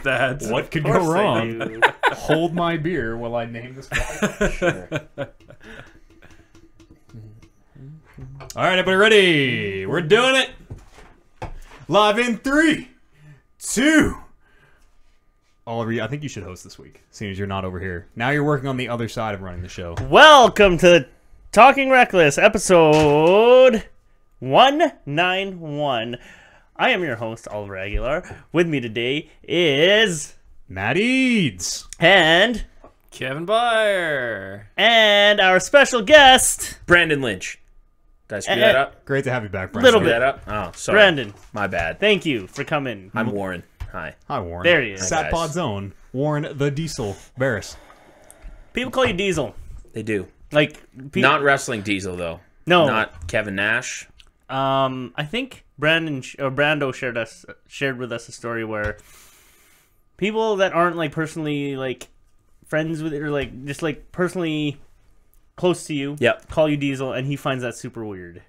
Dads. What could go wrong? Hold my beer while I name this guy. Sure. All right, everybody ready? We're doing it. Live in 3, 2. Oliver, I think you should host this week, seeing as you're not over here. Now you're working on the other side of running the show. Welcome to Talking Reckless, episode 191. I am your host, Oliver Aguilar. With me today is... Matt Eads. And... Kevin Byer. And our special guest... Brandon Lynch. Did I screw that up? Great to have you back, Brandon. Little Screw bit. that up? Oh, sorry. Brandon. My bad. Thank you for coming. I'm Warren. Hi. Hi, Warren. There he is. Sat Pod's own. Warren the Diesel Barris. People call you Diesel. They do. Like... Not wrestling Diesel, though. No. Not Kevin Nash. I think Brando shared with us a story where people that aren't like personally like friends with it or like just like personally close to you call you Diesel, and he finds that super weird.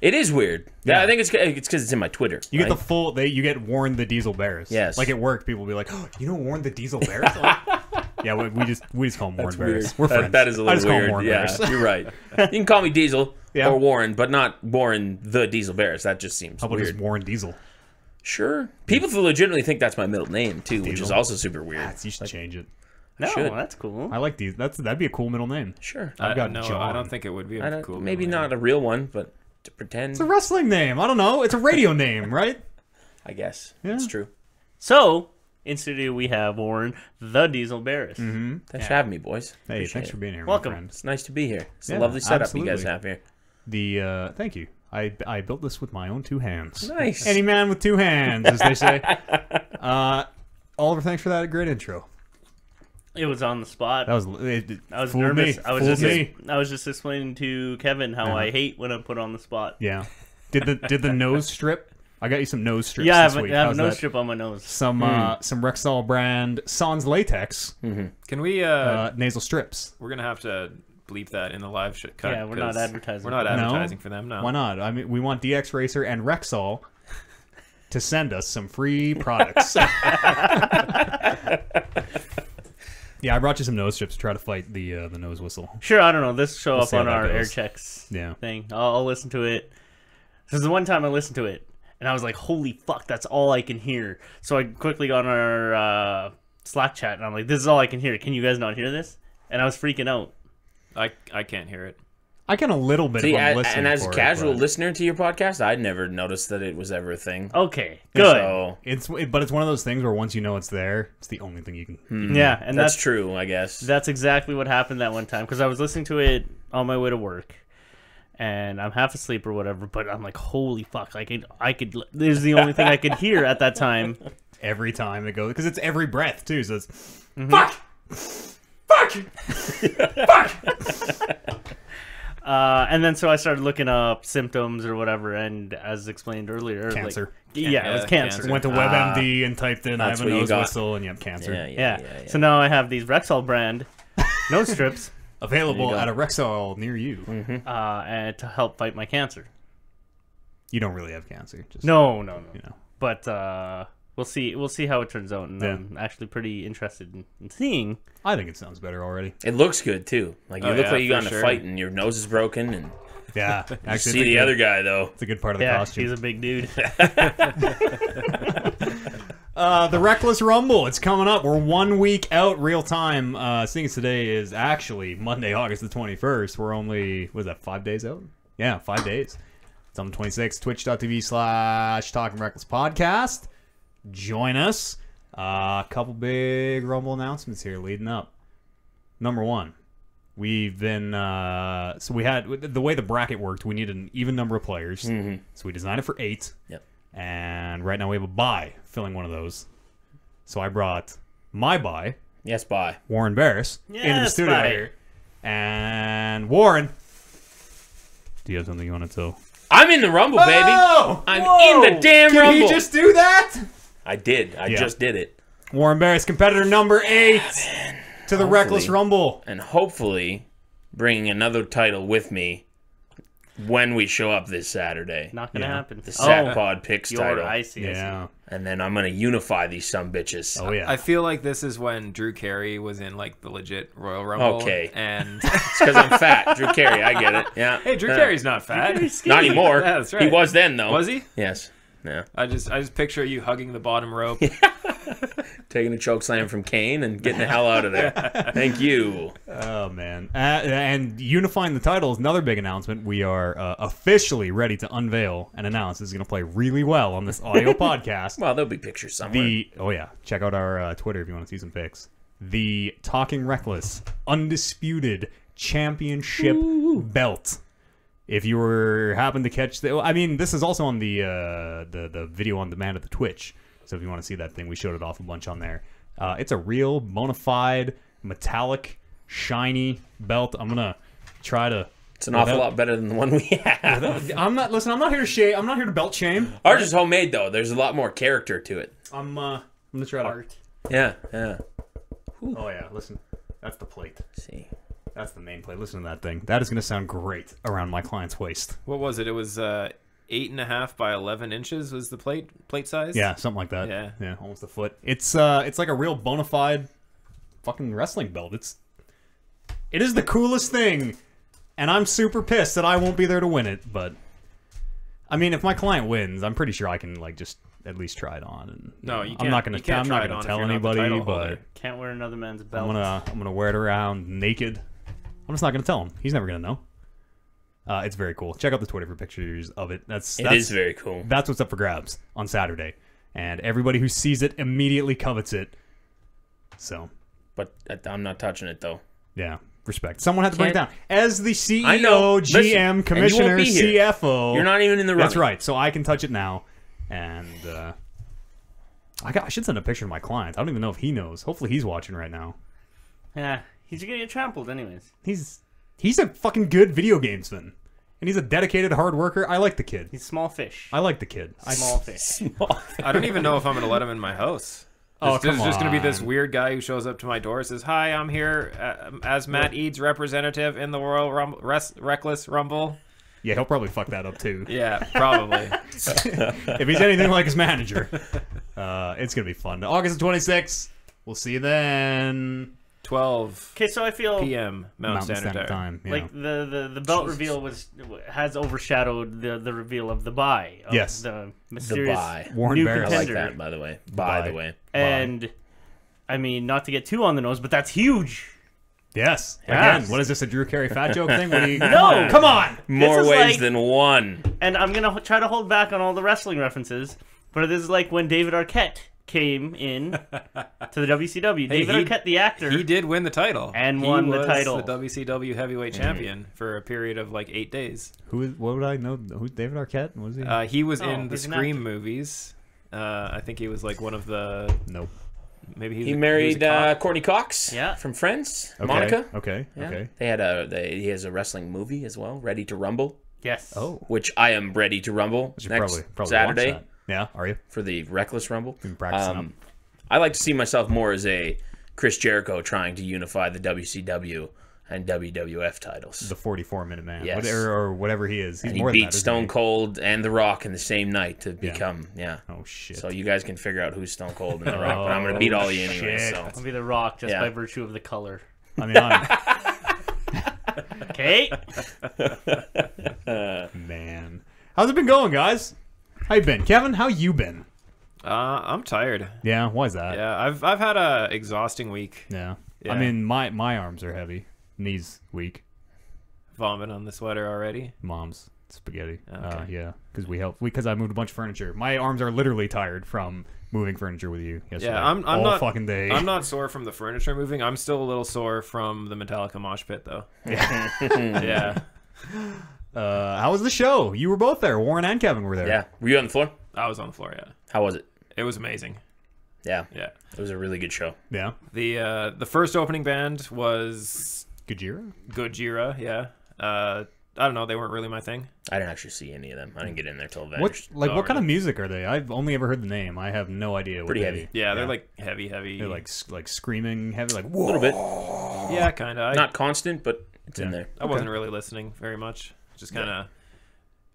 It is weird. Yeah, I think it's because it's in my Twitter. You get the full. You get Warren the Diesel Barris. Yes. Like at work, people will be like, "Oh, you know Warren the Diesel Barris?" Yeah, we just call him Warren Barris. We're friends. That is a I little just call him weird. Warren Yeah, Barris. you're right. You can call me Diesel Yeah. or Warren, but not Warren the Diesel Barris. That just seems How about weird. just Warren Diesel? Sure. People legitimately think that's my middle name too, which is also super weird. You should change it. No, Should. that's cool. I like these. That'd be a cool middle name. Sure. I've got No, John. I don't think it would be a cool Maybe name. not a real one, but to pretend. It's a wrestling name. I don't know. It's a radio name, right? I guess. Yeah. It's true. So in studio we have Warren the Diesel Barris. Mm-hmm. Thanks for having me, boys. Hey, Appreciate thanks it. for being here. Welcome. My friend. It's nice to be here. It's Yeah, a lovely setup you absolutely. guys have here. Thank you. I built this with my own 2 hands. Nice. Any man with 2 hands, as they say. Oliver, thanks for that great intro. It was on the spot. That was. I was fooled nervous. Me. I was Fooled just me. I was just explaining to Kevin how I hate when I'm put on the spot. Yeah. Did the nose strip? I got you some nose strips. Yeah, I this have, week. I have a How's nose that? strip on my nose. Some Rexall brand Sans latex Can we? nasal strips. We're gonna have to bleep that in the live cut. Yeah, we're not 'cause advertising We're not for them. advertising for them. No. Why not? I mean, we want DX Racer and Rexall to send us some free products. Yeah, I brought you some nose strips to try to fight the nose whistle. Sure, I don't know. This show We'll up see how on that our air goes. checks Yeah. thing. I'll listen to it. This is the one time I listened to it, and I was like, "Holy fuck, that's all I can hear." So I quickly got on our Slack chat, and I'm like, "This is all I can hear. Can you guys not hear this?" And I was freaking out. I can't hear it. I can a little bit See, if I'm listening and as a for casual it, but listener to your podcast, I'd never noticed that it was ever a thing. Okay, good. So but it's one of those things where once you know it's there, it's the only thing you can. Yeah, and that's true, I guess. That's exactly what happened that one time because I was listening to it on my way to work, and I'm half asleep or whatever. But I'm like, "Holy fuck!" I could. This is the only thing I could hear at that time. Every time it goes, because it's every breath too. So it's Fuck! And then so I started looking up symptoms or whatever, and as explained earlier, Cancer. Yeah, it was cancer. Went to WebMD and typed in "I have That's a what you nose got. whistle" and you have cancer. Yeah. So now I have these Rexall brand nose strips Available There you at go. a Rexall near you. and to help fight my cancer. You don't really have cancer. Just, No. You know. But we'll see how it turns out, and Yeah. I'm actually pretty interested in seeing. I think it sounds better already. It looks good too. Like you Oh, look yeah, like you got for in a sure. fight and your nose is broken, and Yeah. you Actually, see the other guy though. It's a good part of the Yeah, costume. he's a big dude. The Reckless Rumble. It's coming up. We're 1 week out real time. Seeing as today is actually Monday, August the 21st. We're only, was that 5 days out? Yeah, 5 days. It's on the 26th. Twitch.tv/Talking Reckless Podcast. Join us. A couple big Rumble announcements here leading up. Number one, we've been, so we had, the way the bracket worked, we needed an even number of players. So we designed it for 8. Yep. And right now we have a bye filling one of those. So I brought my bye, Yes, bye. Warren Barris, into the Yes, studio bye. here. And Warren, do you have something you want to tell? I'm in the Rumble, baby. Oh! I'm Whoa! in the damn Can Rumble. he just do that? I did. I just did it. Warren Barris, competitor number 8 to the Reckless Rumble. And hopefully bringing another title with me when we show up this Saturday. Not gonna happen. The Satpod Picks title. I see. Yeah. And then I'm going to unify these sumbitches. Oh, yeah. I feel like this is when Drew Carey was in like the legit Royal Rumble. Okay. And It's because I'm fat. Drew Carey, I get it. Yeah. hey, Drew Carey's not fat. Not anymore. Yeah, that's right. He was then, though. Was he? Yes. Yeah. I just picture you hugging the bottom rope. Taking a choke slam from Kane and getting the hell out of there. Thank you. Oh, man. And unifying the title is another big announcement. We are officially ready to unveil and announce this is going to play really well on this audio podcast. Well, there'll be pictures somewhere. Oh, yeah. Check out our Twitter if you want to see some pics. The Talking Reckless Undisputed Championship belt. If you happen to catch this is also on the video on demand at the Twitch. So if you want to see that thing, we showed it off a bunch on there. It's a real bona fide metallic shiny belt. I'm gonna try to. It's an awful lot better than the one we have. I'm not here to shame. I'm not here to belt shame. Ours is homemade though. There's a lot more character to it. I'm gonna try to. Yeah, yeah. Oh yeah, listen. That's the plate. See. That's the main plate. Listen to that thing. That is gonna sound great around my client's waist. What was it? It was 8.5 by 11 inches was the plate size. Yeah, something like that. Yeah, almost a foot. It's like a real bona fide fucking wrestling belt. It is the coolest thing, and I'm super pissed that I won't be there to win it. But I mean, if my client wins, I'm pretty sure I can like just at least try it on. And No, you can't. I'm not gonna tell anybody, but Can't wear another man's belt. I'm gonna wear it around naked. I'm just not gonna tell him. He's never gonna know. It's very cool. Check out the Twitter for pictures of it. It is very cool. That's what's up for grabs on Saturday, and everybody who sees it immediately covets it. So, but I'm not touching it though. Yeah, respect. Someone had to bring it down. As the CEO, I know. GM, commissioner, CFO, you're not even in the running. That's right. So I can touch it now, and I should send a picture to my client. I don't even know if he knows. Hopefully, he's watching right now. Yeah, he's gonna get trampled anyways. He's a fucking good video gamesman. And he's a dedicated hard worker. I like the kid. He's small fish. I like the kid. Small fish. I don't even know if I'm going to let him in my house. There's just going to be this weird guy who shows up to my door and says, "Hi, I'm here as Matt Eads' representative in the Royal Reckless Rumble." Yeah, he'll probably fuck that up too. Yeah, probably. If he's anything like his manager. It's going to be fun. August 26th. We'll see you then. 12 Okay, so I feel p.m. Mountain Standard Time. Yeah. like the belt reveal has overshadowed the reveal of the buy. Of Yes. the mysterious Warren new Barris. I like contender. that, by the way. By the way. And I mean, not to get too on the nose, but that's huge. Yes. Yes. Again, what is this, a Drew Carey fat joke thing? What do you... No, Come on! More is ways like- than one. And I'm gonna try to hold back on all the wrestling references, but this is like when David Arquette came in to the WCW. Hey, David Arquette, the actor, He did win the title. And he won the was title. the WCW heavyweight champion for a period of like 8 days. What would I know? Who's David Arquette? What was he? He was in the he's an Scream actor. movies. I think he was like one of the... Nope. Maybe He married a cop. Courtney Cox Yeah. from Friends. Okay. Monica. Okay. Yeah. Okay. They had he has a wrestling movie as well, Ready to Rumble, yes. Oh. which I am ready to rumble I should next probably Saturday watch that. Yeah, are you? for the Reckless Rumble. Been practicing I like to see myself more as a Chris Jericho trying to unify the WCW and WWF titles. the 44-minute man. Yes. Or whatever he is. He's And he more than beat that, isn't Stone he? Cold and The Rock in the same night to become, Oh, shit. So you guys can figure out who's Stone Cold and The Rock, but I'm going to beat all of you anyway. shit. So I'll be the Rock just Yeah. by virtue of the color. I mean, Okay. man. How's it been going, guys? How you been? Kevin, how you been? I'm tired. Yeah, why is that? Yeah, I've had a exhausting week. Yeah. Yeah. I mean, my arms are heavy. Knees weak. Vomit on the sweater already. Mom's spaghetti. Okay. Yeah, because I moved a bunch of furniture. My arms are literally tired from moving furniture with you yesterday. Yeah, I'm all not fucking day. I'm not sore from the furniture moving. I'm still a little sore from the Metallica mosh pit though. Yeah. How was the show? You were both there. Warren and Kevin were there. yeah. Were you on the floor? I was on the floor. Yeah. How was it? It was amazing. Yeah. Yeah. It was a really good show. Yeah. The first opening band was Gojira? Gojira. Yeah. I don't know. They weren't really my thing. I didn't actually see any of them. I didn't get in there till then. What kind of really? music are they? I've only ever heard the name. I have no idea. Pretty heavy. Yeah, they're like heavy. They're like screaming heavy, like whoa. A little bit. Yeah, kind of. Not constant, but it's in there. I wasn't really listening very much. Just kind of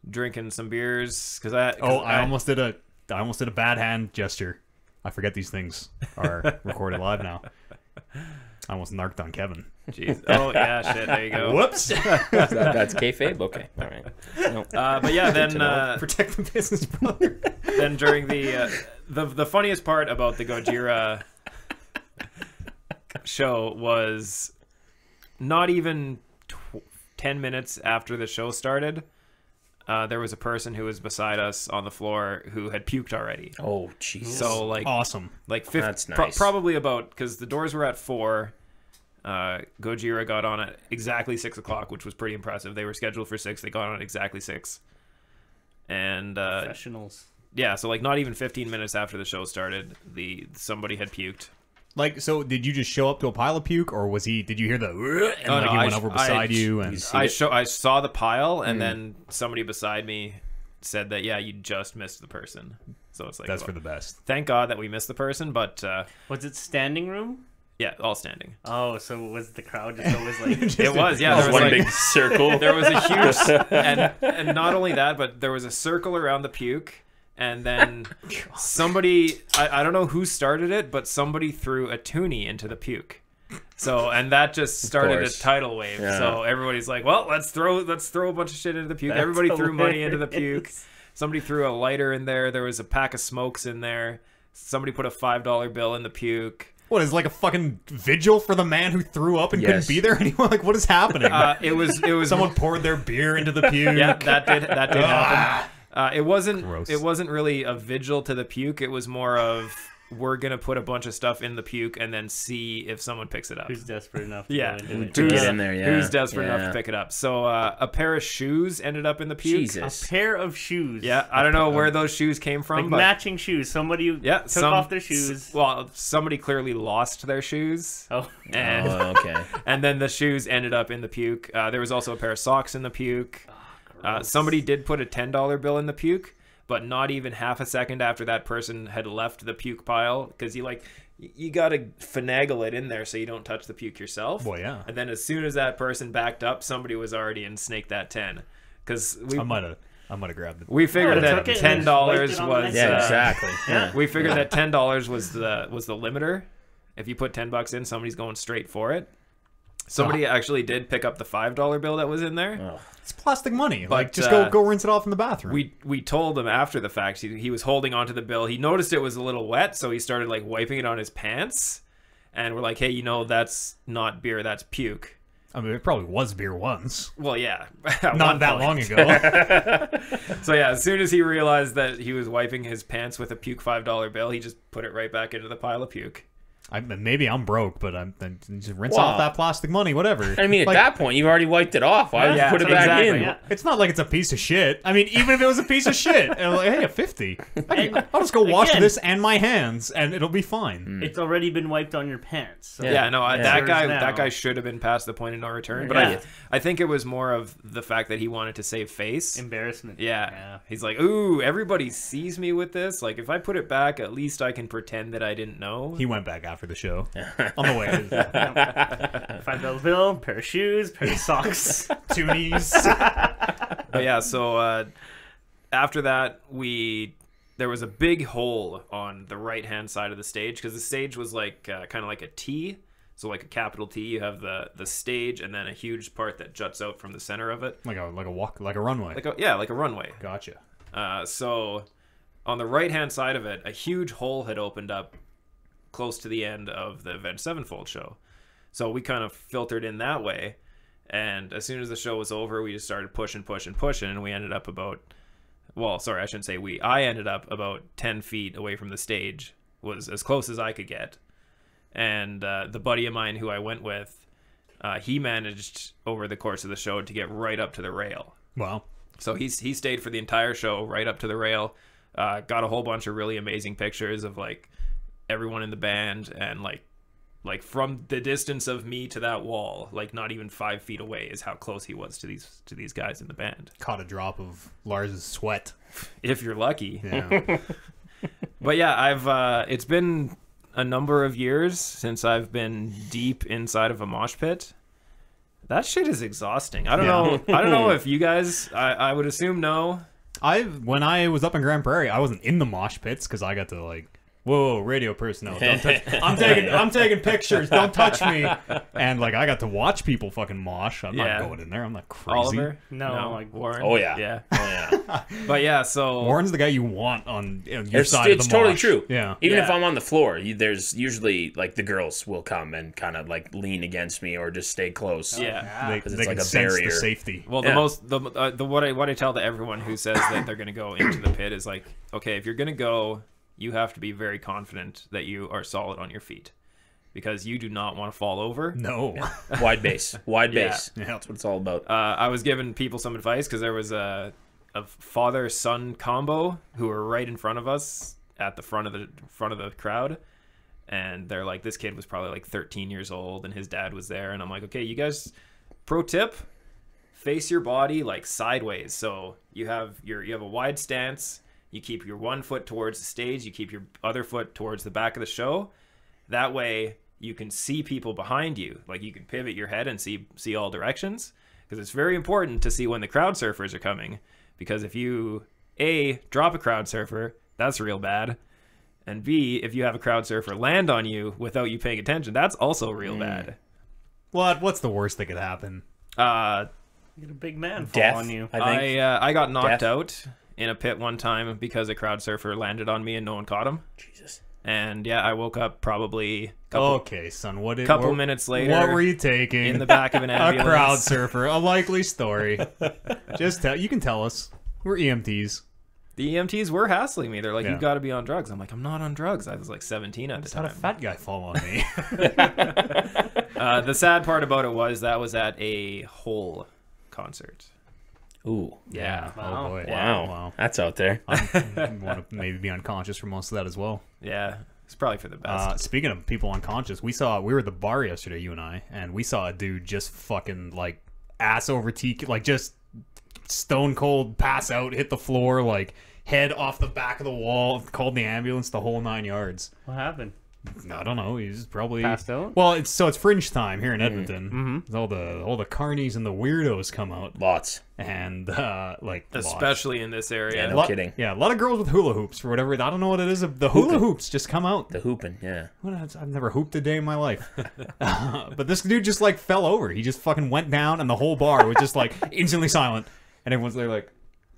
drinking some beers because I almost did a bad hand gesture. I forget these things are recorded live now. I almost narked on Kevin. Jeez. Oh yeah, shit. There you go. Whoops. That's kayfabe. Okay, all right. No. But yeah, then Protect the business, brother. then during the funniest part about the Gojira show was not even 10 minutes after the show started. There was a person who was beside us on the floor who had puked already. Oh, jeez. So like awesome. Like That's nice. Probably about, because the doors were at 4. Gojira got on at exactly 6 o'clock, which was pretty impressive. They were scheduled for 6. They got on at exactly 6. And Professionals. yeah, so like not even 15 minutes after the show started, somebody had puked. Like, so did you just show up to a pile of puke, or did you hear the and Oh, like no, he went over beside you and I saw the pile, and then somebody beside me said that, yeah, you just missed the person. So it's like, that's well, for the best. thank God that we missed the person, but Was it standing room? yeah, all standing. Oh, so was the crowd just always like... It was, yeah. There was one like, big circle. there was a huge, and not only that, but there was a circle around the puke, and then somebody, I don't know who started it, but somebody threw a toonie into the puke. So, and that just started a course. tidal wave. Yeah. So everybody's like, well, let's throw a bunch of shit into the puke. That's Everybody threw money into the hilarious. puke. Somebody threw a lighter in there. There was a pack of smokes in there. Somebody put a $5 bill in the puke. What is like a fucking vigil for the man who threw up and Yes. couldn't be there anymore? Like, what is happening? It was Someone poured their beer into the puke. Yeah, that did happen. It wasn't Gross. It wasn't really a vigil to the puke. It was more of, we're gonna put a bunch of stuff in the puke and then see if someone picks it up. Who's desperate enough to Yeah. go into it? To get in there, yeah. Who's desperate enough Yeah. to pick it up? So a pair of shoes ended up in the puke. A Jesus. pair of shoes. Yeah, I don't know where those shoes came from, Like but matching shoes. Somebody took off their shoes. Well, somebody clearly lost their shoes. Oh. And Oh, okay. and then the shoes ended up in the puke. There was also a pair of socks in the puke. Somebody did put a $10 bill in the puke, but not even half a second after that person had left the puke pile, because you gotta finagle it in there so you don't touch the puke yourself. Well, yeah. And then as soon as that person backed up, somebody was already in snake that 10. Because I might have grabbed it. we figured that took it and $10 just wiped it on the was next Yeah, exactly. Yeah. we figured that $10 was the limiter. If you put $10 in, somebody's going straight for it. Somebody actually did pick up the $5 bill that was in there. It's plastic money. Like, But, just go rinse it off in the bathroom. We told him after the fact. He was holding onto the bill. He noticed it was a little wet, so he started like wiping it on his pants. And we're like, hey, that's not beer, that's puke. I mean, it probably was beer once. Well, yeah, at Not one that point. long ago. So yeah, as soon as he realized that he was wiping his pants with a puke $5 bill, he just put it right back into the pile of puke. Maybe I'm broke, but I'm just rinse Wow. off that plastic money, whatever. I mean, at Like, that point, you've already wiped it off. Why would Yeah, you put it back exactly, in? yeah. it's not like it's a piece of shit. I mean, even if it was a piece of shit, and I'm like, hey, a 50. I'll just go wash Again. this and my hands, and it'll be fine. It's already been wiped on your pants. So Yeah, no, it that serves guy now. that guy should have been past the point of no return. But Yeah. I think it was more of the fact that he wanted to save face. Embarrassment. Yeah. He's like, ooh, everybody sees me with this. Like, if I put it back, at least I can pretend that I didn't know. He went back after the show on the way. $5 bill, pair of shoes, pair of socks. Toonies. But yeah, so after that, there was a big hole on the right-hand side of the stage, because the stage was like kind of like a T. So like a capital T, you have the stage and then a huge part that juts out from the center of it. like a runway. Like a runway. Gotcha. So on the right-hand side of it, a huge hole had opened up close to the end of the Avenged Sevenfold show. So we kind of filtered in that way. And as soon as the show was over, we just started pushing, and we ended up I ended up about 10 feet away from the stage, was as close as I could get. And the buddy of mine who I went with, he managed over the course of the show to get right up to the rail. Wow. So he stayed for the entire show right up to the rail. Got a whole bunch of really amazing pictures of like everyone in the band, and like from the distance of me to that wall, like not even 5 feet away, is how close he was to these guys in the band. Caught a drop of Lars's sweat. If you're lucky. Yeah. But yeah, it's been a number of years since I've been deep inside of a mosh pit. That shit is exhausting. I don't know. I don't know if you guys. I would assume no. When I was up in Grand Prairie, I wasn't in the mosh pits because I got to like, whoa, radio personnel, don't touch. I'm taking pictures. Don't touch me. And like, I got to watch people fucking mosh. I'm not going in there. I'm not crazy. Oliver? No, like Warren. Oh yeah. Yeah. Oh yeah. But yeah, so Warren's the guy you want on your side of the It's totally mosh. true. Yeah. Even if Yeah. I'm on the floor, there's usually like the girls will come and kind of like lean against me or just stay close. yeah. They, 'Cause it's they like can a sense barrier. the safety. Well, Yeah. what I tell to everyone who says that they're gonna go into the pit is like, okay, if you're gonna go, you have to be very confident that you are solid on your feet, because you do not want to fall over. No. Wide base. Wide Yeah. base. Yeah. That's what it's all about. I was giving people some advice because there was a father-son combo who were right in front of us at the front of the crowd, and they're like, this kid was probably like 13 years old, and his dad was there, and I'm like, okay, you guys, pro tip, face your body like sideways, so you have a wide stance. You keep your one foot towards the stage. You keep your other foot towards the back of the show. That way, you can see people behind you. Like, you can pivot your head and see all directions. Because it's very important to see when the crowd surfers are coming. Because if you, A, drop a crowd surfer, that's real bad. And B, if you have a crowd surfer land on you without you paying attention, that's also real bad. What's the worst that could happen? Uh, Get a big man fall Death, on you. I think. I got knocked Death. out in a pit one time because a crowd surfer landed on me and no one caught him. Jesus. And yeah, I woke up probably Okay, son. couple minutes later. What were you taking? in the back of an a ambulance? crowd surfer. A likely story. Just tell. You can tell us. We're EMTs. The EMTs were hassling me. They're like, Yeah. "You've got to be on drugs." I'm like, "I'm not on drugs." I was like 17 at the Just had a time. fat guy fall on me. The sad part about it was that was at a whole concert. Ooh. Yeah. Oh boy. Wow. Wow. That's out there. I want to maybe be unconscious for most of that as well. Yeah. It's probably for the best. Speaking of people unconscious, we were at the bar yesterday, you and I, and we saw a dude just fucking like ass over TK, like just stone cold pass out, hit the floor, like head off the back of the wall, called the ambulance, the whole 9 yards. What happened? I don't know. He's probably Passed out? Well, it's fringe time here in Edmonton. All the carnies and the weirdos come out, Lots. and like Especially in this area. Yeah, no lot, kidding. Yeah, a lot of girls with hula hoops for whatever. I don't know what it is. The hula hoops just come out. The hooping, yeah. I've never hooped a day in my life. But this dude just like fell over. He just fucking went down, and the whole bar was just like instantly silent. And everyone's there like,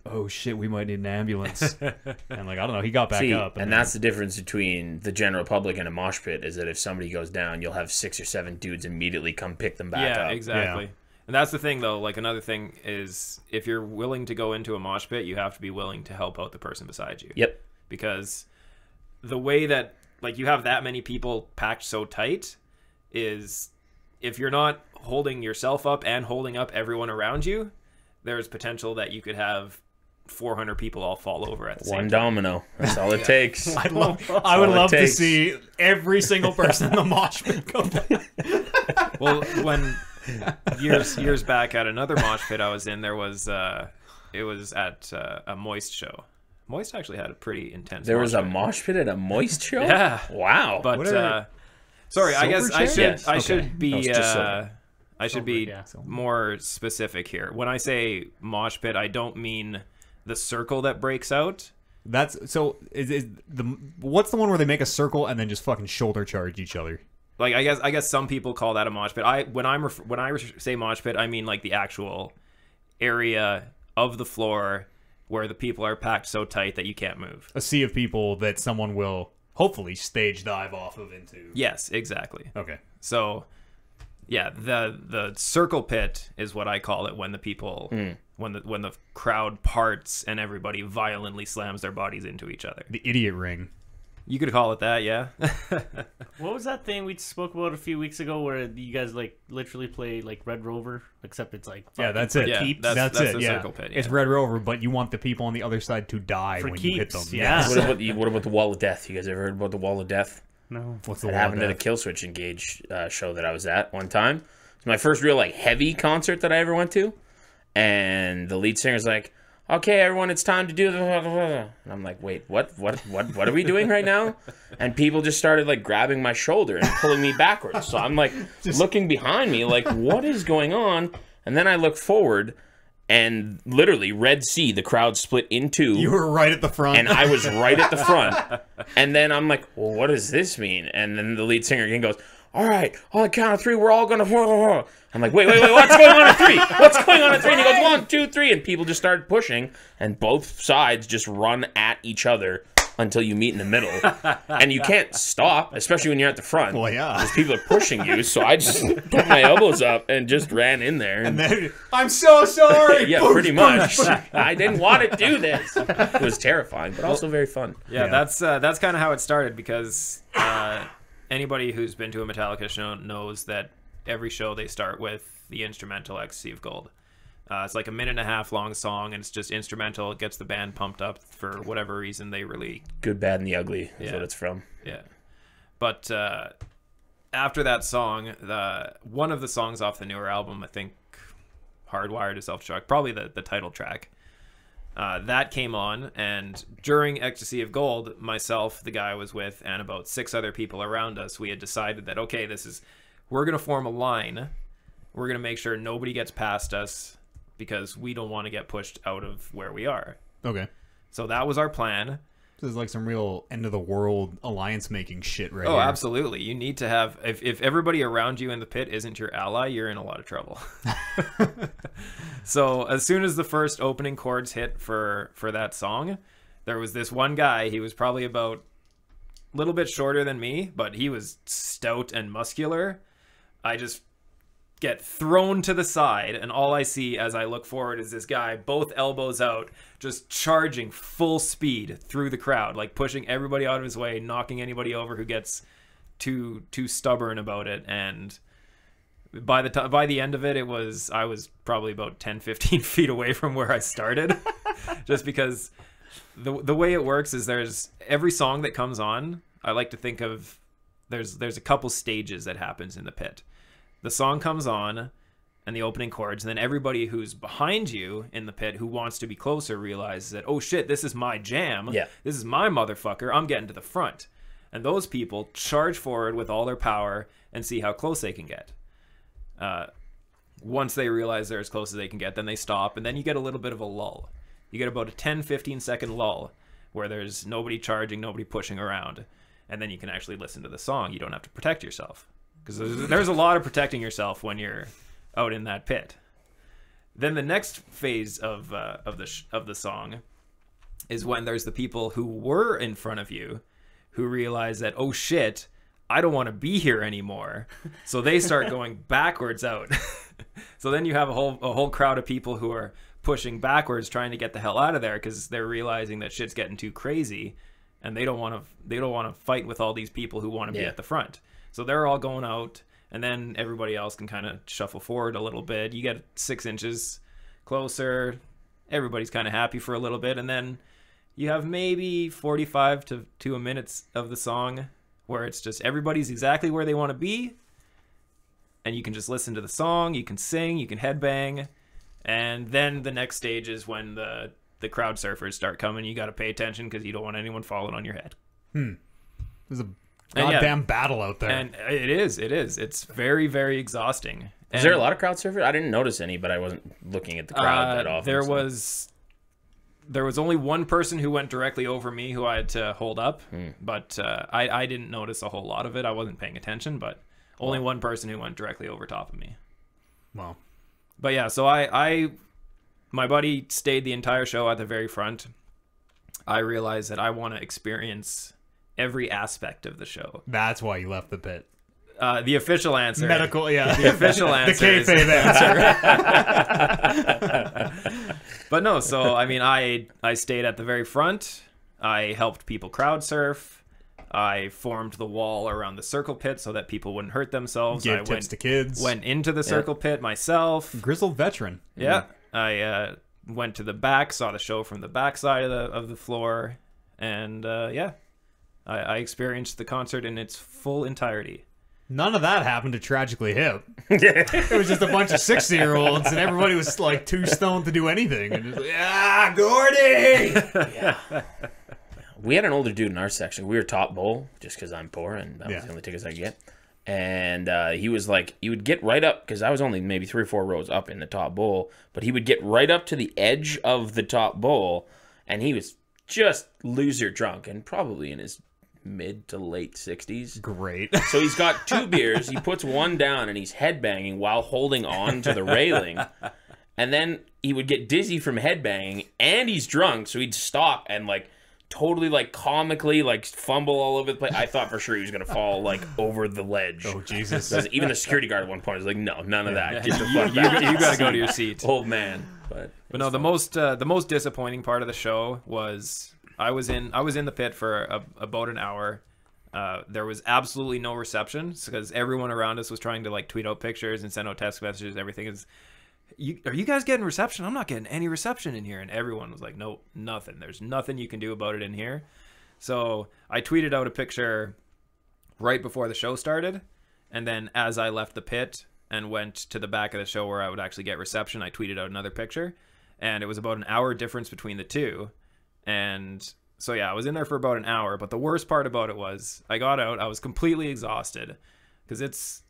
"Oh shit, we might need an ambulance." And like, I don't know. He got back See, up, and that's the difference between the general public and a mosh pit, is that if somebody goes down, you'll have 6 or 7 dudes immediately come pick them back Yeah, up. exactly. Yeah. And that's the thing, though. Like, another thing is, if you're willing to go into a mosh pit, you have to be willing to help out the person beside you. Yep. Because the way that, like, you have that many people packed so tight is, if you're not holding yourself up and holding up everyone around you, there's potential that you could have 400 people all fall over at the same One time. domino. That's all it takes. I would all it love to takes. see every single person in the mosh pit go down. Well, when years back at another mosh pit I was in, there was it was at a Moist show. Moist actually had a pretty intense. There was a pit. mosh pit at a Moist show? Yeah. Wow. But Whatever. sorry, I guess I should Silverchair? Yes. I Okay. should That be was just silver. I should be yeah. more specific here. When I say mosh pit, I don't mean the circle that breaks out. That's so. What's the one where they make a circle and then just fucking shoulder charge each other? Like, I guess some people call that a mosh pit. When I say mosh pit, I mean like the actual area of the floor where the people are packed so tight that you can't move. A sea of people that someone will hopefully stage dive off of into. Yes, exactly. Okay. So, yeah, the circle pit is what I call it when the people when the crowd parts and everybody violently slams their bodies into each other. The idiot ring. You could call it that, yeah. What was that thing we spoke about a few weeks ago where you guys like literally play like Red Rover, except it's like Yeah, fucking that's for it. Yeah, keeps? that's it. the Yeah. circle pit, It's yeah. Red Rover, but you want the people on the other side to die For when you hit them. keeps, yeah. What about the Wall of Death? You guys ever heard about the Wall of Death? No. What's the It wall happened at a death? Killswitch Engage show that I was at one time. It's my first real like heavy concert that I ever went to, and the lead singer's like, okay, everyone, it's time to do the... And I'm like, wait, what are we doing right now? And people just started, like, grabbing my shoulder and pulling me backwards. So I'm, like, looking behind me, like, what is going on? And then I look forward, and literally, Red Sea, the crowd split in two. You were right at the front. And I was right at the front. And then I'm like, well, what does this mean? And then the lead singer again goes, all right, on the count of three, we're all going to... I'm like, wait, what's going on at three? What's going on at three? And he goes, 1, 2, 3. And people just started pushing, and both sides just run at each other until you meet in the middle. And you can't stop, especially when you're at the front. Well, yeah. Because people are pushing you. So I just put my elbows up and just ran in there. And then, I'm so sorry! Yeah, pretty much. I didn't want to do this. It was terrifying, but also very fun. Yeah, that's kind of how it started, because anybody who's been to a Metallica show knows that every show they start with the instrumental Ecstasy of Gold. It's like a 1.5-minute long song, and it's just instrumental. It gets the band pumped up for whatever reason they really... Good, Bad, and the Ugly is what it's from. Yeah. But after that song, one of the songs off the newer album, I think Hardwired to Self-Destruct, probably the title track, that came on, and during Ecstasy of Gold, myself, the guy I was with, and about 6 other people around us, we had decided that, okay, we're going to form a line. We're going to make sure nobody gets past us, because we don't want to get pushed out of where we are. Okay. So that was our plan. This is like some real end-of-the-world alliance-making shit right Oh, here. absolutely. You need to have... If everybody around you in the pit isn't your ally, you're in a lot of trouble. So as soon as the first opening chords hit for that song, there was this one guy. He was probably about a little bit shorter than me, but he was stout and muscular. I just get thrown to the side, and all I see as I look forward is this guy, both elbows out, just charging full speed through the crowd, like pushing everybody out of his way, knocking anybody over who gets too stubborn about it. And by the end of it, I was probably about 10-15 feet away from where I started. Just because the way it works is there's every song that comes on, I like to think of there's a couple stages that happens in the pit. The song comes on and the opening chords, and then everybody who's behind you in the pit who wants to be closer realizes that, oh shit, this is my jam. Yeah. This is my motherfucker. I'm getting to the front. And those people charge forward with all their power and see how close they can get. Once they realize they're as close as they can get, then they stop, and then you get a little bit of a lull. You get about a 10-15 second lull where there's nobody charging, nobody pushing around, and then you can actually listen to the song. You don't have to protect yourself. Because there's a lot of protecting yourself when you're out in that pit. Then the next phase of the song is when there's the people who were in front of you who realize that, oh shit, I don't want to be here anymore. So they start going backwards out. So then you have a whole crowd of people who are pushing backwards, trying to get the hell out of there because they're realizing that shit's getting too crazy, and they don't want to fight with all these people who want to be at the front. So they're all going out, and then everybody else can kind of shuffle forward a little bit. You get 6 inches closer. Everybody's kind of happy for a little bit, and then you have maybe 45 to a minute of the song where it's just everybody's exactly where they want to be, and you can just listen to the song, you can sing, you can headbang, and then the next stage is when the crowd surfers start coming. You got to pay attention because you don't want anyone falling on your head. There's a goddamn battle out there. And it is. It's very, very exhausting. Is there a lot of crowd surfers? I didn't notice any, but I wasn't looking at the crowd that often. There was only one person who went directly over me who I had to hold up, but I didn't notice a whole lot of it. I wasn't paying attention, but only one person who went directly over top of me. Wow. But yeah, so my buddy stayed the entire show at the very front. I realized that I want to experience every aspect of the show. That's why you left the pit. The official answer. Medical, yeah. The official answer. The kayfabe answer. But no, so I mean, I stayed at the very front. I helped people crowd surf. I formed the wall around the circle pit so that people wouldn't hurt themselves. Give tips to kids. Went into the circle pit myself. Grizzled veteran. Yeah. I went to the back, saw the show from the back side of the floor, and I experienced the concert in its full entirety. None of that happened to Tragically Hip. It was just a bunch of 60-year-olds, and everybody was like too stoned to do anything. And just like, Gordy! Yeah. We had an older dude in our section. We were top bowl, just because I'm poor, and that was the only tickets I could get. And he was like, he would get right up, because I was only maybe 3 or 4 rows up in the top bowl, but he would get right up to the edge of the top bowl, and he was just loser drunk, and probably in his mid to late 60s. Great. So he's got 2 beers, he puts one down, and he's headbanging while holding on to the railing. And then he would get dizzy from headbanging, and he's drunk, so he'd stop and like totally like comically like fumble all over the place. I thought for sure he was gonna fall like over the ledge. Oh Jesus! Even the security guard at one point was like, "No, none of that. Yeah. Get the fuck back. You got to go to your seat, old man." But no, the most disappointing part of the show was I was in the pit for about an hour. There was absolutely no reception because everyone around us was trying to like tweet out pictures and send out text messages. Everything is. Are you guys getting reception? I'm not getting any reception in here. And everyone was like, no, nothing. There's nothing you can do about it in here. So I tweeted out a picture right before the show started. And then as I left the pit and went to the back of the show where I would actually get reception, I tweeted out another picture. And it was about an hour difference between the two. And so, yeah, I was in there for about an hour. But the worst part about it was I got out. I was completely exhausted because it's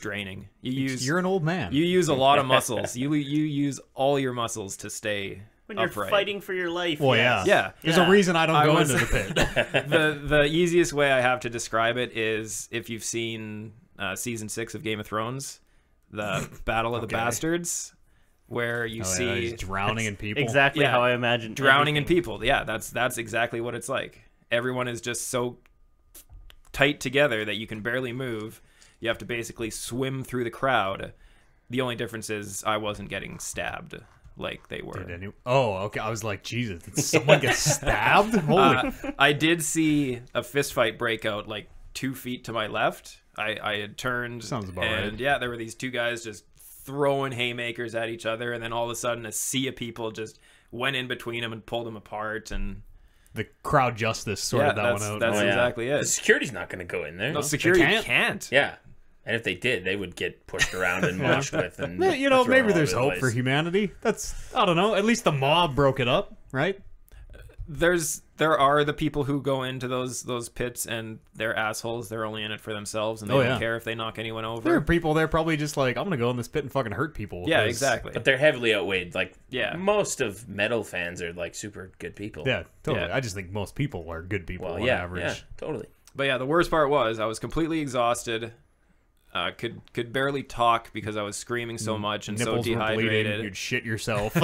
draining. You're an old man. You use a lot of muscles. You use all your muscles to stay when you're upright. Fighting for your life. Well, yes. Yeah. There's a reason I don't go into the pit. The easiest way I have to describe it is if you've seen season 6 of Game of Thrones, the Battle of the Bastards, where you see he's drowning in people. Exactly how I imagined drowning in everything. people. Yeah, that's exactly what it's like. Everyone is just so tight together that you can barely move. You have to basically swim through the crowd. The only difference is I wasn't getting stabbed like they were. Okay. I was like, Jesus, did someone get stabbed? Holy. I did see a fist fight break out like 2 feet to my left. I had turned. Sounds about and right. Yeah, there were these 2 guys just throwing haymakers at each other, and then all of a sudden a sea of people just went in between them and pulled them apart. And the crowd justice sorted that one out. That's exactly it. The security's not going to go in there. No, security They can't. Yeah. And if they did, they would get pushed around and moshed with. And You know, thrown maybe all there's over the hope place. for humanity. I don't know. At least the mob broke it up, right? There are the people who go into those pits and they're assholes. They're only in it for themselves and they don't care if they knock anyone over. There are people there probably just like, I'm gonna go in this pit and fucking hurt people. Yeah, exactly. But they're heavily outweighed. Like, Yeah. most of metal fans are like super good people. Yeah, totally. Yeah. I just think most people are good people Well, on yeah, average. yeah, totally. But yeah, the worst part was I was completely exhausted. Could barely talk because I was screaming so much and Nipples so were bleeding. dehydrated. You'd shit yourself.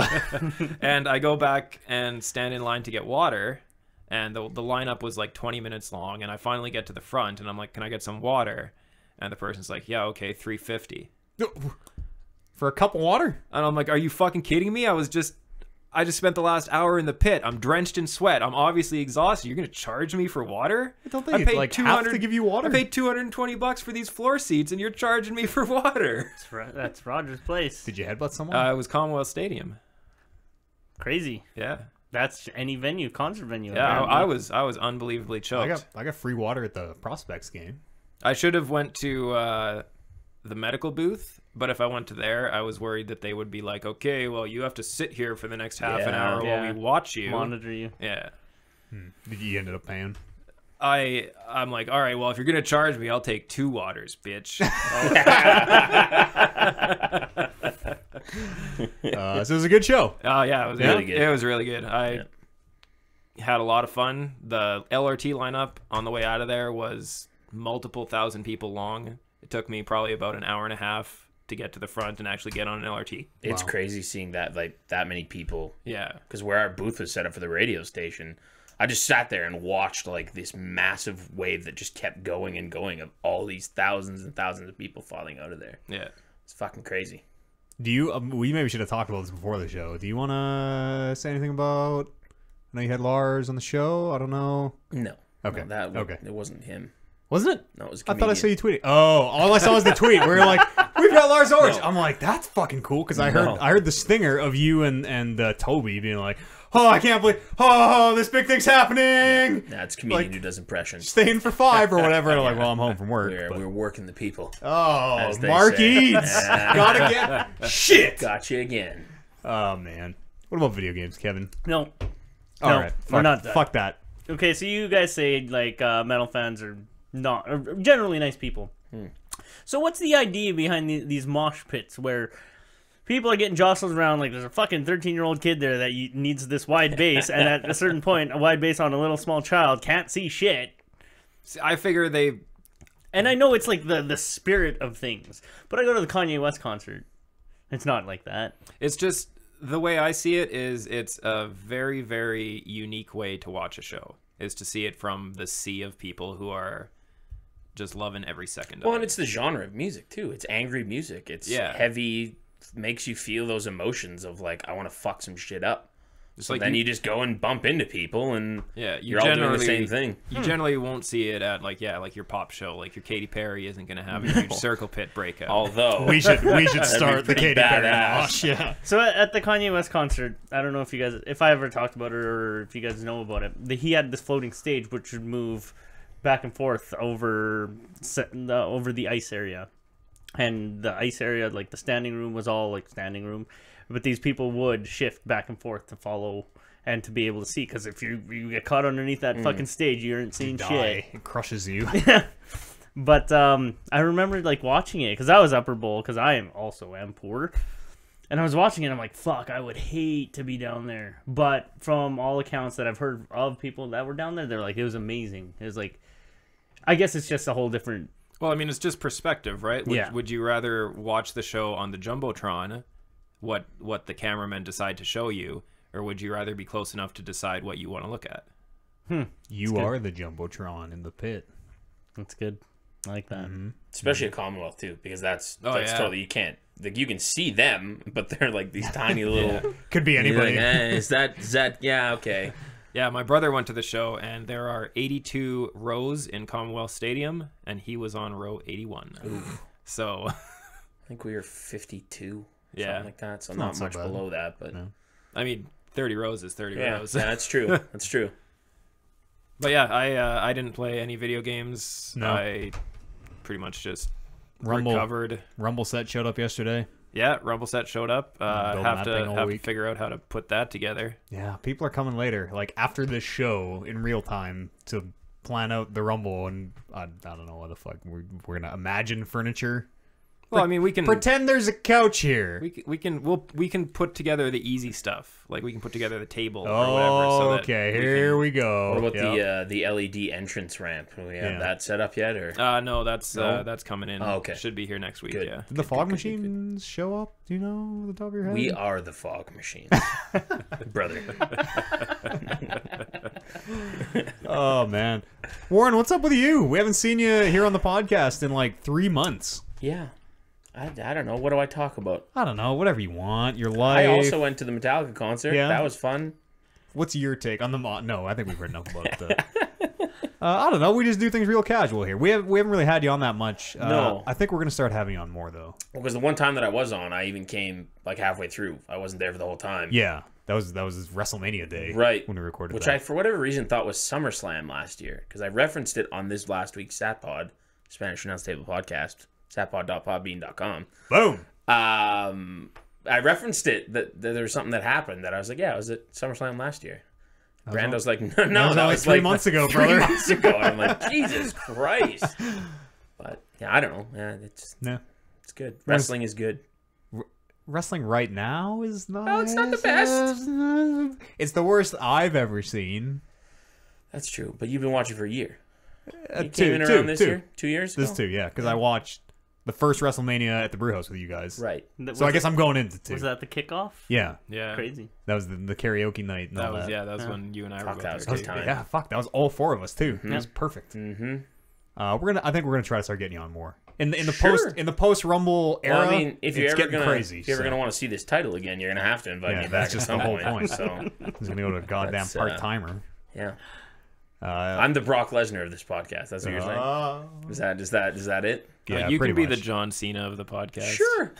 And I go back and stand in line to get water, and the lineup was like 20 minutes long, and I finally get to the front and I'm like, can I get some water? And the person's like, yeah, okay, $3.50. For a cup of water? And I'm like, are you fucking kidding me? I just spent the last hour in the pit. I'm drenched in sweat. I'm obviously exhausted. You're gonna charge me for water? I don't think it's have to give you water. I paid $220 for these floor seats, and you're charging me for water. That's Roger's place. Did you headbutt someone? It was Commonwealth Stadium. Crazy. Yeah, That's any venue, concert venue. yeah. apparently. I was unbelievably choked. I got free water at the Prospects game. I should have went to the medical booth, but if I went to there, I was worried that they would be like, okay, well, you have to sit here for the next half an hour while we watch you. Monitor you. Yeah. Did you end up paying? I'm like, all right, well, if you're gonna charge me, I'll take 2 waters, bitch. So it was a good show. Oh yeah, it was Really good. It was really good. I had a lot of fun. The LRT lineup on the way out of there was multiple thousand people long. It took me probably about an hour and a half to get to the front and actually get on an LRT. It's crazy seeing that many people. Yeah. Because where our booth was set up for the radio station, I just sat there and watched like this massive wave that just kept going and going of all these thousands and thousands of people falling out of there. Yeah. It's fucking crazy. Do you? We maybe should have talked about this before the show. Do you want to say anything about? I know you had Lars on the show. I don't know. No. Okay. No, okay. It wasn't him. Wasn't it? No, it was a I thought I comedian. saw you tweeting. Oh, all I saw was the tweet where you're like, we've got Lars Ulrich. No. I'm like, that's fucking cool because I No. heard the stinger of you and Toby being like, oh, I can't believe, oh, this big thing's happening. That's a comedian Like, who does impressions. Staying for 5 or whatever. And I'm like, well, I'm home from work. but- We're working the people. Oh, as they Mark say. Eads. Gotta get shit. Got you again. Oh, man. What about video games, Kevin? No. All No, right. we're not done. Fuck that. Okay, so you guys say like metal fans are not are generally nice people. So what's the idea behind these mosh pits where people are getting jostled around like there's a fucking 13-year-old kid there that needs this wide base, and at a certain point, a wide base on a little small child can't see shit. See, I figure they. And I know it's like the spirit of things, but I go to the Kanye West concert. It's not like that. It's just the way I see it is it's a very, very unique way to watch a show. Is to see it from the sea of people who are just loving every second of Well, it. and it's the genre of music too. It's angry music. It's Yeah. heavy, makes you feel those emotions of like, I want to fuck some shit up. Just So like then you just go and bump into people, and yeah, you're all doing the same thing. You generally won't see it at like your pop show, like your Katy Perry isn't going to have a huge circle pit breakout. Although We should be start the pretty Katy Perry badass. mosh. Yeah. So at the Kanye West concert, I don't know if I ever talked about it or if you guys know about it. He had this floating stage which would move back and forth over the ice area, and the ice area, like the standing room, was all like standing room, but these people would shift back and forth to follow and to be able to see. Because if you get caught underneath that fucking stage, you aren't seeing shit. Die. It crushes you. But I remember like watching it because I was upper bowl because I am poor, and I was watching it. I'm like, fuck, I would hate to be down there. But from all accounts that I've heard of people that were down there, they're like, it was amazing. It was like, I guess it's just a whole different. Well, I mean, it's just perspective, right? Yeah. Would you rather watch the show on the Jumbotron, what the cameramen decide to show you, or would you rather be close enough to decide what you want to look at? You are the Jumbotron in the pit. That's good. I like that. especially at Commonwealth too, because that's yeah. totally, you can't, like, you can see them, but they're like these tiny little. Could be You're anybody. like, is that? Yeah, okay. Yeah, my brother went to the show, and there are 82 rows in Commonwealth Stadium, and he was on row 81. So, I think we were 52, Yeah. something like that. So not not so much bad. below that, but I mean, 30 rows is 30 yeah, rows. yeah, that's true. That's true. But yeah, I didn't play any video games. No. I pretty much just Rumble recovered. Rumble set showed up yesterday. Yeah, Rumble Set showed up. Building Have that thing all to week. figure out how to put that together. Yeah, people are coming later, like after this show in real time to plan out the Rumble, and I don't know what the fuck we're gonna imagine furniture. Well, I mean, we can Pretend there's a couch here. we can put together the easy stuff. Like we can put together the table or whatever. Oh, So that okay. we Here can- we go. What about Yep. the LED entrance ramp? Do we have Yeah. that set up yet, or? No, that's No? coming in. Oh, okay. Should be here next week. Good. Yeah. Did the fog machines show up? Do you know off the top of your head? We are the fog machine, brother. Oh man, Warren, what's up with you? We haven't seen you here on the podcast in like 3 months. Yeah, I don't know. What do I talk about? I don't know. Whatever you want. Your life. I also went to the Metallica concert. Yeah. That was fun. What's your take on the No, I think we've heard enough about it. I don't know. We just do things real casual here. We haven't really had you on that much. No. I think we're gonna start having you on more though. Because the one time that I was on, I even came like halfway through. I wasn't there for the whole time. Yeah, that was WrestleMania day, Right. when we recorded Which that. I, for whatever reason, thought was SummerSlam last year. Because I referenced it on this last week's SatPod, Spanish Announce Table Podcast, satpod.podbean.com. Boom. I referenced it that there was something that happened that I was like, yeah, I was at SummerSlam last year. Brando's like, no, was that only was 3 like months ago, 3 brother. months ago. And I'm like, Jesus Christ. But yeah, I don't know. Yeah, it's No. good. Wrestling is good. Wrestling right now is not. Oh, it's not the best. It's the worst I've ever seen. That's true. But you've been watching for a year. You Two, came in two, around this two. year? 2 years ago? This too, yeah, because I watched the first WrestleMania at the Brew House with you guys. Right. So I guess I'm going into 2. Was that the kickoff? Yeah, Yeah. Crazy. that was the karaoke night. And That all was that. that was when you and I were Fuck, both that was there, good too. time. Yeah, fuck, that was all 4 of us too. It was perfect. Mm-hmm. I think we're gonna try to start getting you on more in the Sure. post Rumble era. Well, I mean, if you're it's ever getting gonna crazy, if you're ever so gonna want to see this title again, you're gonna have to invite Yeah, me back that's at just some the whole point. point. So he's gonna go to a goddamn That's, part timer. yeah, I'm the Brock Lesnar of this podcast. That's what you're saying. Is that it? Yeah, you pretty can be much. the John Cena of the podcast. Sure.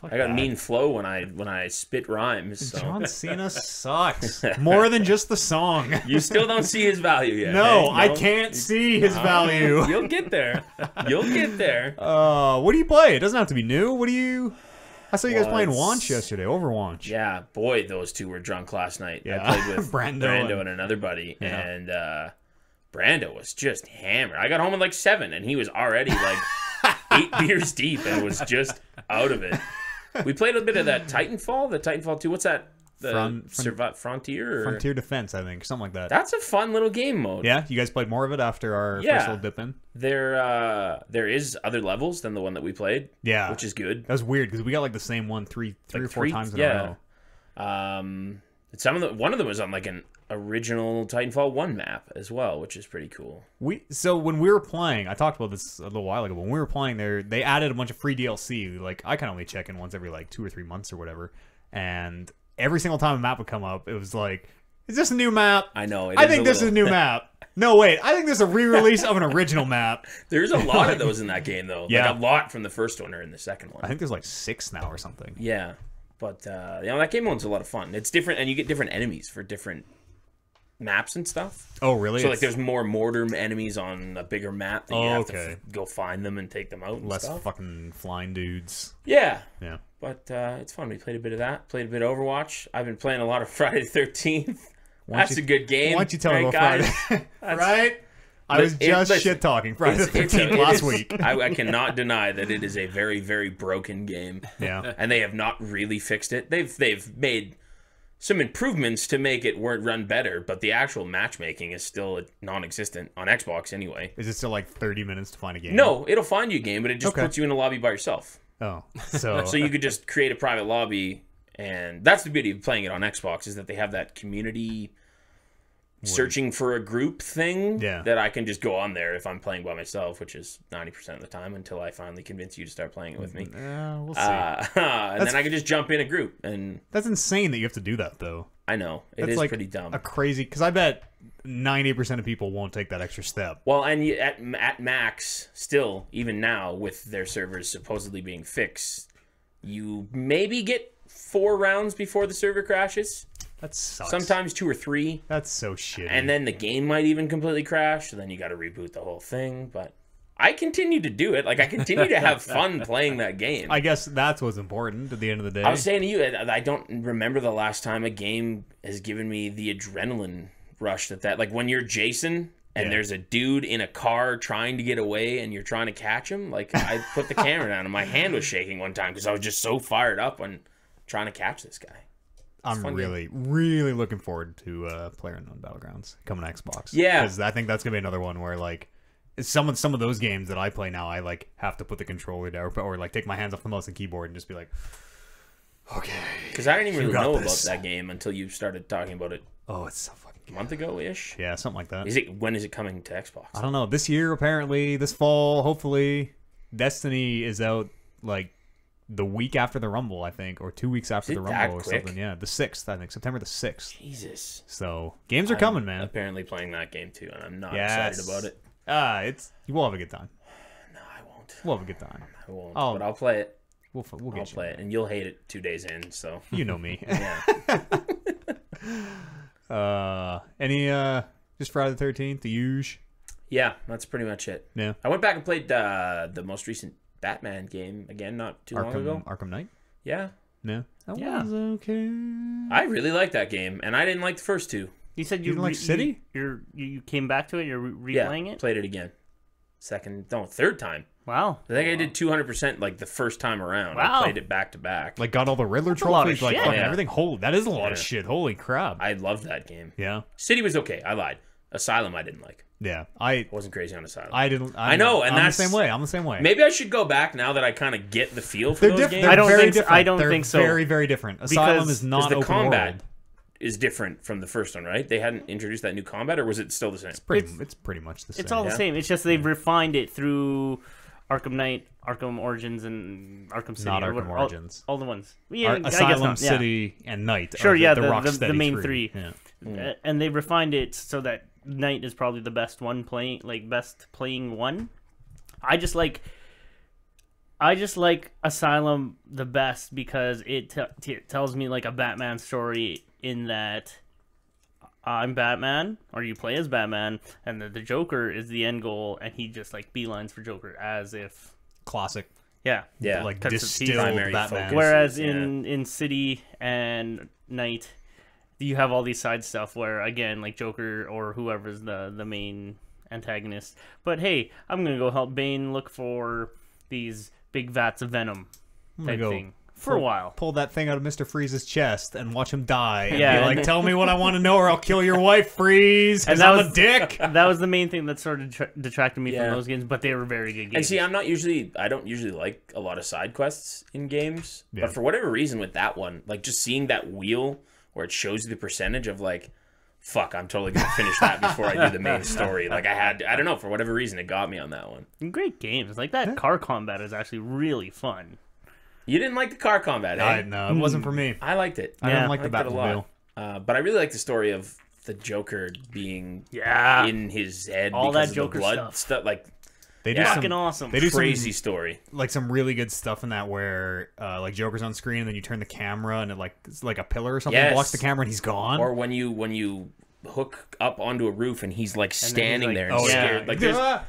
I got that. mean flow when I spit rhymes. So. John Cena sucks. More than just the song. You still don't see his value yet. No, hey? I can't see his value. You'll get there. You'll get there. What do you play? It doesn't have to be new. What do you... I saw you guys playing Was- Launch yesterday, Overwatch. Yeah, boy, those two were drunk last night. Yeah. I played with Brando and another buddy, Yeah. and Brando was just hammered. I got home at like 7, and he was already like 8 beers deep and was just out of it. We played a bit of that Titanfall, the Titanfall 2. What's that? The Frontier? Or... Frontier Defense, I think, something like that. That's a fun little game mode. Yeah, you guys played more of it after our Yeah. first little dip in? There is other levels than the one that we played. Yeah. Which is good. That was weird, because we got like the same one three or four times in a row. One of them was on like an original Titanfall 1 map as well, which is pretty cool. So when we were playing, I talked about this a little while ago, but when we were playing there, they added a bunch of free DLC. Like, I can only check in once every like 2 or 3 months or whatever. And every single time a map would come up, it was like, is this a new map? I know. I think this is a new map. No, wait. I think this is a re-release of an original map. There's a lot of those in that game, though. Yeah. Like a lot from the first one or in the second one. I think there's like 6 now or something. Yeah. But, that game mode's a lot of fun. It's different, and you get different enemies for different maps and stuff. Oh, really? So, like, there's more mortar enemies on a bigger map that you have to okay. go find them and take them out and Less stuff. fucking flying dudes. Yeah. Yeah. But it's fun. We played a bit of that. Played a bit of Overwatch. I've been playing a lot of Friday the 13th. That's a good game. Why don't you tell me right, about guys? Friday? Right? I was Listen, just listen, shit-talking Friday the It's a- 13th it last is- week. I cannot deny that it is a very, very broken game. Yeah. And they have not really fixed it. They've made some improvements to make it run better, but the actual matchmaking is still non-existent on Xbox anyway. Is it still like 30 minutes to find a game? No, it'll find you a game, but it just Okay. puts you in a lobby by yourself. Oh, so... So you could just create a private lobby, and that's the beauty of playing it on Xbox, is that they have that community searching for a group thing Yeah. that I can just go on there if I'm playing by myself, which is 90% of the time until I finally convince you to start playing it with me. we'll see. And then I can just jump in a group, and That's insane that you have to do that, though. I know it That's is like pretty dumb. a crazy... Because I bet 90% of people won't take that extra step. Well, and at max, still, even now, with their servers supposedly being fixed, you maybe get 4 rounds before the server crashes. That sucks. Sometimes 2 or 3. That's so shitty. And then the game might even completely crash, so then you got to reboot the whole thing. But I continue to do it. Like, I continue to have fun playing that game. I guess that's what's important at the end of the day. I was saying to you, I don't remember the last time a game has given me the adrenaline rush that like when you're Jason and Yeah. there's a dude in a car trying to get away and you're trying to catch him. Like, I put the camera down and my hand was shaking one time because I was just so fired up when trying to catch this guy. I'm fun really, really looking forward to PlayerUnknown Battlegrounds coming to Xbox. Yeah. Because I think that's gonna be another one where like some of those games that I play now, I like have to put the controller down or like take my hands off the mouse and keyboard and just be like, okay. Because I didn't even really got know this. about that game until you started talking about it Oh, it's so fucking a good. month ago-ish. Yeah, something like that. When is it coming to Xbox? I don't know. This year, apparently, this fall, hopefully, Destiny is out like the week after the Rumble, I think, or 2 weeks after Is the it that Rumble or quick? something. Yeah, the 6th, I think, September the 6th. Jesus. So games are coming, man. Apparently playing that game too, and I'm not Yes. excited about it. We'll have a good time. No, I won't. We'll have a good time. I won't. Oh. But I'll play it. We'll I'll get you. play it, and you'll hate it 2 days in. So You know me. yeah, Any just Friday the 13th, the huge. yeah, that's pretty much it. Yeah. I went back and played the most recent Batman game again, not too long ago. Arkham Knight. Yeah, No. That Yeah. was okay. I really like that game, and I didn't like the first 2. You said You didn't like City? You came back to it. You're Yeah, replaying it. played it again. Third time. Wow. I think I did 200% like the first time around. Wow. I played it back to back. Like got all the Riddler a lot of trophies, like shit. fucking Yeah. everything. Holy, that is a lot of Yeah. shit. Holy crap. I loved that game. Yeah. City was okay. I lied. Asylum I didn't like. Yeah. I Wasn't crazy on Asylum. didn't. I know, and I'm that's- the same way. I'm the same way. Maybe I should go back now that I kind of get the feel for They're those different. games. I don't very think so- different. I don't They're think so. Very, very different. Asylum Because- is not the open combat world. is different from the first one, right? They hadn't introduced that new combat, or was it still the same? It's pretty much the same. It's all the Yeah. same. It's just they've refined it through Arkham Knight, Arkham Origins, and Arkham City. Not or Arkham what- Origins. All the ones. Yeah, I guess Asylum, not, yeah. City, and Night. Sure, are yeah, the the Rocksteady main three. three. Yeah. And they refined it so that Knight is probably the best playing one. I just like I just like Asylum the best because it tells me like a Batman story in that I'm Batman, or you play as Batman, and the Joker is the end goal, and he just like beelines for Joker as if Classic. yeah. Like Cuts to distilled primary Batman. focus. Whereas Yeah. in City and Night, you have all these side stuff where again like Joker or whoever's the main antagonist. But hey, I'm gonna go help Bane look for these big vats of venom I'm gonna type go thing for a while. pull that thing out of Mr. Freeze's chest and watch him die. And Yeah. be like, tell me what I want to know or I'll kill your wife, Freeze. And Because that I'm a was- dick. That was the main thing that sort of detracted me Yeah. from those games, but they were very good games. And see, I don't usually like a lot of side quests in games, Yeah. but for whatever reason with that one, like just seeing that wheel where it shows you the percentage of like, fuck, I'm totally gonna finish that before I do the main story. Like I don't know, for whatever reason, it got me on that one. Great games. Like that car combat is actually really fun. You didn't like the car combat, eh? No, it wasn't for me. I liked it. I Yeah. don't like the liked it a lot. Batmobile. But I really like the story of the Joker being Yeah. in his head All because that of Joker the blood stuff. Like They do Yeah. Fucking some awesome. They do crazy some story. like some really good stuff in that where like Joker's on screen and then you turn the camera and it's like a pillar or something Yes. blocks the camera and he's gone. Or when you hook up onto a roof and he's like standing like, there and oh, yeah. scared. Like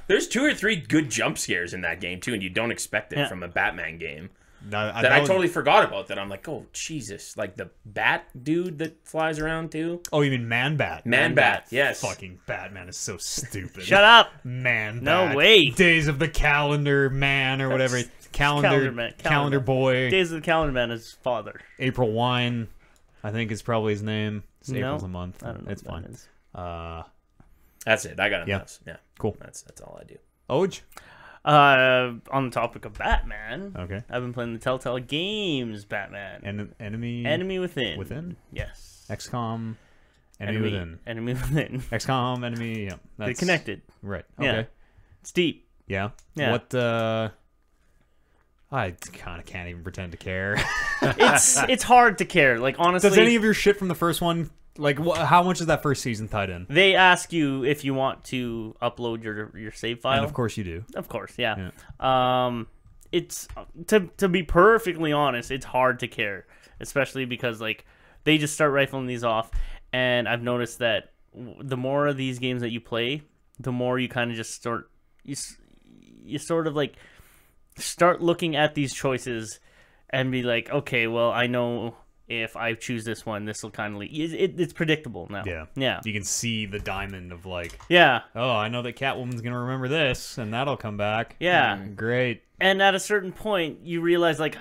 there's 2 or 3 good jump scares in that game too, and you don't expect it Yeah. from a Batman game. No, That I totally forgot about. That I'm like, oh Jesus! Like the Bat dude that flies around too. Oh, you mean Man-Bat? Man-Bat, yes. Fucking Batman is so stupid. Shut up. Man-Bat. No way. Days of the Calendar Man or whatever. Calendar Calendar Boy. Days of the Calendar Man is his father. April Wine, I think is probably his name. It's No, April's a month. I don't know It's what that fine. is. That's it. I got Yeah. enough. Yeah, Cool. That's all I do. Oj? On the topic of Batman, Okay. I've been playing the Telltale Games Batman. Enemy Enemy Within. Within? Yes. XCOM. Enemy Within. Enemy Within. XCOM, Enemy, yeah. They're That's connected. Right. Yeah. Okay. It's deep. Yeah. Yeah. What, I kind of can't even pretend to care. It's hard to care. Like honestly, Does any of your shit from the first one, like, how much is that first season tied in? they ask you if you want to upload your save file. And of course you do. Of course, yeah. It's to be perfectly honest, it's hard to care, especially because like they just start rifling these off, and I've noticed that the more of these games that you play, the more you kind of just start you sort of like start looking at these choices and be like, okay, well, I know if I choose this one, this will kind of it's predictable now. Yeah. You can see the diamond of like, Yeah. oh, I know that Catwoman's gonna remember this, and that'll come back. Yeah. Great. And at a certain point, you realize like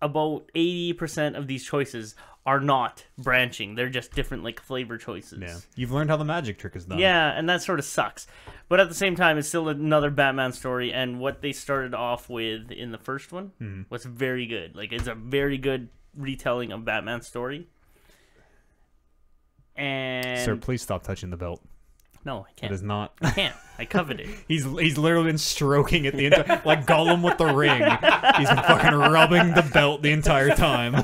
about 80% of these choices are not branching. They're just different like flavor choices. Yeah. You've learned how the magic trick is done. Yeah, and that sort of sucks. But at the same time, it's still another Batman story, and what they started off with in the first one was very good. Like, it's a very good retelling of Batman's story. And Sir, please stop touching the belt. no, I It can't. is not. I can't. I covet it. He's literally been stroking it the entire like Gollum with the ring. He's been fucking rubbing the belt the entire time.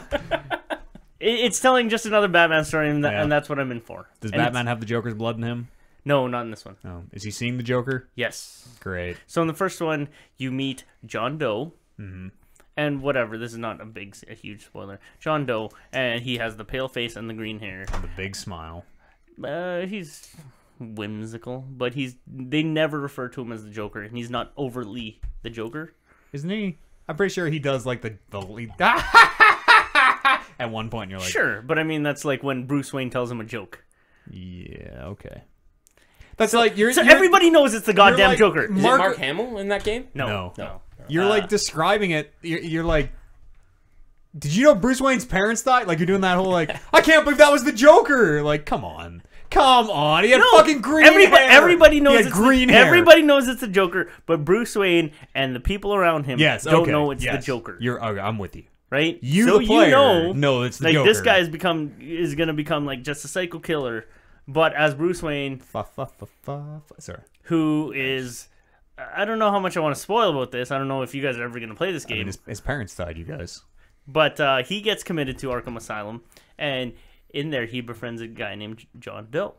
It's telling just another Batman story, and, Yeah. and that's what I'm in for. Does And Batman have the Joker's blood in him? No, not in this one. Oh, is he seeing the Joker? Yes. Great. So in the first one, you meet John Doe, and whatever. This is not a huge spoiler. John Doe, and he has the pale face and the green hair. The big smile. He's whimsical, but they never refer to him as the Joker, and he's not overtly the Joker. Isn't he? I'm pretty sure he does like the lead. At one point, you're like, Sure, but I mean that's like when Bruce Wayne tells him a joke. yeah, okay. That's like you're. So you're- everybody knows it's the goddamn like- Joker. Is Mark- it Mark Hamill in that game? No. You're like describing it. You're like, did you know Bruce Wayne's parents died? Like you're doing that whole like, I can't believe that was the Joker. Like, come on. He had fucking green hair. Everybody knows He had it's green the, hair. Everybody knows it's the Joker, but Bruce Wayne and the people around him don't okay, know it's the yes. Joker. You're. Okay, I'm with you. Right? You, so the player, you know it's the like Joker. this guy is gonna become like just a psycho killer, but as Bruce Wayne, Sorry. who is, I don't know how much I want to spoil about this. I don't know if you guys are ever gonna play this I game, mean, his parents died. You guys. but he gets committed to Arkham Asylum, and in there he befriends a guy named John Doe.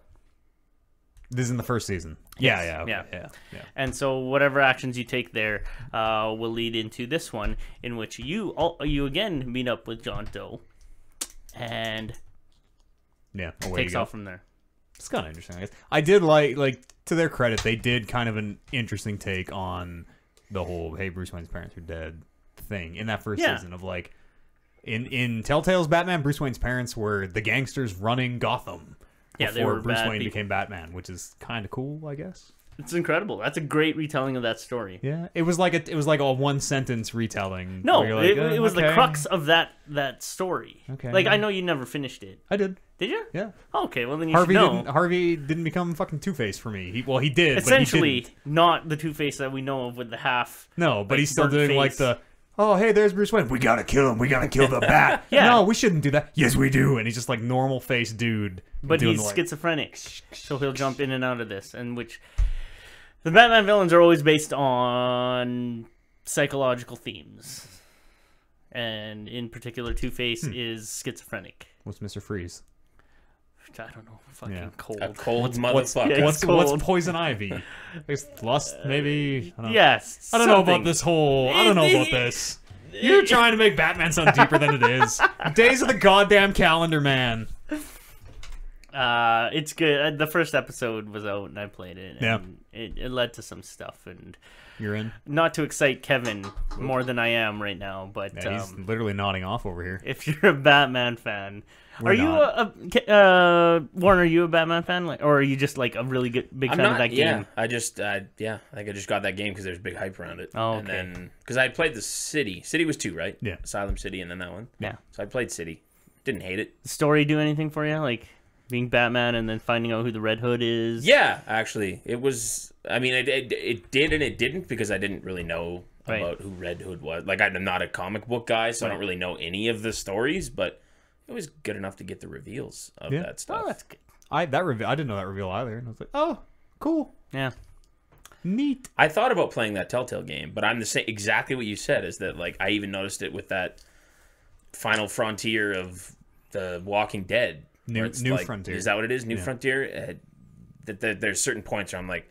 This is in the first season. Yeah, okay, yeah. And so whatever actions you take there will lead into this one, in which you again meet up with John Doe, and takes off from there. It's kind of interesting, I guess. I did like to their credit, they did kind of an interesting take on the whole "Hey, Bruce Wayne's parents are dead" thing in that first season of like in Telltale's Batman, Bruce Wayne's parents were the gangsters running Gotham. Yeah, they before were Bruce bad Wayne people. became Batman, which is kind of cool, I guess. It's incredible. That's a great retelling of that story. Yeah, it was like a one sentence retelling. No, where you're like, it was the okay. crux of that story. Okay. Like, I know you never finished it. I did. Did you? Yeah. Oh, okay, well then you should know. Harvey didn't become fucking Two-Face for me. He did. Essentially, but he didn't. not the Two-Face that we know of with the half. No, but like, he's still burnt doing like face. the. Oh, hey, there's Bruce Wayne. We gotta kill him. We gotta kill the bat. Yeah. No, we shouldn't do that. Yes, we do. And he's just like normal face dude. But doing he's like, schizophrenic, so he'll jump in and out of this. And which the Batman villains are always based on psychological themes, and in particular, Two-Face is schizophrenic. What's Mr. Freeze? I don't know, fucking Yeah. cold. A cold Yeah, motherfucker. it's cold. What's Poison Ivy? I guess lust, maybe. I don't know. Yes, I don't know about something. this whole. I don't know about this. You're trying to make Batman sound deeper than it is. Days of the goddamn calendar, man. It's good. The first episode was out, and I played it. Yeah. And it led to some stuff, and You're in. not to excite Kevin more than I am right now, but Yeah, he's literally nodding off over here. if you're a Batman fan, We're are you Warren? Are you a Batman fan, or are you just like a really big I'm fan not. of that game? Yeah, I just I think I just got that game because there's big hype around it. Oh, And okay. then because I played the City. City was 2, right? Yeah. Asylum City, and then that one. Yeah. So I played City. Didn't hate it. The story do anything for you, like being Batman and then finding out who the Red Hood is? Yeah, actually, it was. I mean, it did and it didn't because I didn't really know Right. about who Red Hood was. Like, I'm not a comic book guy, so I don't really know any of the stories. But it was good enough to get the reveals of Yeah. that stuff. Oh, that's good. I didn't know that reveal either. And I was like, oh, cool, Yeah. neat. I thought about playing that Telltale game, but I'm the same. Exactly what you said is that like I even noticed it with that final frontier of the Walking Dead. New- where it's New like- Frontier. Is that what it is? New Frontier. That there's certain points where I'm like,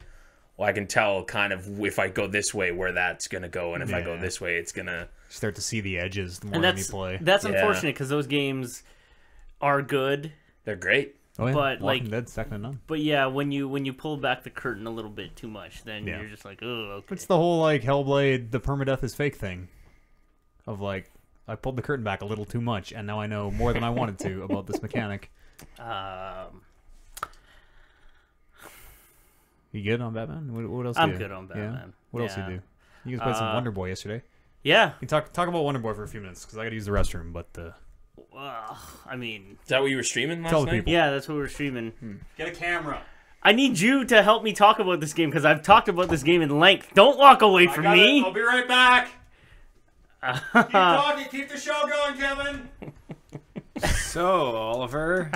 well, I can tell kind of if I go this way where that's gonna go, and if I go Yeah. this way, it's gonna. Start to see the edges the more And you that's play. that's Yeah. unfortunate because those games are good, They're great. Oh, yeah. but, Walking like- Dead, second to none. but yeah, when you pull back the curtain a little bit too much, then Yeah. you're just like, oh, okay. It's the whole like Hellblade, the permadeath is fake thing. Of like, I pulled the curtain back a little too much, and now I know more than I wanted to about this mechanic. You good on Batman? What else? I'm do you? good on Batman. Yeah? What else Yeah. you do? You guys played some Wonder Boy yesterday. Yeah. You talk about Wonder Boy for a few minutes because I got to use the restroom. But I mean, Is that what you were streaming last Tell the night? people. yeah, that's what we're streaming. get a camera. I need you to help me talk about this game because I've talked about this game in length. Don't walk away from me. I'll be right back. Keep talking. Keep the show going, Kevin. So, Oliver.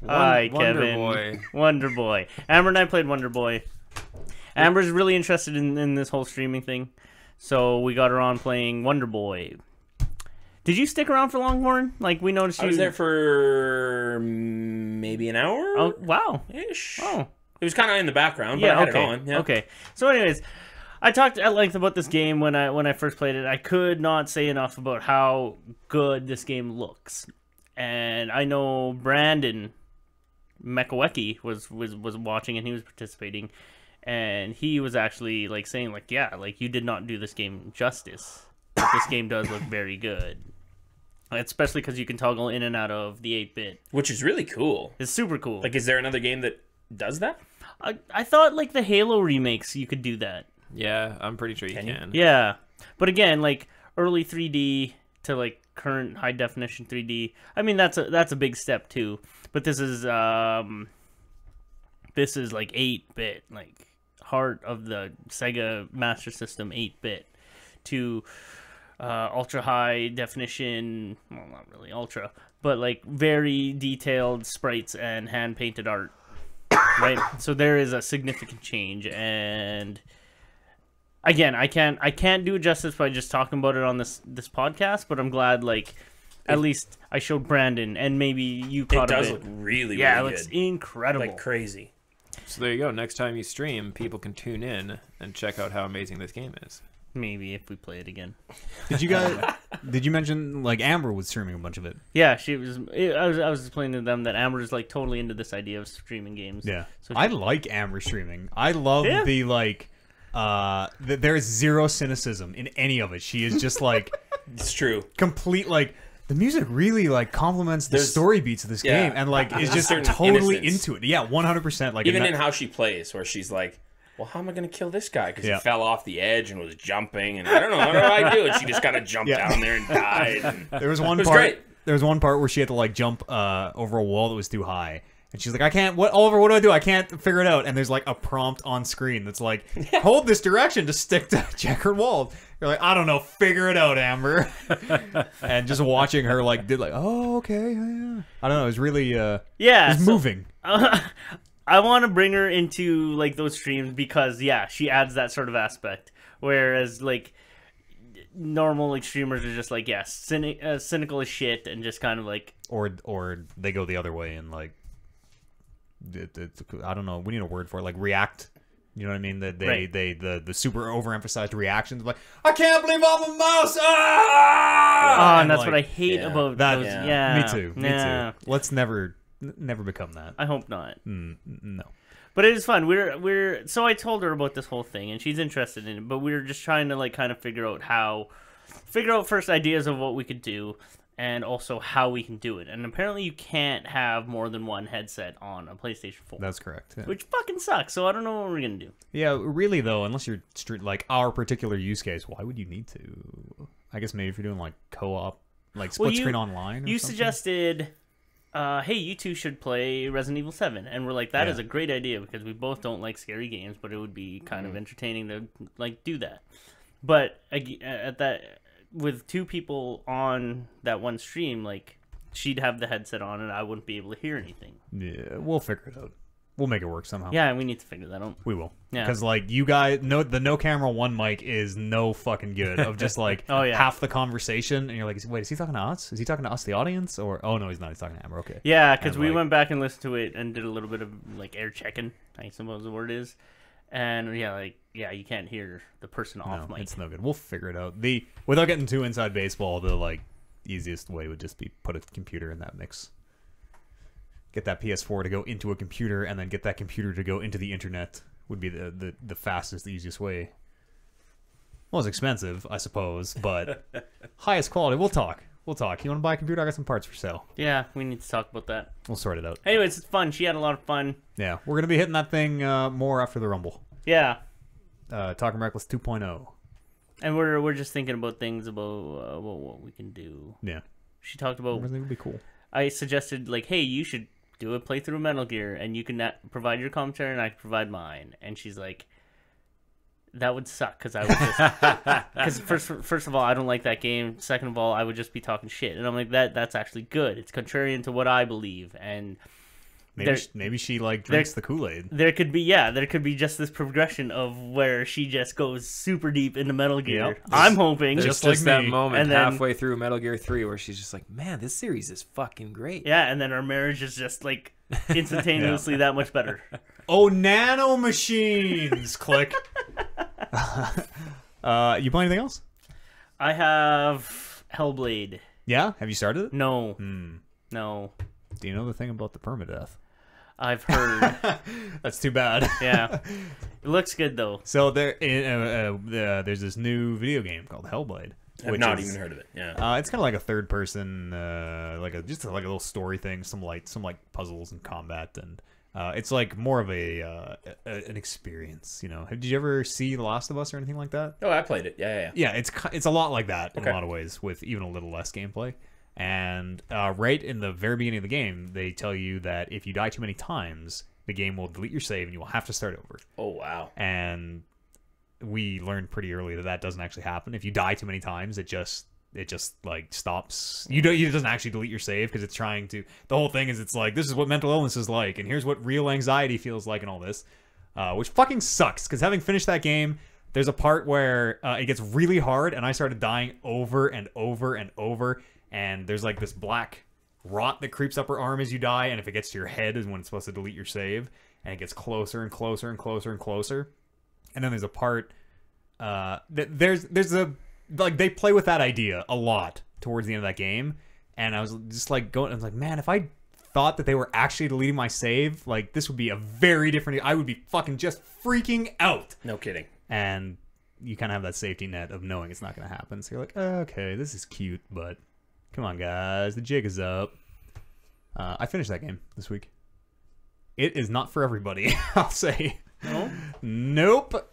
Hi, Wonder Kevin. Boy. Wonder Boy. Amber and I played Wonder Boy. Amber's really interested in this whole streaming thing, so we got her on playing Wonder Boy. Did you stick around for Longhorn? Like, we noticed you... I was there for maybe an hour. Oh, wow. Ish. Oh. It was kind of in the background, but Yeah, I had okay. it on. Yeah. Okay. So anyways, I talked at length about this game when I first played it. I could not say enough about how good this game looks. And I know Brandon Mekawecki was watching and he was participating, and he was actually like saying like, yeah, like you did not do this game justice. But this game does look very good. Especially because you can toggle in and out of the 8-bit. Which is really cool. It's super cool. Like, is there another game that does that? I thought like the Halo remakes you could do that. Yeah, I'm pretty sure you Can you? can. Yeah, but again, like early 3D to like current high definition 3D. I mean, that's a big step too. But this is like 8-bit, like heart of the Sega Master System 8-bit to ultra high definition. Well, not really ultra, but like very detailed sprites and hand painted art. Right, so there is a significant change, and again, I can't do it justice by just talking about it on this podcast, but I'm glad like at least I showed Brandon and maybe you It caught does a look bit. really, Yeah, it really looks good. incredible. Like crazy. So there you go. Next time you stream, people can tune in and check out how amazing this game is. Maybe if we play it again. Did you mention like Amber was streaming a bunch of it? Yeah, she was. I was explaining to them that Amber is like totally into this idea of streaming games. Yeah, So I like Amber streaming. I love the like. There is zero cynicism in any of it. She is just like It's true. complete like. The music really like complements the story beats of this game, and like is just certain totally innocence. into it. Yeah, 100%. Like Even in how she plays, where she's like, well, how am I going to kill this guy? Because he fell off the edge and was jumping, and I don't know, what do I do? And she just kind of jumped down there and died. And there was one it was part. great. There was one part where she had to like jump over a wall that was too high. And she's like, I can't, Oliver, what do I do? I can't figure it out. And there's like a prompt on screen that's like, hold this direction to stick to checkered wall. You're like, I don't know, figure it out, Amber. And just watching her like, did like, oh, okay, yeah. I don't know, it was really, it was moving. I want to bring her into like those streams because she adds that sort of aspect. Whereas like normal like streamers are just like cynical as shit and just kind of like, or they go the other way and like. I don't know. We need a word for it, like react. You know what I mean? That the super overemphasized reactions, like I can't believe I'm a mouse. Ah! And that's what I hate about that. those. Me too. Me Yeah. too. Let's never become that. I hope not. No. But it is fun. We're so I told her about this whole thing, and she's interested in it. But we were just trying to like kind of figure out first ideas of what we could do. And also how we can do it. And apparently you can't have more than one headset on a PlayStation 4. That's correct. Yeah. Which fucking sucks, so I don't know what we're going to do. Yeah, really, though, unless you're like our particular use case, why would you need to? I guess maybe if you're doing like co-op, like split screen online or You something? Suggested, hey, you two should play Resident Evil 7. And we're like, that is a great idea because we both don't like scary games, but it would be kind of entertaining to like do that. But at that... with two people on that one stream, like she'd have the headset on and I wouldn't be able to hear anything. Yeah, we'll figure it out. We'll make it work somehow. Yeah, we need to figure that out. We will. Yeah. Because like you guys, the no camera one mic is no fucking good. Of just like half the conversation, and you're like, wait, is he talking to us? Is he talking to us, the audience, or oh no, he's not. He's talking to Amber. Okay. Yeah, because we went back and listened to it and did a little bit of like air checking. I suppose the word is. And you can't hear the person off mic. It's no good. We'll figure it out. Without getting too inside baseball, the like easiest way would just be put a computer in that mix. Get that PS4 to go into a computer, and then get that computer to go into the internet would be the fastest, easiest way. Well, it's expensive, I suppose, but highest quality. We'll talk. You want to buy a computer? I got some parts for sale. Yeah, we need to talk about that. We'll sort it out. Anyways, it's fun. She had a lot of fun. Yeah, we're going to be hitting that thing more after the Rumble. Yeah. Talking Reckless 2.0. And we're just thinking about things about what we can do. Yeah. She talked about... I think it would be cool. I suggested, like, hey, you should do a playthrough of Metal Gear, and you can provide your commentary, and I can provide mine. And she's like... That would suck because I would just because first of all I don't like that game. Second of all, I would just be talking shit, and I'm like that's actually good. It's contrarian to what I believe, and maybe she like drinks the Kool-Aid. There could be just this progression of where she just goes super deep into Metal Gear. Yep. I'm hoping Just like that me. moment And then- halfway through Metal Gear 3 where she's just like, man, this series is fucking great. yeah, and then our marriage is just like instantaneously that much better. Oh, nano machines! Click. You play anything else? I have Hellblade. Yeah? Have you started it? No, no, Do you know the thing about the permadeath? I've heard. That's too bad. Yeah, it looks good though. So there's this new video game called Hellblade. I've not even heard of it. Yeah. It's kind of like a third person, just like a little story thing, some puzzles and combat, and it's like more of an experience. You know, did you ever see The Last of Us or anything like that? Oh, I played it. Yeah. Yeah, it's a lot like that in Okay. a lot of ways, with even a little less gameplay. And right in the very beginning of the game, they tell you that if you die too many times, the game will delete your save and you will have to start over. Oh, wow. And we learned pretty early that doesn't actually happen. If you die too many times, it just like stops. It doesn't actually delete your save because it's trying to. The whole thing is it's like, this is what mental illness is like, and here's what real anxiety feels like, and all this, which fucking sucks. Because having finished that game, there's a part where it gets really hard, and I started dying over and over and over. And there's like this black rot that creeps up her arm as you die, and if it gets to your head is when it's supposed to delete your save. and it gets closer and closer and closer and closer. And then there's a part there's a like they play with that idea a lot towards the end of that game, and I was just like going, I was like, man, if I thought that they were actually deleting my save, like this would be a very different. I would be fucking just freaking out. No kidding. And you kind of have that safety net of knowing it's not going to happen. So you're like, okay, this is cute, but come on, guys, the jig is up. I finished that game this week. It is not for everybody, I'll say. No? Nope.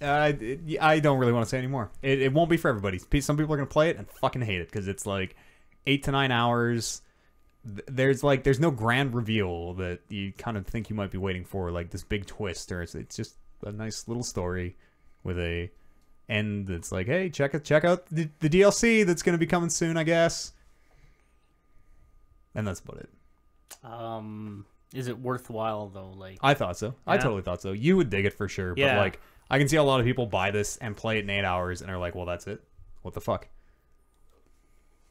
I don't really want to say anymore. It won't be for everybody. Some people are going to play it and fucking hate it because it's like 8 to 9 hours. There's no grand reveal that you kind of think you might be waiting for, like this big twist, or it's just a nice little story with a end that's like, hey, check out the DLC that's going to be coming soon, I guess. And that's about it. Is it worthwhile though? Like, I thought so. I totally thought so. You would dig it for sure. Yeah. But like, I can see a lot of people buy this and play it in 8 hours and are like, well, that's it. What the fuck?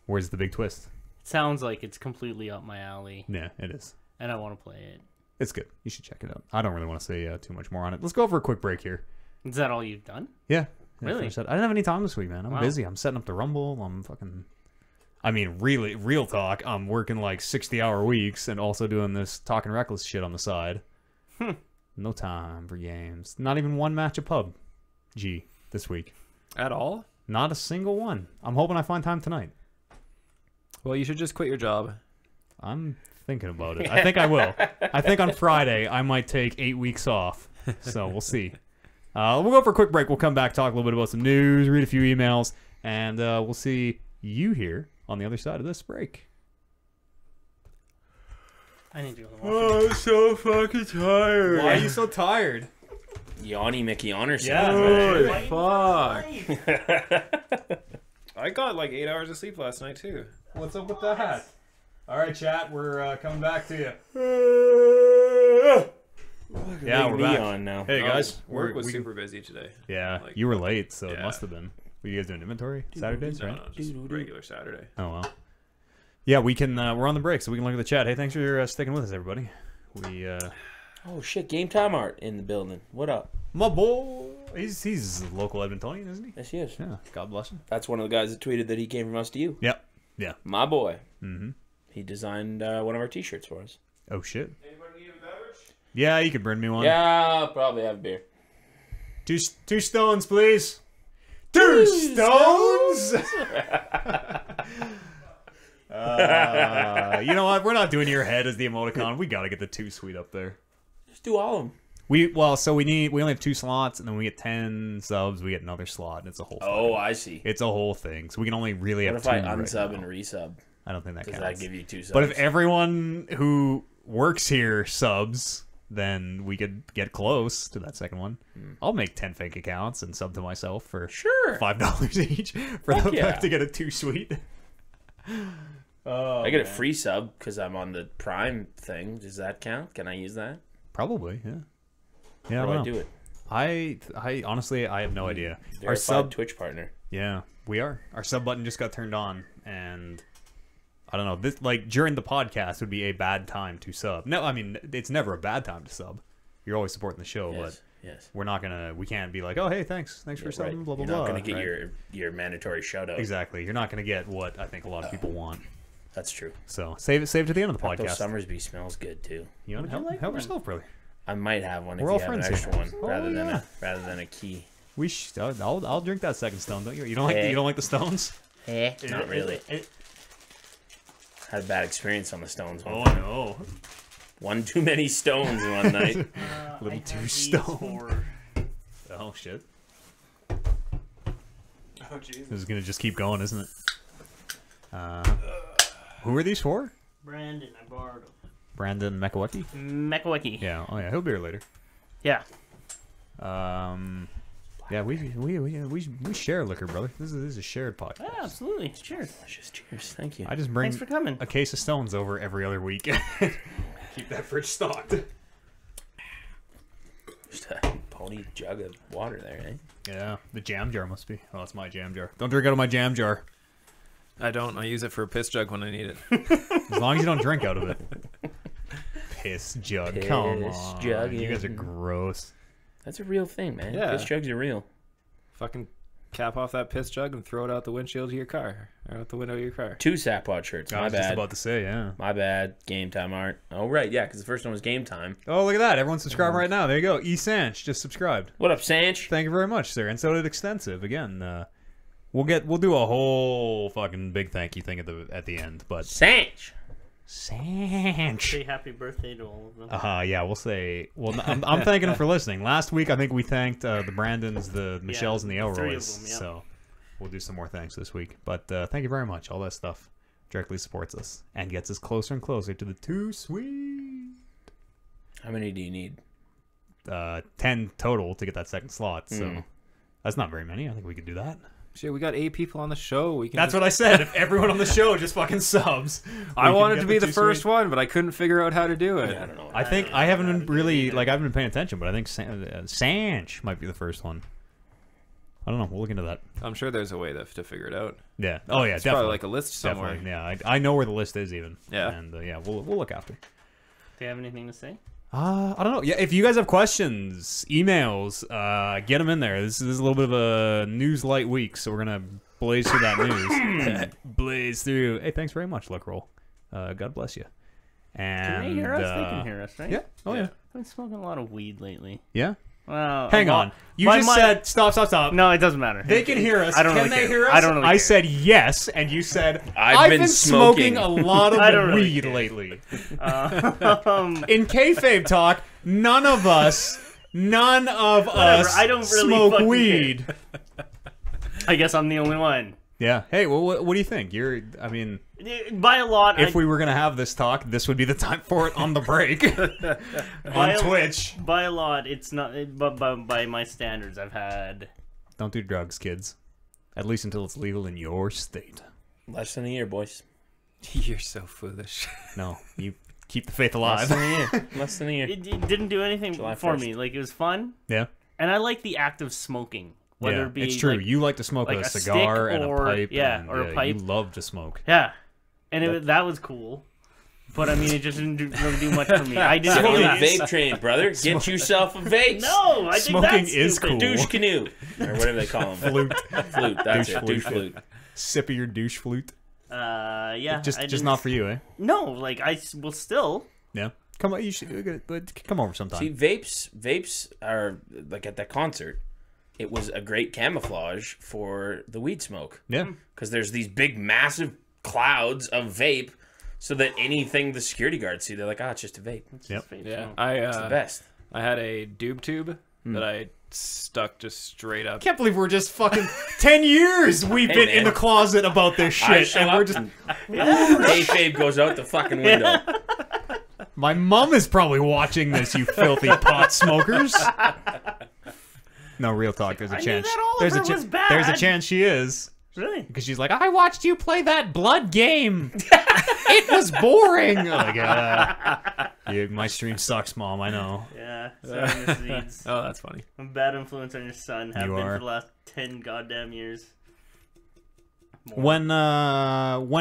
Where's the big twist? sounds like it's completely up my alley, Yeah, it is. and I want to play it. It's good. You should check it out. I don't really want to say too much more on it. Let's go for a quick break here. Is that all you've done? Yeah. Really? Finish that. I didn't have any time this week, man. I'm Wow. busy. I'm setting up the Rumble. I'm fucking... I mean, really, real talk. I'm working like 60-hour weeks and also doing this Talking Reckless shit on the side. No time for games. Not even one match of PUBG this week. At all? Not a single one. I'm hoping I find time tonight. Well, you should just quit your job. I'm thinking about it. I think I will. I think on Friday I might take 8 weeks off. So we'll see. We'll go for a quick break. We'll come back, talk a little bit about some news, read a few emails, and we'll see you here on the other side of this break. I need to go to the washroom. I'm so fucking tired. Why are you so tired? Yanni Mickey Honors. Holy fuck. I got like 8 hours of sleep last night, too. What's up with that? All right, chat. We're coming back to you. Yeah, we're back. On now. Hey, guys. Work was we can- super busy today. Yeah, Like, you were late, so it yeah. must have been. Were you guys doing inventory? Saturdays, No, right? no, just regular Saturday. Oh, well. Yeah, we can. We're on the break, so we can look at the chat. Hey, thanks for sticking with us, everybody. We, Oh shit! Game Time Art in the building. What up? my boy, he's a local Edmontonian, isn't he? Yes, he is. Yeah, God bless him. That's one of the guys that tweeted that he came from us to you. Yep. Yeah. My boy. Mm-hmm. He designed one of our T-shirts for us. Oh shit. Anybody need a beverage? Yeah, you could bring me one. Yeah, I'll probably have a beer. Two stones, please. Two stones. You know what? We're not doing your head as the emoticon. We gotta get the 2 sweet up there. Just do all of them. We only have 2 slots, and then we get 10 subs. We get another slot, and it's a whole. Oh, fucking- I see. It's a whole thing. So we can only really What have if 2 I right unsub now. and resub? I don't think that Does counts. that give you 2 subs? But if everyone who works here subs, then we could get close to that second one. I'll make 10 fake accounts and sub to myself for sure, $5 each for Fuck the yeah. to get a 2 sweet. I get a free sub because I'm on the Prime thing. Does that count? Can I use that? Probably, yeah. Yeah, How I do I don't do know. it? I honestly I have no idea. Our Verified sub, Twitch partner. yeah, we are. Our sub button just got turned on, and I don't know. This like during the podcast would be a bad time to sub. No, I mean it's never a bad time to sub. You're always supporting the show, Yes, but yes. we can't be like, oh hey, thanks for Yeah, subbing, right. blah blah You're not blah. going to get right? your mandatory shout out. Exactly. You're not going to get what I think a lot of people want. That's true. So save it to the end of the Those podcast. Summersby smells good too. You want to help, like help one? yourself, brother. I might have one if We're you all have an friends extra here. one Oh, yeah. rather than a key. I'll drink that second stone. Don't you? You don't like Eh. you don't like the stones? Not really. Had a bad experience on the Stones one. Oh time. no. One too many stones one night. Little too stoned. Oh shit. Oh, Jesus. This is gonna just keep going, isn't it? Who are these for? Brandon, I borrowed him. Brandon Mekawaki? Mekawaki. Yeah. Oh yeah. He'll be here later. Yeah. Yeah. We share liquor, brother. This is a shared podcast. Yeah, absolutely. Cheers. Just cheers. Thank you. I just bring Thanks for coming. a case of stones over every other week. Keep that fridge stocked. Just a pony jug of water there, eh? Yeah, the jam jar must be. Oh, that's my jam jar. Don't drink out of my jam jar. I don't. I use it for a piss jug when I need it. As long as you don't drink out of it. piss jug. Piss Come on. jug. You guys are gross. That's a real thing, man. Yeah. Piss jugs are real. Fucking cap off that piss jug and throw it out the windshield of your car. Or out the window of your car. 2 Sapod shirts. I My was just bad. about to say, yeah. My bad. Game time art. Oh, right. Yeah, because the first one was game time. Oh, look at that. Everyone's subscribing right now. There you go. E. Sanch just subscribed. What up, Sanch? Thank you very much, sir. And so did Extensive. Again, we'll do a whole fucking big thank you thing at the end. But Sanch. Sanch. Say happy birthday to all of them. Yeah, we'll say. Well, I'm thanking them for listening. Last week, I think we thanked the Brandons, the Michelles, and the the three Elroys. of them, yeah. So we'll do some more thanks this week. But thank you very much. All that stuff directly supports us and gets us closer and closer to the 2 sweet. How many do you need? 10 total to get that second slot. So that's not very many. I think we could do that. Shit, we got 8 people on the show. We can. That's what I said. If everyone on the show just fucking subs, I we wanted can to get be the 2 first sweet. one, but I couldn't figure out how to do it. I don't know. I think I haven't been really I haven't been paying attention, but I think Sanch might be the first one. I don't know. We'll look into that. I'm sure there's a way to figure it out. Yeah. Oh yeah, It's definitely. probably like a list somewhere. Definitely. Yeah, I know where the list is even. Yeah. And yeah, we'll look after. Do you have anything to say? I don't know. Yeah, if you guys have questions, emails, get them in there. This is a little bit of a news light week, so we're gonna blaze through that news. Blaze through. Hey, thanks very much, Luck Roll. God bless you. And Can they hear us? They can hear us, right? Yeah. Oh yeah. I've been smoking a lot of weed lately. Yeah. Well, Hang on. You just said stop. No, it doesn't matter. They can hear us. I don't Can really they care. hear us? I don't really I care. said yes, and you said I've been smoking smoking a lot I don't of really weed care. lately. In In kayfabe talk, none of us I don't really smoke fucking weed. I guess I'm the only one. Yeah. Hey, well, what do you think? I mean, By a lot. if we were gonna have this talk, this would be the time for it on the break on Twitch. By a lot, it's not. But by my standards, I've had. Don't do drugs, kids. At least until it's legal in your state. Less than a year, boys. You're so foolish. No, you keep the faith Less alive. than a year. Less than a year. It didn't do anything July for 1st. me. Like, it was fun, Yeah. and I like the act of smoking. Whether Yeah, it be it's true. like- you like to smoke like a a cigar stick and a or- pipe. yeah, and, or a pipe. You love to smoke. Yeah, and that was cool. But I mean, it just didn't really do much for me. I didn't Get on the realize. vape train, brother. Get yourself a vape. No, I think Smoking that's is stupid. cool. Douche canoe. Or whatever they call them. Flute. Flute. That's Douche it. Douche flute. flute. Sip of your douche flute. Yeah, Just I didn't- not for you, eh? No, like I will still. Yeah. Come on, you should come over sometime. See, vapes are like at that concert. It was a great camouflage for the weed smoke. Yeah. Because there's these big, massive clouds of vape, so that anything the security guards see, they're like, it's just a vape. It's Yep. Yeah, the best. I had a doob tube that I stuck just straight up. Can't believe we're just fucking 10 years we've Hey, been in man. the closet about this I shit, show and up we're just. Kayfabe goes out the fucking window. My mom is probably watching this, you filthy pot smokers. No, real talk. There's a I knew chance. that all of There's her a was bad. There's a chance she is. Really? Because she's like, I watched you play that blood game. It was boring. Like, yeah, my stream sucks, Mom. I know. Yeah. Sorry, Mrs. Eads. Oh, that's funny. I'm a bad influence on your son. Have You been are. for the last 10 goddamn years. More. When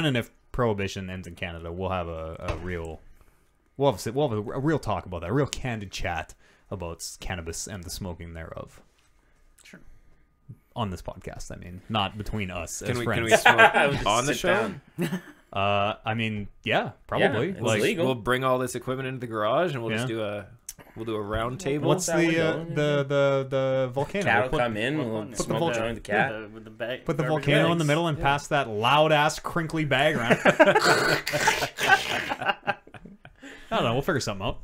and if prohibition ends in Canada, we'll have a real, we'll have a real talk about that, a real candid chat about cannabis and the smoking thereof. Sure. On this podcast, I mean, not between us as Can we friends. smoke Just on the sit show? down. I mean, yeah, probably. it's like, legal. We'll bring all this equipment into the garage and we'll just Yeah. do a round table. what's that window. the volcano? Cat We'll will put, come in, we'll Put the smoke vulture- joint the cat. With the bag, put the garbage volcano in the bags. middle and pass that loud ass crinkly bag around. I don't know. We'll figure something out.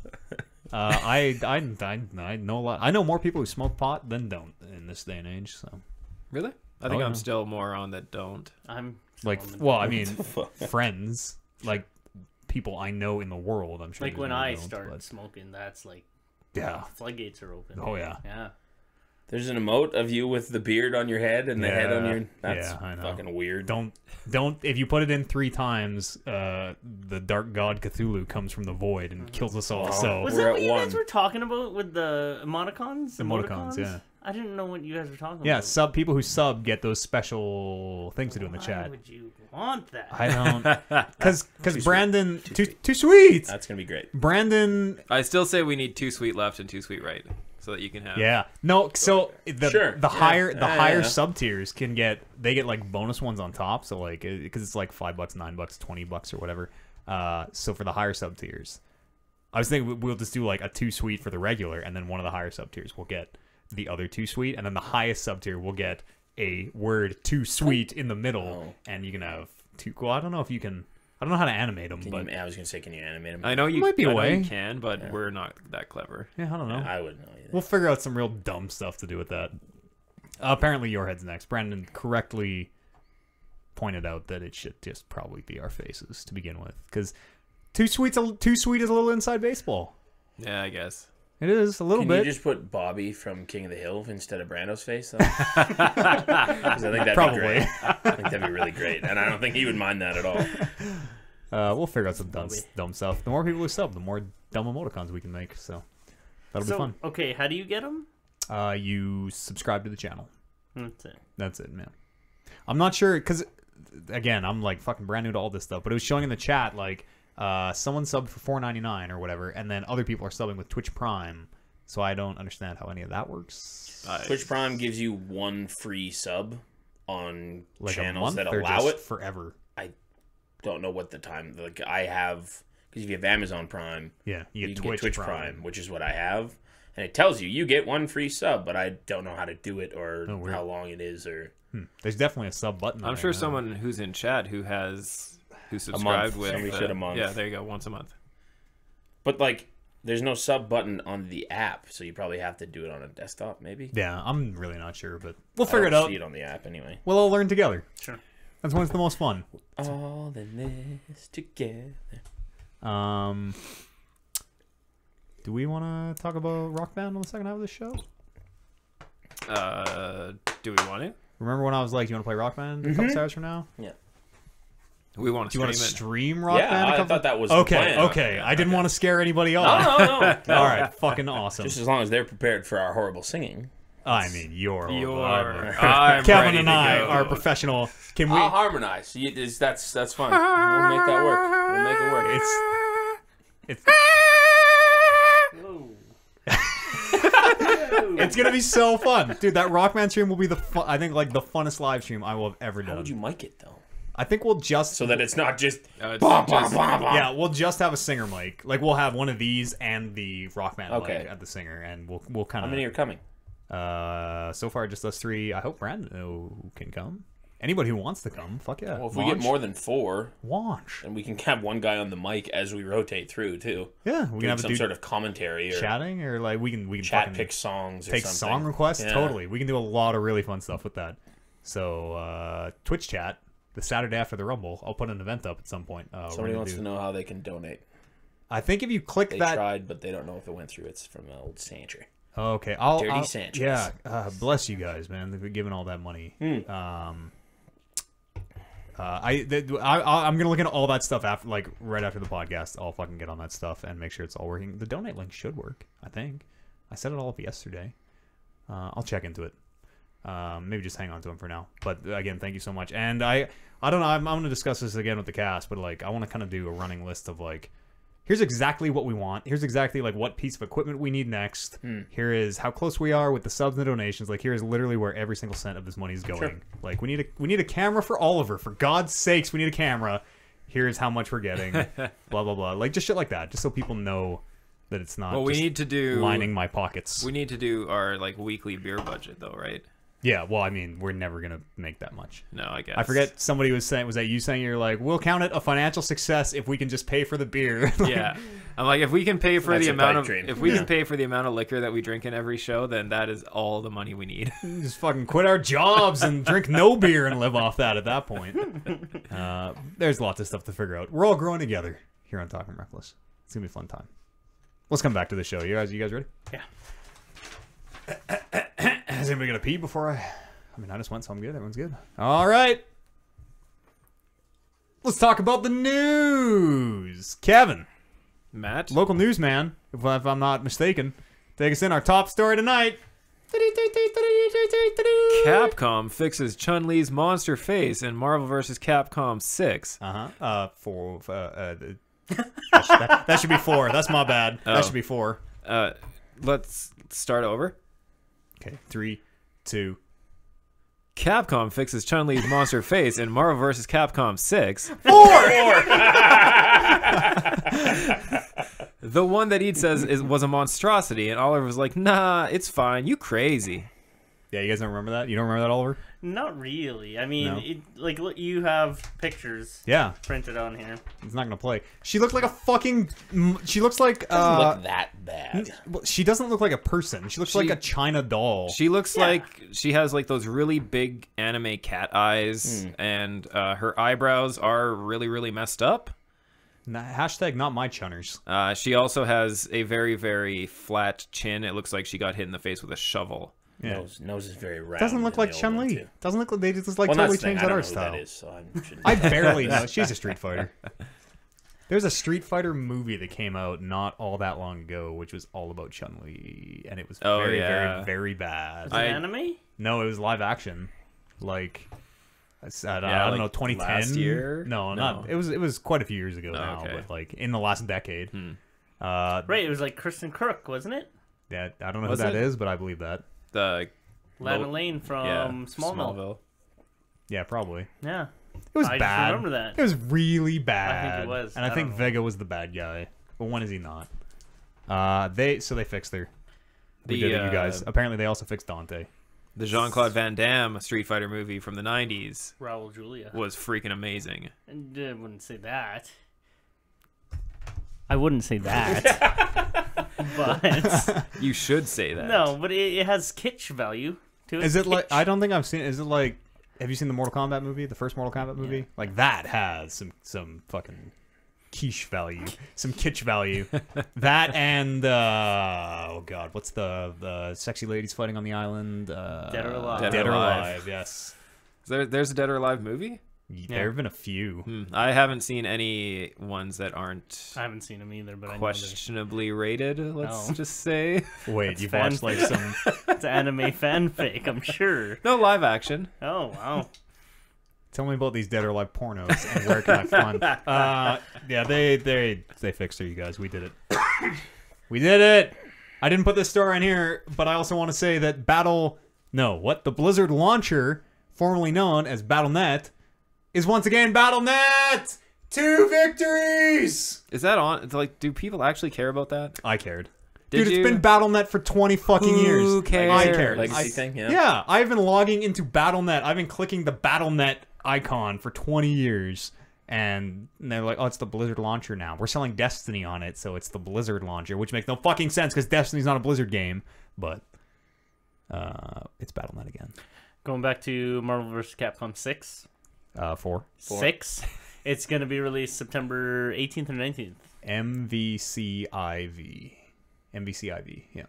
I know a lot. I know more people who smoke pot than don't in this day and age. So, Really? I think Oh, I'm yeah. still more on that don't. I'm like, still on the- well, I mean, friends, like people I know in the world. I'm sure. like there's when more I don't, started but- smoking, that's like Yeah. floodgates are open. Oh yeah. Yeah. There's an emote of you with the beard on your head and the head on your. That's Yeah, I know. fucking weird. Don't. If you put it in 3 times, the dark god Cthulhu comes from the void and kills us all. So Was We're that at what you guys one. were talking about with the emoticons? Emoticons, yeah. I didn't know what you guys were talking yeah, about. people who sub get those special things to do in the Why chat. would you want that. I don't, because Brandon too sweet. That's gonna be great. Brandon, I still say we need 2 sweet left and 2 sweet right, so that you can have. yeah, no. So the higher yeah. sub tiers get like bonus ones on top. So like because it's like $5, $9, $20 or whatever. So for the higher sub tiers, I was thinking we'll just do like a 2 sweet for the regular, and then one of the higher sub tiers will get the other 2 sweet, and then the highest sub tier will get a word 2 sweet in the middle, and you can have 2. Well, I don't know if you can. I don't know how to animate them, but I was gonna say, can you animate them? I know you might be a I know way. you can, but we're not that clever. yeah, I don't know. I wouldn't know either. We'll figure out some real dumb stuff to do with that. Apparently, your head's next. Brandon correctly pointed out that it should just probably be our faces to begin with, because 2 sweet is a little inside baseball. Yeah, I guess. It is a little Can bit. you just put Bobby from King of the Hill instead of Brando's face, though? 'Cause I think that'd Probably. be great. I think that'd be really great, and I don't think he would mind that at all. We'll figure out some dumb stuff. The more people who sub, the more dumb emoticons we can make. So that'll be fun. Okay, how do you get them? You subscribe to the channel. That's it. That's it, man. I'm not sure because, again, I'm like fucking brand new to all this stuff. But it was showing in the chat like someone subbed for $4.99 or whatever, and then other people are subbing with Twitch Prime. So I don't understand how any of that works. Twitch Prime gives you 1 free sub on Like a channels month that or allow just it. forever. Don't know what the time. Like I have, because if you have Amazon Prime, Yeah, you you get can get Twitch Twitch Prime. Prime, which is what I have, and it tells you get 1 free sub, but I don't know how to do it or weird. how long it is or. There's definitely a sub button. I'm there sure now. someone who's in chat who subscribed with. Somebody said a month. Yeah, there you go. Once a month. But like, there's no sub button on the app, so you probably have to do it on a desktop, maybe. Yeah, I'm really not sure, but we'll I figure it don't out. See it on the app anyway. We'll all learn together. Sure. That's when it's the most fun. All in this together. Do we want to talk about Rock Band on the second half of the show? Do we want to? Remember when I was like, "Do you want to play Rock Band a couple hours from now?" Yeah. We want to Do you want to stream it. stream Rock Band? Yeah, I thought that was the okay. plan. Okay, I didn't want to scare anybody off. No. All right, fucking awesome. Just as long as they're prepared for our horrible singing. I mean, I'm Kevin ready and to I go. are professional. Can we? I'll harmonize. That's fun. We'll make that work. We'll make it work. It's it's gonna be so fun, dude. That Rock Band stream will be I think like the funnest live stream I will have ever done. How would you mic it though? I think we'll just So that it's not just. It's Bah, just- bah, bah, bah. yeah, we'll just have a singer mic. Like we'll have one of these and the Rock Band Okay. mic at the singer, and we'll kind How many of. are coming? So far, just us 3. I hope Brandon can come. Anybody who wants to come, fuck yeah. Well, if we get more than 4, launch. then we can have one guy on the mic as we rotate through too. Yeah, we can Doing have a some dude sort of commentary or chatting, or like we can chat fucking pick songs or take something. song requests. Yeah. Totally, we can do a lot of really fun stuff with that. So Twitch chat the Saturday after the Rumble. I'll put an event up at some point. Somebody wants to know how they can donate. I think if you click They that. tried, but they don't know if it went through. It's from old Sanchez. Okay, Dirty Sanchez. Yeah, bless you guys, man. They've been giving all that money. I'm gonna look into all that stuff after, like right after the podcast. I'll fucking get on that stuff and make sure it's all working. The donate link should work. I think I set it all up yesterday. I'll check into it. Maybe just hang on to them for now. But again, thank you so much. And I don't know. I'm gonna discuss this again with the cast, but like I want to kind of do a running list of like. Here's exactly what we want. Here's exactly like what piece of equipment we need next. Here is how close we are with the subs and the donations. Like here is literally where every single cent of this money is going. Sure. Like we need a camera for Oliver. For God's sakes, we need a camera. Here's how much we're getting. Blah blah blah. Like just shit like that, just so people know that it's not. Well, we just need to do lining my pockets. We need to do our like weekly beer budget though, right? Yeah. Well, I mean, we're never gonna make that much. No, I guess. I forget. Somebody was saying, was that you saying you're like, we'll count it a financial success if we can just pay for the beer. Yeah, I'm like, if we can pay for That's the a amount pipe of dream. if we can pay for the amount of liquor that we drink in every show, then that is all the money we need. Just fucking quit our jobs and drink no beer and live off that at that point. There's lots of stuff to figure out. We're all growing together here on Talking Reckless. It's gonna be a fun time. Let's come back to the show. You guys ready? Yeah. Is anybody gonna pee before I mean, I just went, so I'm good. Everyone's good. All right. Let's talk about the news. Kevin, Matt, local newsman, if I'm not mistaken, take us in our top story tonight. Capcom fixes Chun-Li's monster face in Marvel vs. Capcom 6. That should be 4. That's my bad. That should be 4. Let's start over. Okay, 3, 2. Capcom fixes Chun-Li's monster face in Marvel vs. Capcom 6. 4. The one that Eid says was a monstrosity, and Oliver was like, nah, it's fine. You crazy. Yeah, you guys don't remember that? You don't remember that, Oliver? Not really. I mean, No. like look, you have pictures Yeah, printed on here. it's not gonna play. She looked like a fucking. She looks like. Doesn't look that bad. Well, she doesn't look like a person. She looks like a China doll. She looks like she has like those really big anime cat eyes, and her eyebrows are really, really messed up. Hashtag not my chunners. She also has a very, very flat chin. It looks like she got hit in the face with a shovel. Yeah. Nose is very round. Doesn't look in like the old one, Chun-Li. too. Doesn't look like they just like Well, totally that's the thing. changed that I don't art know who style. that is, so I barely know. She's a Street Fighter. There's a Street Fighter movie that came out not all that long ago, which was all about Chun-Li, and it was very, very, very bad. Is it anime? No, it was live action. Like, I don't know, 2010. last year? No, not. It was quite a few years ago now, okay. but like in the last decade. Right, it was like Kristen Crook, wasn't it? Yeah, I don't know Was who that it? is, but I believe that. The Lana Lane from Smallville. Smallville. Yeah, probably. Yeah. It was I just bad. remember that. It was really bad. I think it was. And I I think don't know. Vega was the bad guy. But when is he not? They fixed her. We did it, you guys. Apparently, they also fixed Dante. The Jean-Claude Van Damme Street Fighter movie from the 90s Raul Julia. was freaking amazing. I wouldn't say that. I wouldn't say that. But You should say that. no, but it has kitsch value to it. Is it like? Kitsch. I don't think I've seen. Is it like? Have you seen the Mortal Kombat movie? The first Mortal Kombat movie? Yeah. Like that has some fucking quiche value, some kitsch value. That and oh god, what's the sexy ladies fighting on the island? Dead or Alive. Dead or Alive. Yes. There's a Dead or Alive movie? There have been a few. I haven't seen any ones that aren't I haven't seen them either, but I know questionably rated, let's Oh. just say. Wait, It's you've watched like some? it's anime fanfic, I'm sure. No live action. Oh wow. Tell me about these Dead or Alive pornos and where can I find? Yeah, they fixed her, you guys. We did it. We did it. I didn't put this story in here, but I also want to say that the Blizzard launcher, formerly known as Battle.net, is once again Battle.net. 2 victories. Is that on? It's like, do people actually care about that? I cared. Did Dude, you? it's been Battle.net for 20 fucking years. Who cares? I cared. Legacy thing, yeah. Yeah, I've been logging into Battle.net. I've been clicking the Battle.net icon for 20 years. And they're like, oh, it's the Blizzard launcher now. We're selling Destiny on it, so it's the Blizzard launcher, which makes no fucking sense because Destiny's not a Blizzard game. But it's Battle.net again. Going back to Marvel vs. Capcom 6. 4. 6. It's going to be released September 18th or 19th. MVCIV. MVCIV, yeah.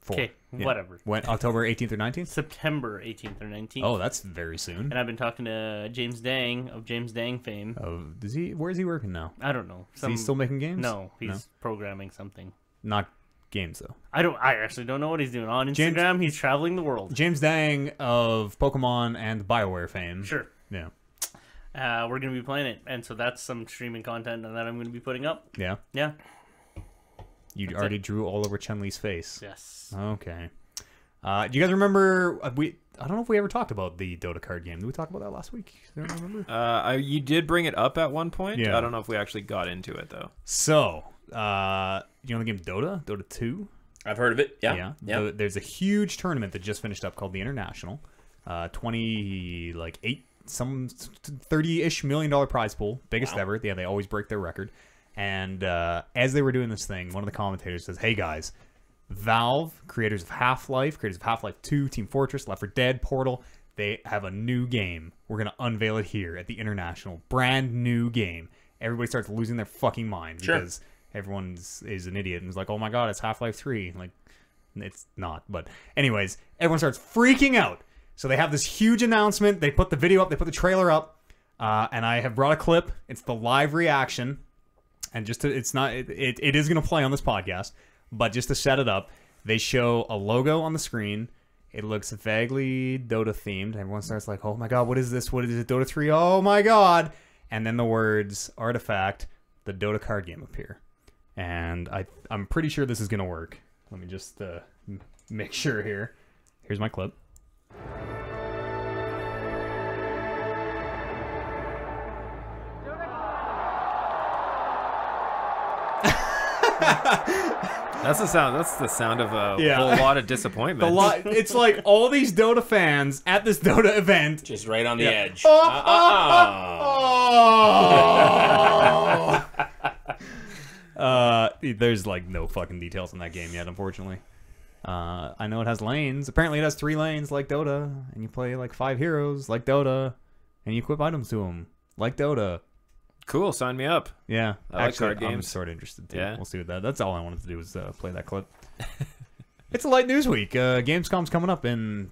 4. Okay, Yeah. whatever. When, October 18th or 19th? September 18th or 19th. Oh, that's very soon. And I've been talking to James Dang of James Dang fame. Where is he working now? I don't know. Is he still making games? No, he's programming something. Not games, though. I actually don't know what he's doing. On Instagram, he's traveling the world. James Dang of Pokemon and BioWare fame. Sure. Yeah. We're going to be playing it. And so that's some streaming content that I'm going to be putting up. Yeah. Yeah. You That's already drew all over Chun-Li's face. Yes. Okay. Do you guys remember? I don't know if we ever talked about the Dota card game. Did we talk about that last week? Do you remember? You did bring it up at one point. Yeah. I don't know if we actually got into it though. So, you know the game Dota? Dota 2? I've heard of it. Yeah. There's a huge tournament that just finished up called the International. 30-ish $30 million prize pool, biggest ever. Yeah, they always break their record. And as they were doing this thing, one of the commentators says, "Hey guys, Valve, creators of Half-Life, creators of Half-Life 2, Team Fortress, Left 4 Dead, Portal, they have a new game. We're gonna unveil it here at the International, brand new game." Everybody starts losing their fucking mind because everyone is an idiot and is like, "Oh my god, it's Half-Life 3." Like, it's not. But anyways, everyone starts freaking out. So they have this huge announcement. They put the video up. They put the trailer up. And I have brought a clip. It's the live reaction. And just to, it is going to play on this podcast. But just to set it up, They show a logo on the screen. It looks vaguely Dota themed. Everyone starts like, "Oh my god, what is this? What is it? Dota 3? Oh my god!" And then the words "Artifact," the Dota card game, appear. And I'm pretty sure this is gonna work. Let me just make sure here. Here's my clip. That's the sound. That's the sound of a Yeah. whole lot of disappointment. It's like all these Dota fans at this Dota event. Just right on the edge. There's like no fucking details on that game yet, unfortunately. I know it has lanes. Apparently, it has 3 lanes like Dota, and you play like 5 heroes like Dota, and you equip items to them like Dota. Cool. Sign me up. Yeah, I like actually, card I'm games. sort of interested too. Yeah. We'll see what that's all I wanted to do was play that clip. It's a light news week. Gamescom's coming up in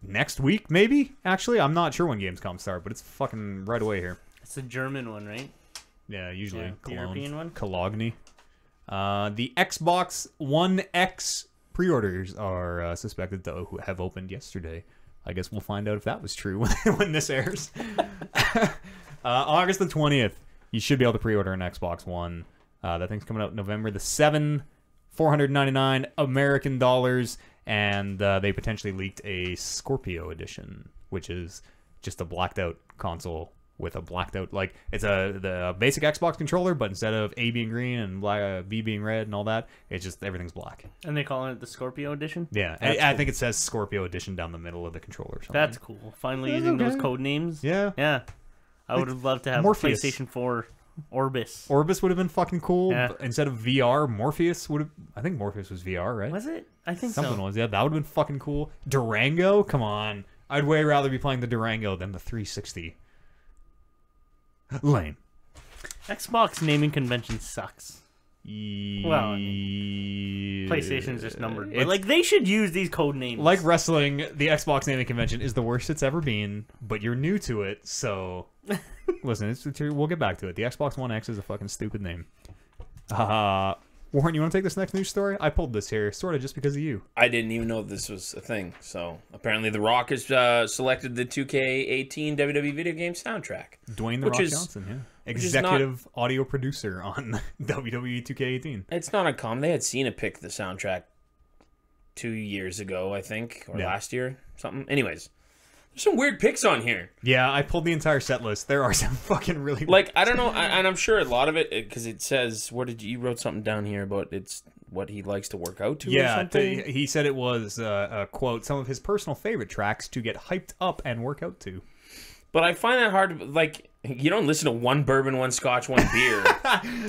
next week, maybe. Actually, I'm not sure when Gamescom start, but it's fucking right away here. It's the German one, right? Yeah, usually Yeah, the Cologne. European one? Cologne. The Xbox One X pre-orders are suspected to have opened yesterday. I guess we'll find out if that was true when this airs. August the 20th, you should be able to pre-order an Xbox One. That thing's coming out November the 7th, $499 American dollars, and they potentially leaked a Scorpio edition, which is just a blacked out console with a blacked out, like, it's the basic Xbox controller, but instead of A being green and B being red and all that, it's just everything's black. And they call it the Scorpio edition? Yeah, I think it says Scorpio edition down the middle of the controller or something. That's cool. Finally That's using those okay. code names. Yeah. Yeah. I would have loved to have Morpheus. PlayStation 4 Orbis. Orbis would have been fucking cool. Yeah. But instead of VR, Morpheus would have... I think Morpheus was VR, right? Was it? I think Something so. was, yeah. That would have been fucking cool. Durango? Come on. I'd way rather be playing the Durango than the 360. Lame. Xbox naming convention sucks. Well, I mean, PlayStation's just numbered. But, It's like, they should use these code names. like wrestling, the Xbox naming convention is the worst it's ever been, but you're new to it, so... Listen, we'll get back to it. The Xbox One X is a fucking stupid name. Warren, you want to take this next news story? I pulled this here, sort of just because of you. I didn't even know this was a thing. So apparently, The Rock has selected the 2K18 WWE video game soundtrack. Dwayne The Rock Johnson, yeah. Executive audio producer on WWE 2K18. It's not uncommon. They had Cena pick the soundtrack 2 years ago, I think, or last year, something. Anyways, there's some weird picks on here. Yeah, I pulled the entire set list. There are some fucking really... Like, I don't know, and I'm sure a lot of it, because it says, you wrote something down here about it's what he likes to work out to or something? He said it was, quote, some of his personal favorite tracks to get hyped up and work out to. But I find that hard to, like, you don't listen to one bourbon, one scotch, one beer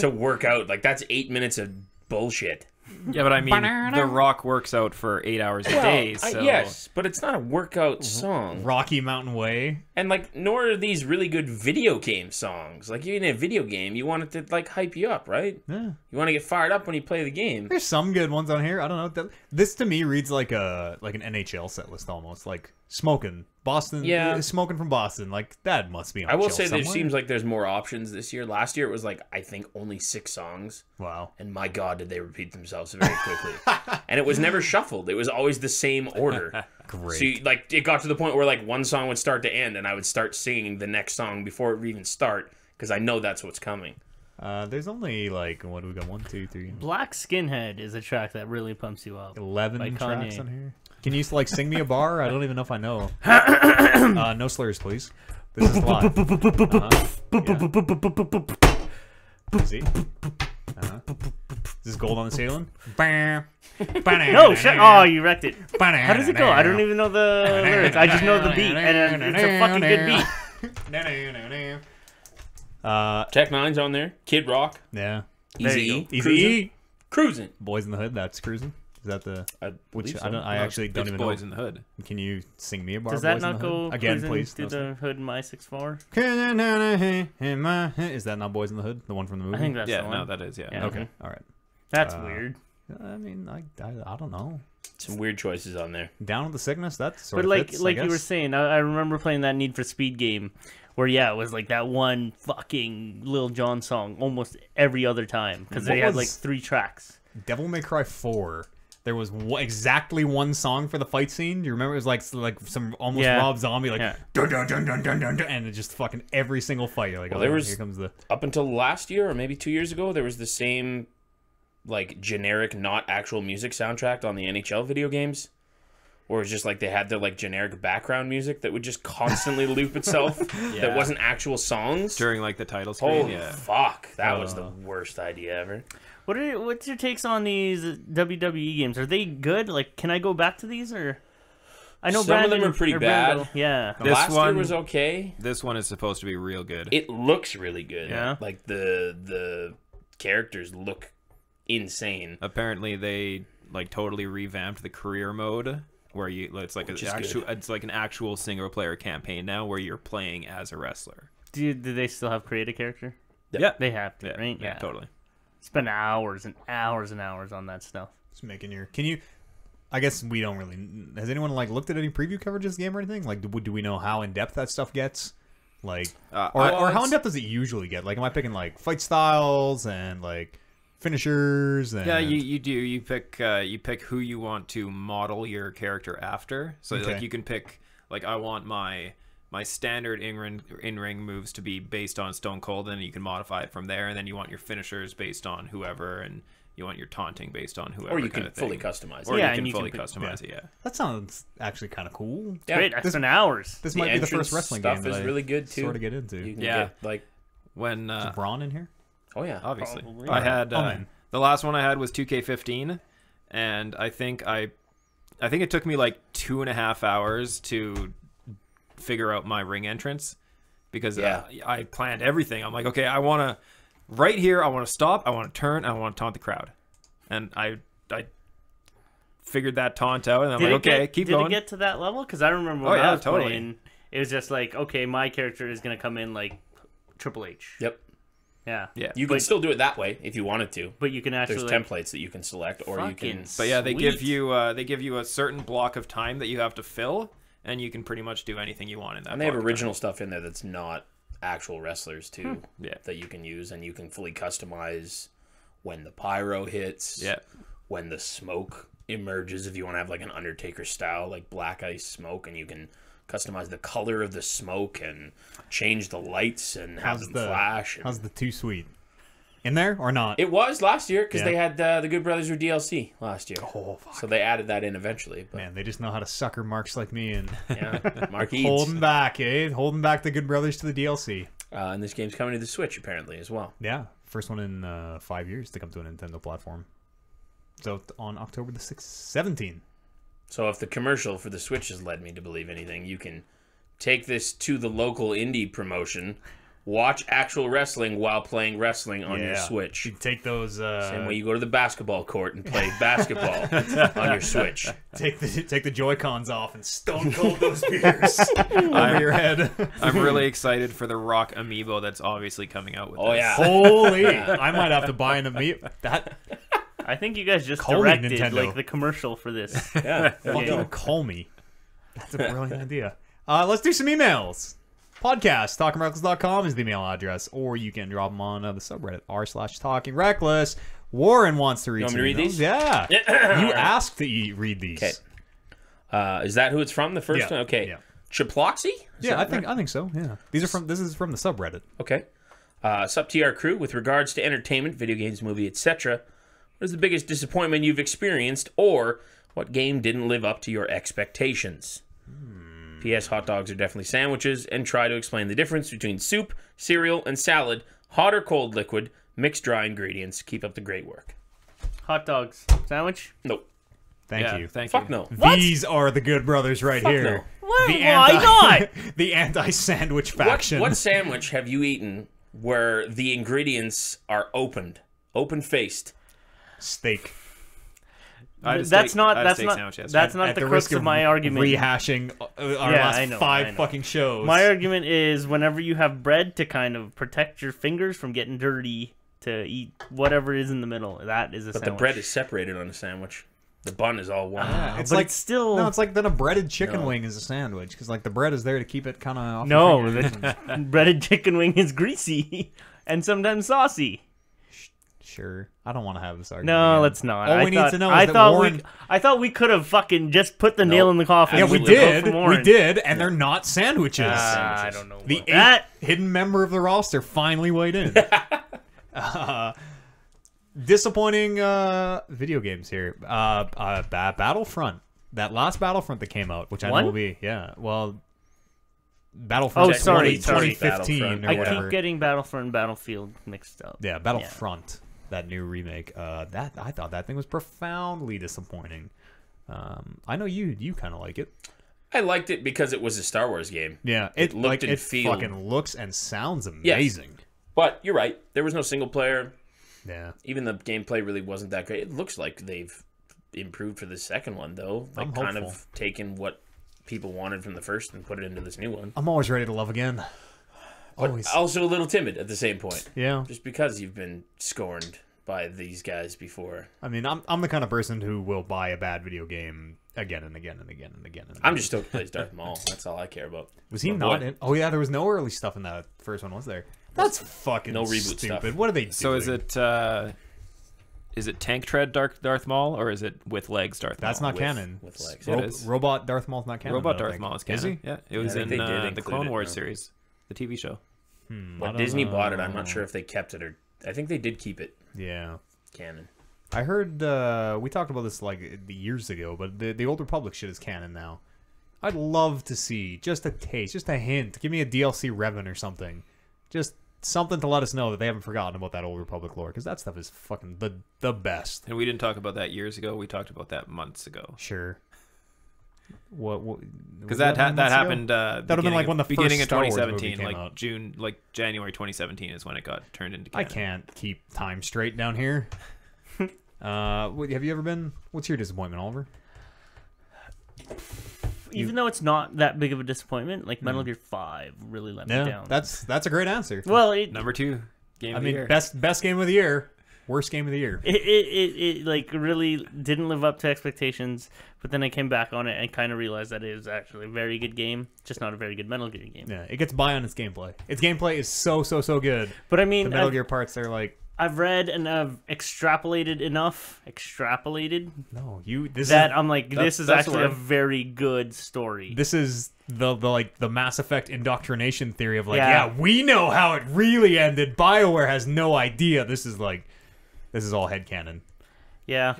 to work out. Like, that's 8 minutes of bullshit. Yeah, but I mean, The Rock works out for 8 hours a day, so... Yes, but it's not a workout song. Rocky Mountain Way. And, like, nor are these really good video game songs. Like, in a video game, you want it to, like, hype you up, right? Yeah. You want to get fired up when you play the game. There's some good ones on here. I don't know. This, to me, reads like an NHL set list almost. Like, smoking. Boston. Yeah. Smoking from Boston. Like, that must be on I will shelf say there somewhere. seems like there's more options this year. Last year it was like, I think, only 6 songs. Wow. And my God, did they repeat themselves very quickly. And it was never shuffled. It was always the same order. Great. So, like, it got to the point where, like, one song would start to end, and I would start singing the next song before it would even start, because I know that's what's coming. There's only, like, what do we got? 1, 2, 3... Black Skinhead is a track that really pumps you up. 11 by tracks Kanye. on here. Can you, like, sing me a bar? I don't even know if I know. No slurs, please. This is live. Yeah. See? Is this gold on the ceiling? No, shut! Oh, you wrecked it. How does it go? I don't even know the lyrics. I just know the beat, and it's a fucking good beat. Tech Nine's on there. Kid Rock. Yeah. There Easy you E. go. Easy Cruising. E. Cruising. Boys in the Hood, that's cruising. Is that the... I Which believe so. I don't. I actually don't It's even Boys know. in the Hood. Can you sing me a bar? Does that Boys in not the Hood? go again, cruising please? through the hood in my 6'4"? Is that not Boys in the Hood? The one from the movie? I think that's Yeah, the one. no, that is, yeah. Yeah. Okay, all right. That's weird. I mean, I don't know. Some weird choices on there. Down with the sickness. That's sort But of like fits, like I you were guess. saying, I remember playing that Need for Speed game, where it was like that one fucking Lil Jon song almost every other time because they What had like was- 3 tracks. Devil May Cry 4, there was exactly one song for the fight scene. Do you remember? It was like some almost Rob Zombie, like dun, dun, dun, dun, dun, dun, dun, and it just fucking every single fight. You're like, Well, there was here comes the up until last year or maybe 2 years ago, there was the same like generic, not actual music soundtrack on the NHL video games. Or it's just like they had their like generic background music that would just constantly loop itself. That wasn't actual songs during like the title screen. Holy fuck, that was the worst idea ever. What's your takes on these WWE games? Are they good? Like, can I go back to these or? I know some of them are pretty bad. Yeah, Last year was okay. This one is supposed to be real good. It looks really good. Yeah, like the characters look insane. Apparently, they like totally revamped the career mode. Where it's like an actual single player campaign now where you're playing as a wrestler. Do they still have create a character? Yeah, they have to, right? Yeah, totally. Spend hours and hours and hours on that stuff. Just making your. Can you? I guess we don't really. Has anyone like looked at any preview coverage of this game or anything? Like, do we know how in depth that stuff gets? Like, or how in depth does it usually get? Like, am I picking like fight styles and like finishers? And... Yeah, you do. You pick who you want to model your character after. So like you can pick like I want my standard in-ring moves to be based on Stone Cold, and you can modify it from there. And then you want your finishers based on whoever, and you want your taunting based on whoever. Or you can fully customize it. Or you can fully customize it. Yeah, that sounds actually kind of cool. Yeah, great. I spent hours. This might be the first wrestling game that is really good too. Sort of get into. You can get, like when is Braun in here. Oh yeah, obviously. Probably. I had the last one I had was 2K15, and I think it took me like 2.5 hours to figure out my ring entrance because I planned everything. I'm like, okay, I want to right here. I want to stop. I want to turn. I want to taunt the crowd, and I figured that taunt out, and I'm keep going. Did it get to that level? Because I remember when I was playing, it was just like, okay, my character is gonna come in like Triple H. Yep. Yeah. You can still do it that way if you wanted to. But you can actually there's templates that you can select, or you can. But yeah, they give you a certain block of time that you have to fill, and you can pretty much do anything you want in that. And they have original stuff in there that's not actual wrestlers too. Yeah. That you can use, and you can fully customize when the pyro hits. Yeah. When the smoke emerges, if you want to have like an Undertaker style, like black ice smoke, and you can customize the color of the smoke and change the lights and have them flash. How's the Too Sweet in there or not? It was last year because they had the Good Brothers were DLC last year. Oh, fuck. So they added that in eventually. But... Man, they just know how to sucker marks like me and Mark Eads. Holding back, Holding back the Good Brothers to the DLC. And this game's coming to the Switch apparently as well. Yeah, first one in 5 years to come to a Nintendo platform. So on October the 6th, 17. So if the commercial for the Switch has led me to believe anything, you can take this to the local indie promotion, watch actual wrestling while playing wrestling on your Switch. You take those same way you go to the basketball court and play basketball on your Switch. Take the Joy-Cons off and stone cold those beers over your head. I'm really excited for the Rock amiibo that's obviously coming out with this. Yeah. Holy. I might have to buy an amiibo. I think you guys just call directed Nintendo. like the commercial for this. Fucking call me. That's a brilliant idea. Let's do some emails. Podcast, talkingreckless.com is the email address, or you can drop them on the subreddit, r/talkingreckless. Warren wants to read You want some me to read emails. these? Yeah. You asked to read these. Okay. Is that who it's from? The first one? Okay. Yeah. Chiploxy? I think so. Yeah. This is from the subreddit. Okay. Sup TR crew, with regards to entertainment, video games, movie, etc., what is the biggest disappointment you've experienced, or what game didn't live up to your expectations? P.S. Hot dogs are definitely sandwiches, and try to explain the difference between soup, cereal, and salad, hot or cold liquid, mixed dry ingredients. Keep up the great work. Hot dogs sandwich? Nope. Thank you. Thank Fuck you. no. These are the good brothers right Fuck here. no. What? Why not? The anti-sandwich faction. What sandwich have you eaten where the ingredients are open-faced? Steak. That's not the crux of my argument. Rehashing our last five fucking shows. My argument is whenever you have bread to kind of protect your fingers from getting dirty to eat whatever is in the middle, that is a sandwich. But the bread is separated on a sandwich. The bun is all one. It's but like it's still no. It's like then a breaded chicken wing is a sandwich because like the bread is there to keep it kind of off. No, the breaded chicken wing is greasy and sometimes saucy. Sure. I don't want to have this argument. No, again. let's not. All I we thought, need to know I is that thought Warren... I thought we could have fucking just put the nail in the coffin. Yeah, and we vote did. for Warren. We did, and they're not sandwiches. I don't know. The about that. hidden member of the roster finally weighed in. Disappointing video games here. Battlefront. That last Battlefront that came out, which I know will be... Yeah, well... Battlefront Oh, sorry, 2015 Battlefront. or I whatever. keep getting Battlefront and Battlefield mixed up. Yeah, Battlefront, that new remake. That I thought that thing was profoundly disappointing. I know you kind of like it. I liked it because it was a Star Wars game. Yeah, It looked and it feel- fucking looks and sounds Yes. amazing. But you're right. There was no single player. Yeah, Even the gameplay really wasn't that great. It looks like they've improved for the second one, though. Like, I'm kind hopeful. of taken what people wanted from the first and put it into this new one. I'm always ready to love again. But Always. also a little timid at the same point. Yeah, Just because you've been scorned by these guys before. I mean, I'm the kind of person who will buy a bad video game again and again and again and again. And I'm again. just stoked to play Darth Maul. That's all I care about. Was he My not boy. in? Oh yeah, there was no early stuff in that first one, was there? That's fucking No reboot stupid. stuff. What are they doing? So is it tank tread Darth Maul, or is it with legs Darth Maul? That's not canon. with legs. Yeah, it is. Robot Darth Maul's not canon. Robot I don't Darth think. Maul is Is canon. he? Yeah, it was I think in they did the include Clone it, Wars no. series, the TV show. I When don't Disney bought it, know. I'm not sure if they kept it or... I think they did keep it Yeah. canon. I heard we talked about this like years ago, but the Old Republic shit is canon now. I'd love to see just a taste, just a hint. Give me a DLC Revan or something. Just something to let us know that they haven't forgotten about that Old Republic lore, because that stuff is fucking the best. And we didn't talk about that years ago. We talked about that months ago. Sure. What? Because was that months ago? happened. That'd have been like when the first beginning of Star Wars 2017, movie came like out. January 2017 is when it got turned into I canon. can't keep time straight down here. Have you ever been? What's your disappointment, Oliver? Even though it's not that big of a disappointment, like Metal Gear 5 really let me Yeah, down. that's a great answer. well, it Number 2 game I of the mean, year. best game of the year, worst game of the year. it like really didn't live up to expectations. But then I came back on it and kind of realized that it is actually a very good game, just not a very good Metal Gear game. Yeah, it gets by on its gameplay. Its gameplay is so good. But I The mean, Metal Gear parts are like, I've read and I've extrapolated no, this that is I'm like, this is that's actually the a word. very good story. this is the like the Mass Effect indoctrination theory of like, Yeah. yeah, we know how it really ended. BioWare has no idea. This is all headcanon. Yeah.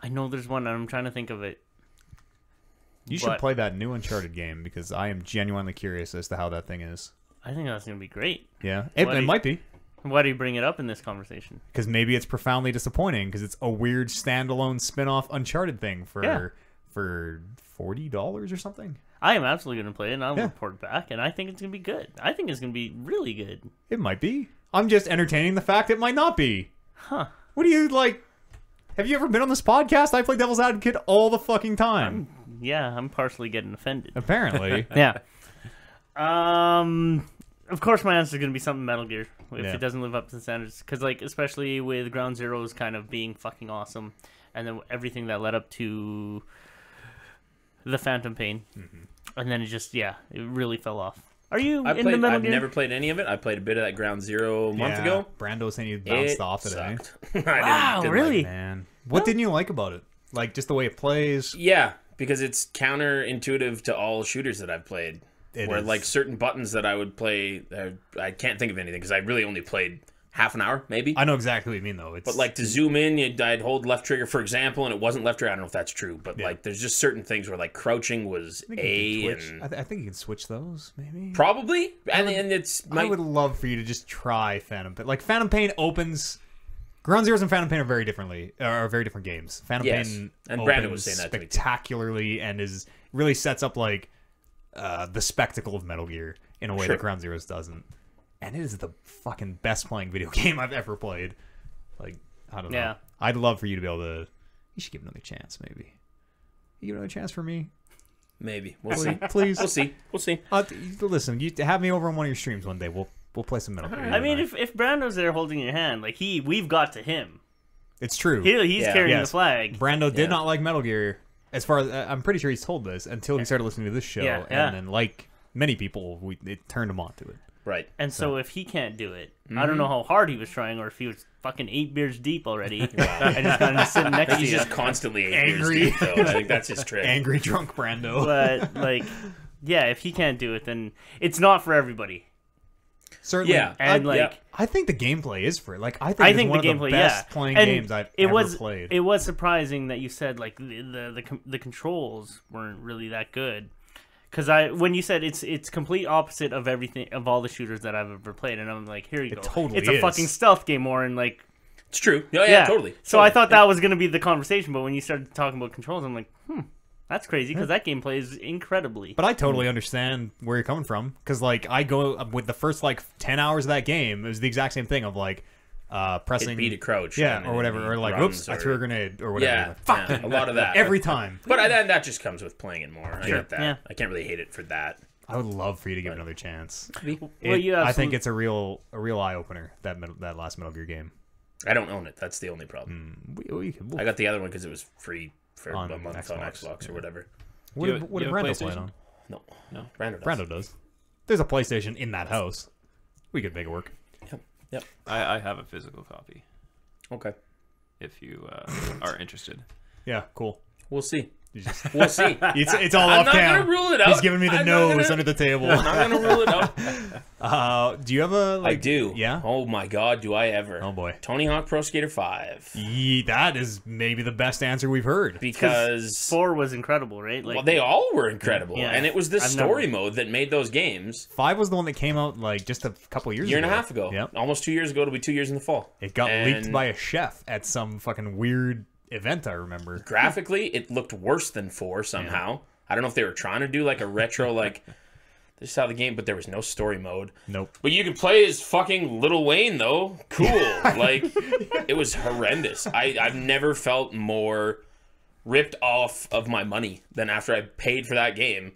I know there's one, and I'm trying to think of it. You should But- play that new Uncharted game, because I am genuinely curious as to how that thing is. I think that's gonna be great. Yeah, What do it you- might be. Why do you bring it up in this conversation? Because maybe it's profoundly disappointing because it's a weird standalone spin-off Uncharted thing for $40 or something. I am absolutely gonna play it, and I'll Yeah. report back. And I think it's gonna be good. I think it's gonna be really good. It might be. I'm just entertaining the fact it might not be. Huh? What do you like? Have you ever been on this podcast? I play devil's advocate all the fucking time. Yeah, I'm partially getting offended. Apparently. Yeah. Of course, my answer is gonna be something Metal Gear if Yeah. it doesn't live up to the standards. Because, like, especially with Ground Zeroes kind of being fucking awesome, and then everything that led up to the Phantom Pain, and then it really fell off. Are you I've into Metal Gear? never played any of it. I played a bit of that Ground Zero a month ago. Brando saying you bounced It off today. sucked. I didn't Wow, like really? it. Man. What didn't you like about it? Like, just the way it plays? Yeah, because it's counterintuitive to all shooters that I've played. It where is. like certain buttons that I would play, I can't think of anything because I really only played half an hour, maybe. I know exactly what you mean, though. It's But like to zoom in, I'd hold left trigger, for example, and it wasn't left trigger. I don't know if that's true, but Yeah. like there's just certain things where like crouching was I think you A can switch. and I think you can switch those, maybe. probably, and it's I would love for you to just try Phantom Pain. Like, Phantom Pain opens... Ground Zeroes and Phantom Pain are very different games. Phantom Yes. Pain And opens Brandon was saying that to me, too. spectacularly and really sets up like the spectacle of Metal Gear in a way Sure. that Ground Zeroes doesn't. And it is the fucking best playing video game I've ever played. Like, I don't know. Yeah. I'd love for you to be able to... You should give it another chance, maybe. You give it another chance for me? maybe we'll see. Please. We'll see. Listen, you have me over on one of your streams one day. We'll play some Metal Gear. I mean, if Brando's there holding your hand, like we've got to him. It's true. He's Yeah. carrying Yes. the flag. Brando did Yeah. not like Metal Gear. As far as I'm pretty sure he's told this until he started listening to this show, Yeah, yeah. and then like many people, it turned him on to it. Right. And so if he can't do it, I don't know how hard he was trying or if he was fucking 8 beers deep already. I just got him sitting next to He's you. just constantly Angry. angry. Though. I think that's his trick. Angry drunk Brando. But like, yeah, if he can't do it, then it's not for everybody. Certainly. Yeah. And I think the gameplay is for it. Like I think it's one the of gameplay, the best yeah. playing And games I've ever played. It was surprising that you said like the controls weren't really that good. Because when you said it's complete opposite of everything of all the shooters that I've ever played, and I'm like, here you go, totally it's a is. fucking stealth game more, and like, It's true. Oh, yeah, totally. So I thought that was gonna be the conversation, but when you started talking about controls, I'm like, that's crazy because that game plays incredibly. But I totally understand where you're coming from because like I go with the first like 10 hours of that game, it was the exact same thing of like pressing B to crouch, yeah, and or whatever, then or like, runs whoops, I threw a grenade or whatever. Yeah, Like, fuck yeah, a lot of that every time. But that just comes with playing it more. I get that. Yeah. I can't really hate it for that. I would love for you to give it another chance. Well, you I think it's a real eye opener that last Metal Gear game. I don't own it. That's the only problem. I got the other one because it was free for On a month on Xbox, Xbox or whatever. What You did have a Brando play it PlayStation? on? No, No. Brando does. Brando does. There's a PlayStation in that house. We could make it work. Yep. I have a physical copy Okay. if you are interested. Yeah, cool. We'll see. You just- We'll see. It's all I'm off not cam. gonna rule it out. He's giving me the I'm not nose gonna- under the table. I'm not gonna rule it out. Do you have a? Like, I do. Yeah. Oh my God, do I ever? Oh boy. Tony Hawk Pro Skater 5. That is maybe the best answer we've heard. Because 4 was incredible, right? Like, well, they all were incredible, Yeah. and it was the I've story mode that made those games. 5 was the one that came out like just a couple years Year ago. and a half ago. Yep. Almost 2 years ago. It'll be 2 years in the fall. It got leaked And by a chef at some fucking weird event, I remember. graphically, it looked worse than 4 somehow. I don't know if they were trying to do like a retro, like this is how the game, but there was no story mode. Nope. But you could play as fucking Lil Wayne though. Cool. Like it was horrendous. I've never felt more ripped off of my money than after I paid for that game.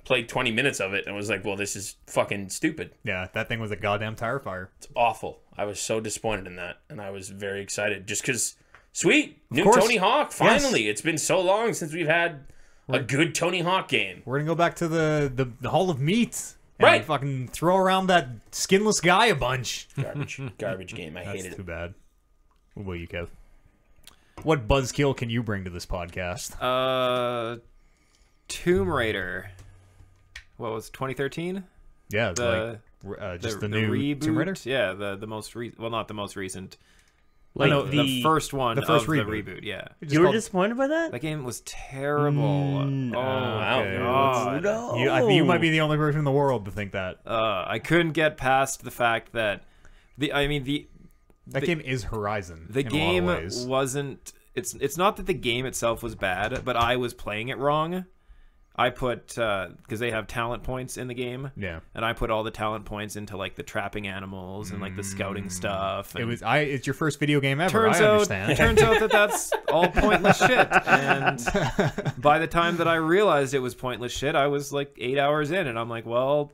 Played 20 minutes of it and was like, well, this is fucking stupid. Yeah, that thing was a goddamn tire fire. It's awful. I was so disappointed in that, and I was very excited just because. Sweet, new course. Tony Hawk. Finally, It's been so long since we've had a good Tony Hawk game. We're gonna go back to the Hall of Meat. And Right. fucking throw around that skinless guy a bunch. Garbage game. I hated That's too it. bad. What about you, Kev? What buzzkill can you bring to this podcast? Tomb Raider. What was 2013? Yeah, The just the new reboot? Tomb Raider. Yeah, the most well, not the most recent. like No, the the first one the first of reboot. the reboot. Yeah, It's You were called- disappointed by that? that game was terrible. Oh okay. God. No. you might be the only person in the world to think that. I couldn't get past the fact that That game is Horizon. the in a game lot of ways. wasn't. It's not that the game itself was bad, but I was playing it wrong. I put because they have talent points in the game. Yeah. And I put all the talent points into like the trapping animals and like the scouting stuff. And It's your first video game ever. turns I out understand. turns out that that's all pointless shit. And by the time that I realized it was pointless shit, I was like 8 hours in, and I'm like, well,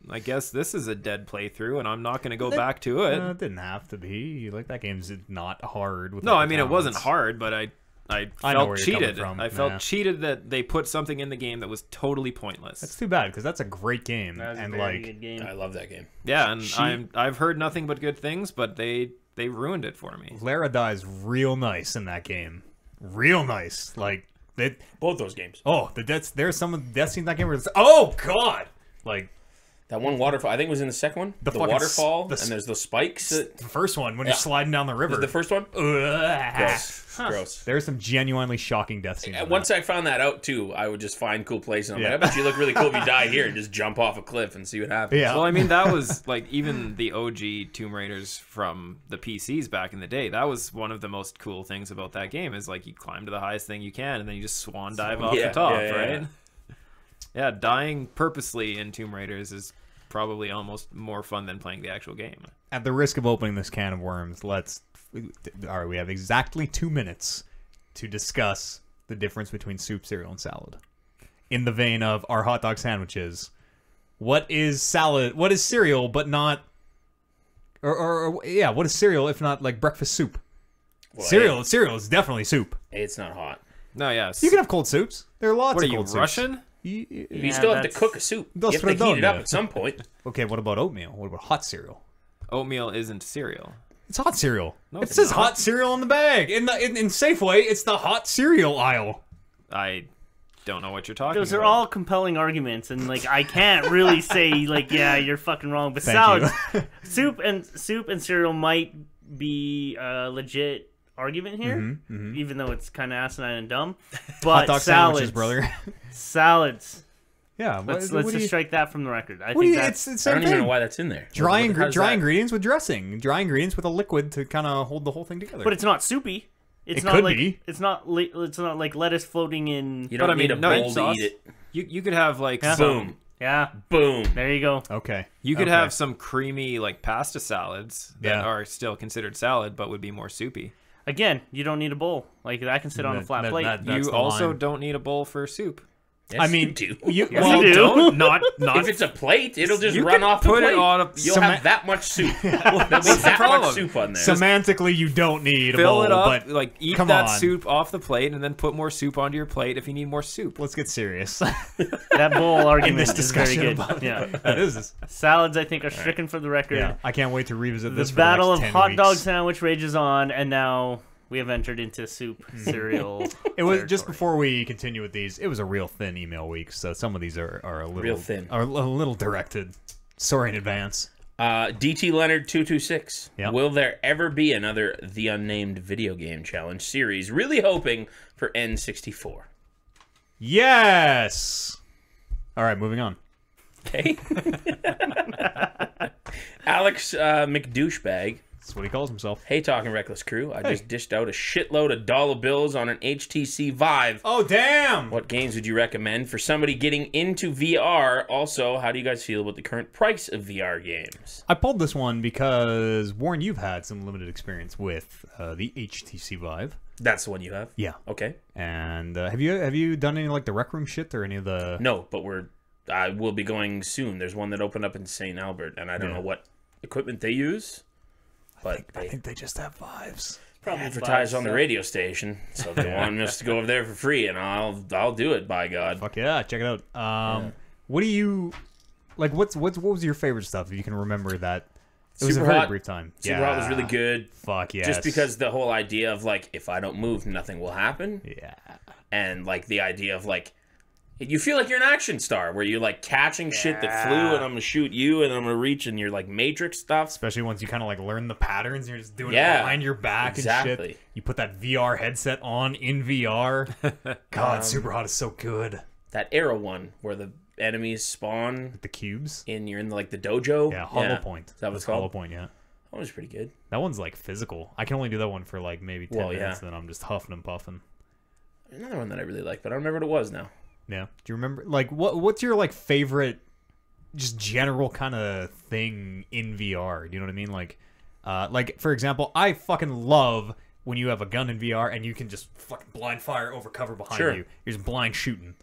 I guess this is a dead playthrough, and I'm not going to go back to it. It didn't have to be. Like that game's not hard. With No, like, I the mean it wasn't talents. hard, but I I know felt where you're cheated. coming from. I felt Yeah. cheated that they put something in the game that was totally pointless. That's too bad because that's a great game, That was a and very like good game. I love that game. yeah, and I've heard nothing but good things, but they ruined it for me. Lara dies real nice in that game, real nice. Like they, Both those games. there's some of the death scenes in that game where it's oh god, like That one waterfall. I think it was in the second one. The fucking waterfall, the and there's those spikes. That, the first one when Yeah. you're sliding down the river. was it the first one? Ugh. Gross. Gross. There's some genuinely shocking death scenes. in Once that. I found that out too, I would just find cool places. And I'm Yeah. like, I bet you look really cool if you die here and just jump off a cliff and see what happens. Yeah. Well, I mean that was like even the OG Tomb Raiders from the PCs back in the day. That was one of the most cool things about that game is like you climb to the highest thing you can and then you just swan dive off Yeah, the top, yeah, yeah, right? Yeah, dying purposely in Tomb Raiders is probably almost more fun than playing the actual game. At the risk of opening this can of worms, all right, we have exactly 2 minutes to discuss the difference between soup, cereal, and salad. In the vein of our hot dog sandwiches, what is salad? What is cereal, but not? Or what is cereal if not like breakfast soup? Well, Cereal is definitely soup. It's not hot. No, yeah. You can have cold soups. There are lots What are of you, cold soups. Russian? You Yeah, still have to that's- cook a soup. You That's have to what I heat it up done, at some point. Okay, what about oatmeal? What about hot cereal? Oatmeal isn't cereal. It's hot cereal. No, it it's says not. hot cereal on the bag. In Safeway, it's the hot cereal aisle. I don't know what you're talking Those about. are all compelling arguments, and like I can't really say like, yeah, you're fucking wrong. But Thank salads, you. soup and cereal might be a legit argument here, even though it's kind of asinine and dumb. But Hot dog salads, sandwiches, brother. salads. Yeah, Let's just strike that from the record. I What do think you, that's it's I same don't even know thing. why that's in there. Dry How does that- ingredients with dressing. Dry ingredients with a liquid to kind of hold the whole thing together. but it's not soupy. It's It not could like be. it's not like lettuce floating in. You don't But I need mean, a no bowl to sauce. eat it. You could have like Yeah. some. Boom. Yeah, Boom. there you go. okay. You could Okay. have some creamy like pasta salads that Yeah. are still considered salad, but would be more soupy. Again, you don't need a bowl. Like that can sit on a flat plate. That's You the also line. don't need a bowl for soup. Yes, I mean, you do. You, Yes, well, you do. Don't not If it's a plate, it'll just You run can off the put it plate. on a- You'll Sema- have that much soup. There'll be the that problem? much soup on there. semantically, you don't need a fill bowl, it up, but like eat come that on. soup off the plate, and then put more soup onto your plate if you need more soup. let's get serious. That bowl argument this is very discussion good. about Yeah, that is. salads I think are stricken for the record. Yeah, I can't wait to revisit The this. For battle the of next 10 hot weeks. dog sandwich rages on, and now we have entered into soup cereal. It was just territory. before we continue with these. It was a real thin email week, so some of these are a little Real thin. are a little directed. Sorry in advance. DT Leonard 226. Yep. Will there ever be another The Unnamed Video Game Challenge series? Really hoping for N64. Yes. All right, moving on. Okay. Alex McDouchebag. That's what he calls himself. Hey, Talking Reckless crew. I just dished out a shitload of dollar bills on an HTC Vive. Oh damn! What games would you recommend for somebody getting into VR? Also, how do you guys feel about the current price of VR games? I pulled this one because Warren, you've had some limited experience with the HTC Vive. That's the one you have? Yeah. Okay. And have you done any like the Rec Room shit or any of the? No, but I will be going soon. There's one that opened up in St. Albert, and I don't Yeah. know what equipment they use. But I they think they just have Vives. Probably advertise five, on the so- radio station, so they want us to go over there for free, and I'll do it. By God. Fuck yeah, check it out. What do you like? What was your favorite stuff? If you can remember that, it was a very brief time. Super Hot was really good. Fuck yes. Just because the whole idea of like, if I don't move, nothing will happen, Yeah. and like the idea of like, you feel like you're an action star where you're like catching shit that flew, and I'm gonna shoot you, and I'm gonna reach, and you're like Matrix stuff. Especially once you kind of like learn the patterns, and you're just doing it Yeah, behind your back and exactly. shit. You put that VR headset on in VR. God, Super Hot is so good. That Arrow one where the enemies spawn The cubes. and you're in like the dojo. Yeah, Hollow Point. Is that what it's Hollow called? Point, yeah. That was pretty good. That one's like physical. I can only do that one for like maybe 10 Well, minutes, yeah. and then I'm just huffing and puffing. Another one that I really like, but I don't remember what it was now. Yeah. Do you remember like what's your like favorite just general kind of thing in VR? Do you know what I mean? Like for example, I fucking love when you have a gun in VR and you can just fucking blind fire over cover behind Sure. you. You're just blind shooting.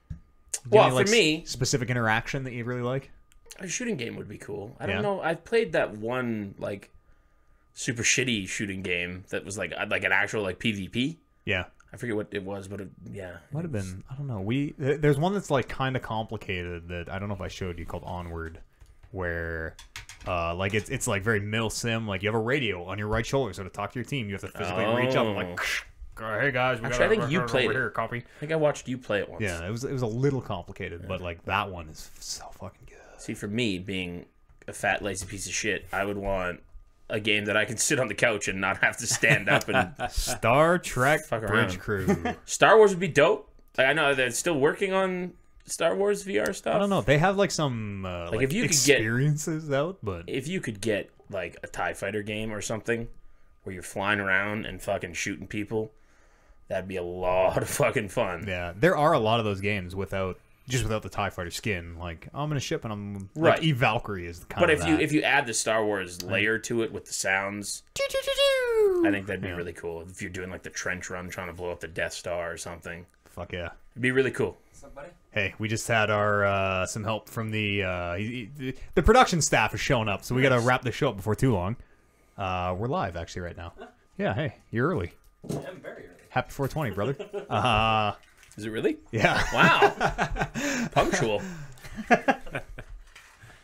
Do you Well, have any, for like, me, specific interaction that you really like? a shooting game would be cool. I Yeah. don't know. I've played that one like super shitty shooting game that was like an actual like PvP. Yeah. I forget what it was, but yeah. Might have been. I don't know. There's one that's like kind of complicated that I don't know if I showed you called Onward, where like it's like very mil sim. Like you have a radio on your right shoulder, so to talk to your team, you have to physically reach up and like, hey guys, we Actually, I think you got played over it. here, copy. I think I watched you play it once. Yeah, it was a little complicated, but like that one is so fucking good. See, for me, being a fat, lazy piece of shit, I would want a game that I can sit on the couch and not have to stand up and... Star Trek Fuck Bridge around. Crew. Star Wars would be dope. Like, I know they're still working on Star Wars VR stuff. I don't know. They have like some like if you could get- experiences out, but If you could get, like, a TIE Fighter game or something where you're flying around and fucking shooting people, that'd be a lot of fucking fun. yeah, there are a lot of those games without the TIE Fighter skin. Like I'm gonna ship and I'm like Right. Eve Valkyrie is kind But of if you add the Star Wars layer to it with the sounds, I think that'd be really cool. If you're doing like the trench run trying to blow up the Death Star or something, fuck yeah. it'd be really cool. Hey, we just had our some help from the production staff is showing up, so we gotta wrap the show up before too long. We're live actually right now. Yeah, hey, you're early. I'm very early. Happy 420, brother. Is it really? Yeah. Wow. Punctual.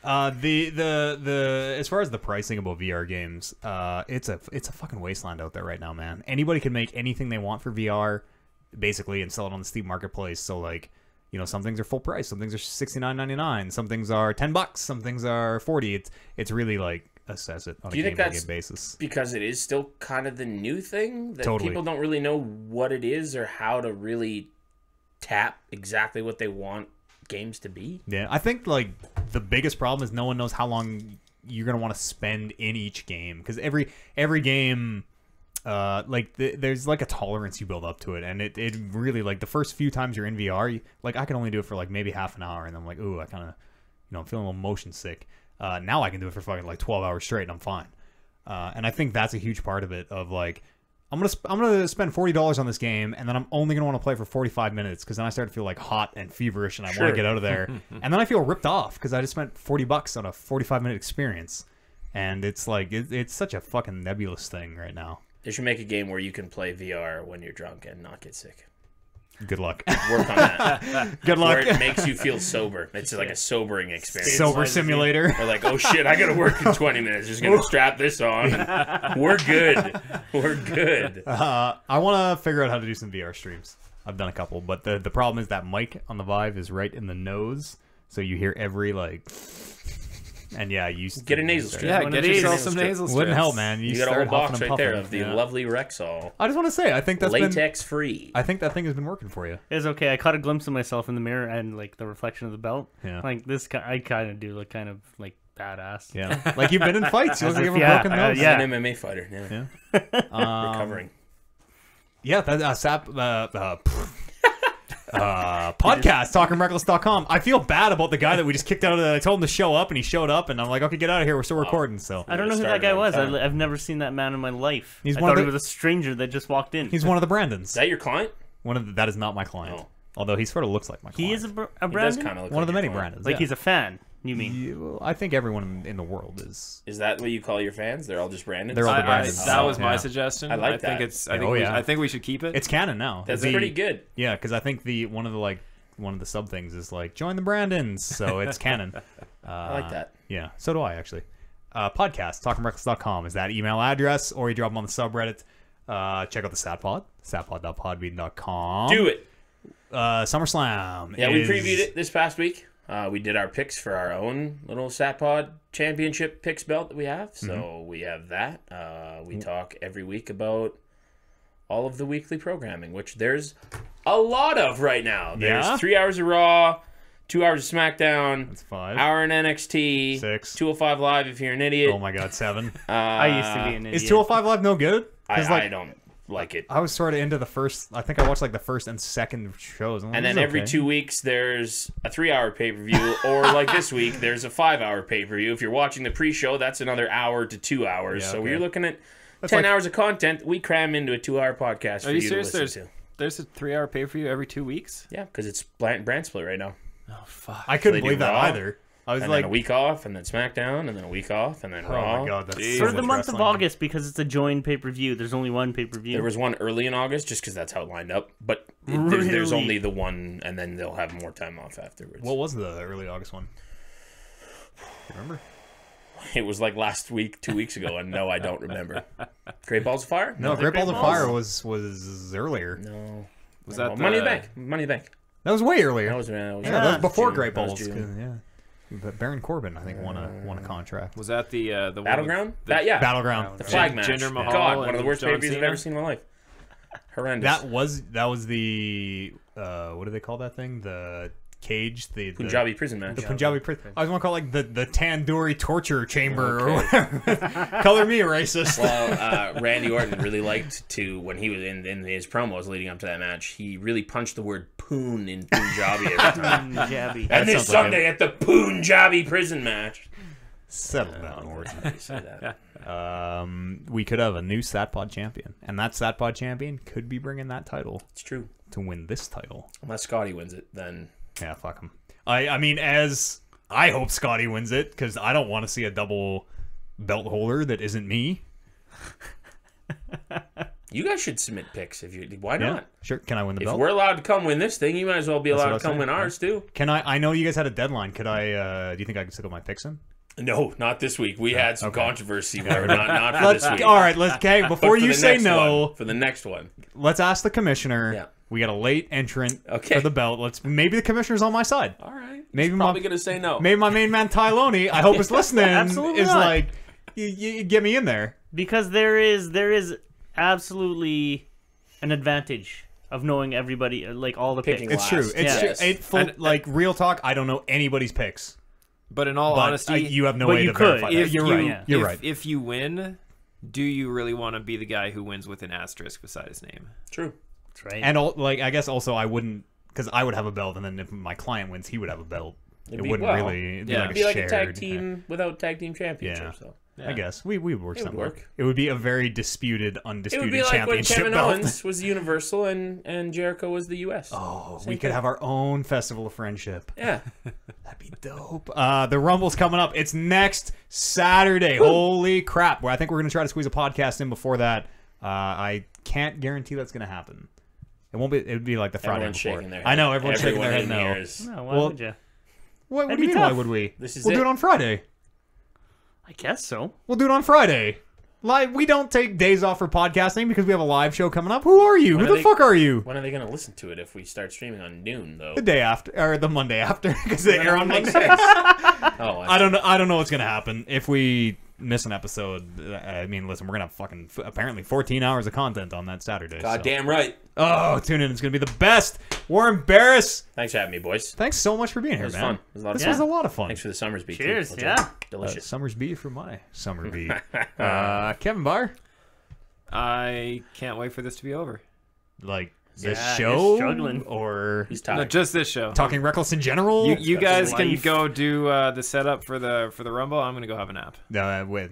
The as far as the pricing about VR games, it's a fucking wasteland out there right now, man. Anybody can make anything they want for VR, basically, and sell it on the Steam marketplace. So like, you know, some things are full price, some things are $69.99, some things are $10, some things are $40. It's really like assess it on a game by game basis. Because it is still kind of the new thing that Totally. people don't really know what it is or how to really tap exactly what they want games to be. Yeah, I think like the biggest problem is no one knows how long you're gonna want to spend in each game, because every game, there's like a tolerance you build up to it, and it really, like, the first few times you're in VR, like I can only do it for like maybe half an hour, and I'm like, ooh, I kind of, you know, I'm feeling a little motion sick. Now I can do it for fucking like 12 hours straight, and I'm fine. And I think that's a huge part of it. Of like, I'm gonna spend $40 on this game, and then I'm only gonna want to play for 45 minutes, because then I start to feel like hot and feverish, and I want to get out of there. And then I feel ripped off because I just spent $40 on a 45-minute experience, and it's like it's such a fucking nebulous thing right now. They should make a game where you can play VR when you're drunk and not get sick. Good luck. Work on that. Good luck. Where it makes you feel sober. It's like a sobering experience. Sober simulator. They're like, oh shit, I gotta work in 20 minutes. Just gonna strap this on. And we're good. We're good. I want to figure out how to do some VR streams. I've done a couple, but the problem is that mic on the Vive is right in the nose, so you hear every like. And yeah, you Get a nasal strip. Yeah, One get of these. yourself some nasal strips. Wouldn't help, man. You got a whole start box huffing right and there puffing. of the Yeah. lovely Rexall. I just want to say, I think that's Latex free. I think that thing has been working for you. It's okay. I caught a glimpse of myself in the mirror and like the reflection of the belt. Yeah. Like this, I kind of do look kind of like badass. Yeah, like you've been in fights. You look like you have a Yeah, broken nose. yeah. An MMA fighter. Yeah. Recovering. Yeah, that podcast, talkingreckless.com. I feel bad about the guy that we just kicked out of the. I told him to show up, and he showed up, and I'm like, okay, get out of here. We're still recording. So I don't know who that guy was. I've never seen that man in my life. He's I one of thought he the- was a stranger that just walked in. he's one of the Brandons. Is that your client? That is not my client. Oh. Although he sort of looks like my client. He is a He does Brandon? kind of look one of the like many your client. Brandons. Like yeah. he's a fan, you mean? Yeah, well, I think everyone in the world is. Is that what you call your fans? They're all just Brandons? They're all the I, Brandons. that was my Yeah. suggestion. I like I think that. it's. I think. Oh, we, yeah. I think we should keep it. It's canon now. That's The- pretty good. Yeah, because I think one of the sub things is like join the Brandons, so it's canon. I like that. Yeah, so do I actually. Podcast, talkingreckless.com is that email address, or you drop them on the subreddit. Check out the SatPod, satpod.podbean.com. Do it. SummerSlam. Yeah, we is- previewed it this past week. We did our picks for our own little SatPod championship picks belt that we have. So we have that. We talk every week about all of the weekly programming, which there's a lot of right now. There's Yeah? 3 hours of Raw, 2 hours of SmackDown, That's 5. hour in NXT, 6. 205 Live if you're an idiot. Oh my god, 7. I used to be an idiot. Is 205 Live no good? 'Cause, I don't like it. I was sort of into the first. I think I watched like the first and second shows. I'm like, And this then is every okay. 2 weeks, there's a 3-hour pay-per-view, or like this week, there's a 5-hour pay-per-view. If you're watching the pre-show, that's another hour to 2 hours. Yeah, So okay. you're looking at That's 10 like- hours of content we cram into a 2-hour podcast for Are you you to serious? listen to. There's a 3-hour pay per view every 2 weeks. Yeah, because it's brand split right now. Oh fuck! I couldn't they do believe that Raw, either. I was And like, then a week off, and then SmackDown, and then a week off, and then oh Raw. my god, that's Jeez. so For the much month of wrestling. August, because it's a joined pay-per-view. There's only one pay-per-view. There was one early in August, just because that's how it lined up. But there's Really? only the one, and then they'll have more time off afterwards. What was the early August one? You remember? It was like last week, 2 weeks ago, and no, I don't remember. Great Balls of Fire? No, Great Balls of Balls? Fire was earlier. No. Was No. that Money in the- the Bank? Money in the Bank. That was way earlier. That was yeah, that was before June. Great That was Balls. June. 'Cause, yeah, but Baron Corbin, I think, won a contract. Was that the one Battleground? with That, yeah. Battleground. The flag match. Jinder Mahal God, one of the and worst John pay-per-views I've Cena? ever seen in my life. Horrendous. That was the what do they call that thing? The cage, the Punjabi prison match. The Punjabi prison. I was going to call it like the tandoori torture chamber or whatever. Color me racist. Well, Randy Orton really liked to, when he was in his promos leading up to that match, he really punched the word poon in Punjabi every time. Jabby. And this sounds like Sunday at the Punjabi prison match. Settle down, Orton. How do you say that? We could have a new SatPod champion, and that SatPod champion could be bringing that title It's true. to win this title. Unless Scotty wins it, then Yeah, fuck him. I mean, as I hope Scotty wins it, because I don't want to see a double belt holder that isn't me. You guys should submit picks if you. Why Yeah, not? sure. Can I win the If belt? we're allowed to come win this thing, you might as well be That's allowed what to I come was win saying, ours too. Can I know you guys had a deadline. Could I? Do you think I could still get my picks in? No, not this week. We had some okay. controversy there. Not for this week. All right, okay. But Before for you the say next no, one, for the next one. let's ask the commissioner. Yeah. We got a late entrant Okay. for the belt. Maybe the commissioner's on my side. All right. Maybe He's probably gonna say no. Maybe my main man Ty Loney, I hope is listening. Absolutely is not. like, you get me in there. Because there is absolutely an advantage of knowing everybody, like all the Picking picks. It's true. Last. It's Yes. true. It full, And- like real talk. I don't know anybody's picks. But in all But honesty, you have no but way you to could, verify if that. You're you- right. yeah. You're if, right. if you win, do you really want to be the guy who wins with an asterisk beside his name? True. That's right. And like, I guess also I wouldn't, because I would have a belt, and then if my client wins, he would have a belt. It be- wouldn't well, really. It'd be yeah. like It'd be like a tag shared- team without tag team championship. Yeah. So. I guess we would work It would something. work. It would be a very disputed, It undisputed would be like when championship Kevin belt. Owens was the Universal and Jericho was the US. Oh, Same we could thing. have our own festival of friendship. Yeah. That'd be dope. The Rumble's coming up. It's next Saturday. Holy crap! Well, I think we're gonna try to squeeze a podcast in before that. I can't guarantee that's gonna happen. It won't be. It would be like the Friday Everyone's before. shaking their head. I know everyone's shaking their head in here now. is- no, why well, would you? What That'd do you be mean? Why tough. would we? This is We'll do it. it on Friday. I guess so. We'll do it on Friday. Live. We don't take days off for podcasting because we have a live show coming up. Who are you? When Who are the they- fuck are you? When are they going to listen to it if we start streaming on noon, though? The day after, or the Monday after, because they air on Makes Monday. sense. Oh, I don't know. I don't know what's gonna happen if we miss an episode. I mean, listen, we're gonna have fucking apparently 14 hours of content on that Saturday. God so. damn right. Oh, tune in. It's gonna be the best. Warren Barris, Thanks for having me, boys. thanks so much for being It here, was man. fun. It was a lot of This fun. was a lot of fun. Thanks for the Summers beat. Cheers, Too. yeah. Delicious. Summer's bee for my summer bee. Kevin Barr, I can't wait for this to be over. like this Yeah, show, you're struggling. or He's No, tired. just this show. talking reckless in general. You guys can life. go do the setup for the Rumble. I'm gonna go have a nap.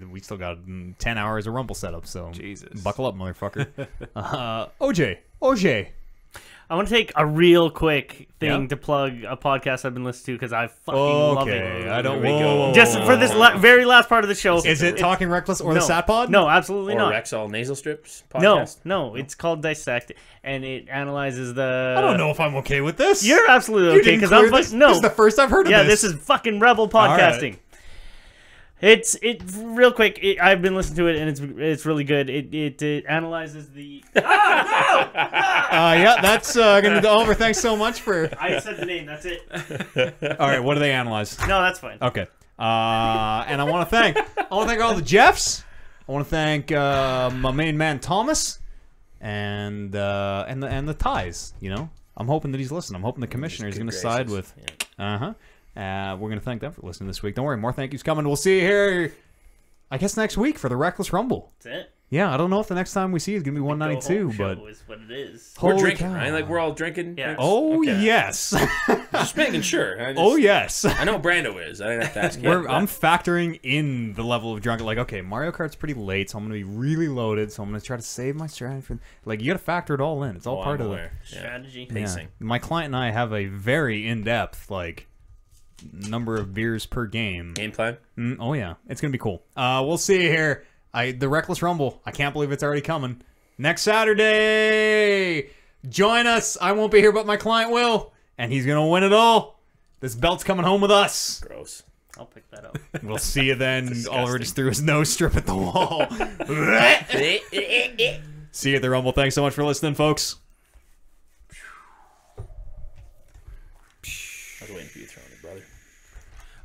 We still got 10 hours of Rumble setup, so Jesus. buckle up, motherfucker. OJ. I want to take a real quick thing Yeah? to plug a podcast I've been listening to because I fucking love Okay, it. I don't. Here we go. Whoa. Just for this very last part of the show. Is it Talking Reckless or the no, Sat Pod? No, absolutely or not. Rexall Nasal Strips No, podcast. no, it's called Dissect, and it analyzes the. I don't know if I'm okay with this. You're absolutely You okay didn't because clear I'm this? no. This is the first I've heard of yeah, this. this is fucking rebel podcasting. It's real quick. I've been listening to it and it's really good. It analyzes the. Yeah, that's gonna go over. Thanks so much for. I said the name. That's it. All right, what do they analyze? No, that's fine. Okay. And I want to thank all the Jeffs. I want to thank my main man Thomas, and the ties. You know, I'm hoping that he's listening. I'm hoping the commissioner is Good going to side graces. with. Yeah. We're going to thank them for listening this week. Don't worry, more thank yous coming. We'll see you here, I guess, next week for the Reckless Rumble. That's it. Yeah, I don't know if the next time we see is going to be 192, but Show is what it is. We're holy drinking, cow. right? Like we're all drinking. Yeah. Oh Okay. yes, Just making sure. oh yes. I know Brando is. I didn't have to ask him. I'm factoring in the level of drunk. Like, okay, Mario Kart's pretty late, so I'm gonna be really loaded. So I'm gonna try to save my strength. Like, you gotta factor it all in. It's all part of aware. Yeah. Strategy. the. Yeah. Pacing. My client and I have a very in-depth number of beers per game. Game plan. Oh yeah, it's gonna be cool. We'll see you here. The Reckless Rumble. I can't believe it's already coming. Next Saturday. Join us. I won't be here, but my client will, and he's gonna win it all. This belt's coming home with us. Gross. I'll pick that up. We'll see you then. Disgusting. Oliver just threw his nose strip at the wall. See you at the Rumble. Thanks so much for listening, folks. I was waiting for you throwing it, brother.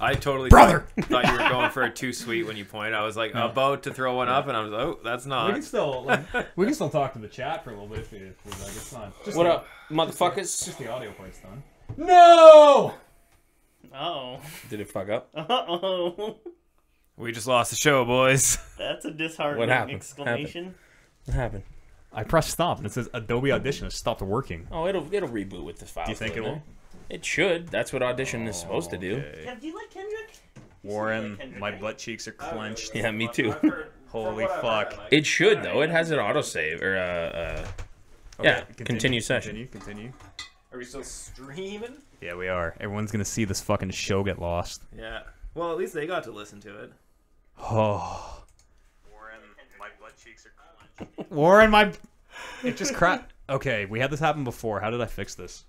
I totally Brother! thought you were going for a too sweet when you pointed. I was like about to throw one up, and I was oh, that's not. still talk to the chat for a little bit if like it's not. Just What up, motherfuckers? the audio part's done. No. Oh. Did it fuck up? Oh. We just lost the show, boys. That's a disheartening What happened? exclamation. What happened? I pressed stop and it says Adobe Audition has stopped working. Oh, it'll reboot with this file. Do you think it will? It should. That's what Audition is supposed to do. Kev, do you like Kendrick? Warren, my butt cheeks are clenched. Yeah, me too. Holy fuck. It should though. It has an autosave or yeah, continue session. Continue. Are we still streaming? Yeah, we are. Everyone's gonna see this fucking show get lost. Yeah. Well, at least they got to listen to it. Oh. Warren, my butt cheeks are clenched. Warren, my It just cracked. Okay, we had this happen before. How did I fix this?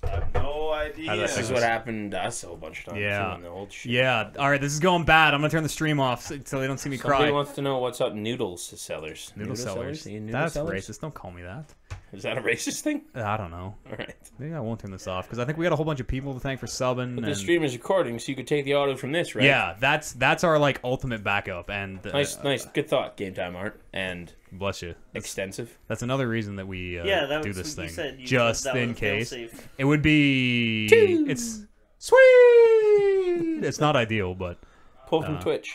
I have no idea. How did I This fix is what happened to us a whole bunch of times. Yeah. Too, in the old shit. Yeah. All right, this is going bad. I'm gonna turn the stream off so they don't see me Somebody cry. wants to know what's up noodles sellers. Noodle sellers. You noodle That's sellers? racist. Don't call me that. Is that a racist thing? I don't know. All right. Maybe I won't turn this off because I think we got a whole bunch of people to thank for subbing. But the and- stream is recording, so you could take the audio from this, right? Yeah, that's our like ultimate backup. And Nice. Good thought, Game Time Art. And bless you. extensive. That's another reason that we That do was this what you thing, said. You just said that in was case. fail-safe. It would be. It's sweet. It's not ideal, but Pull from Twitch.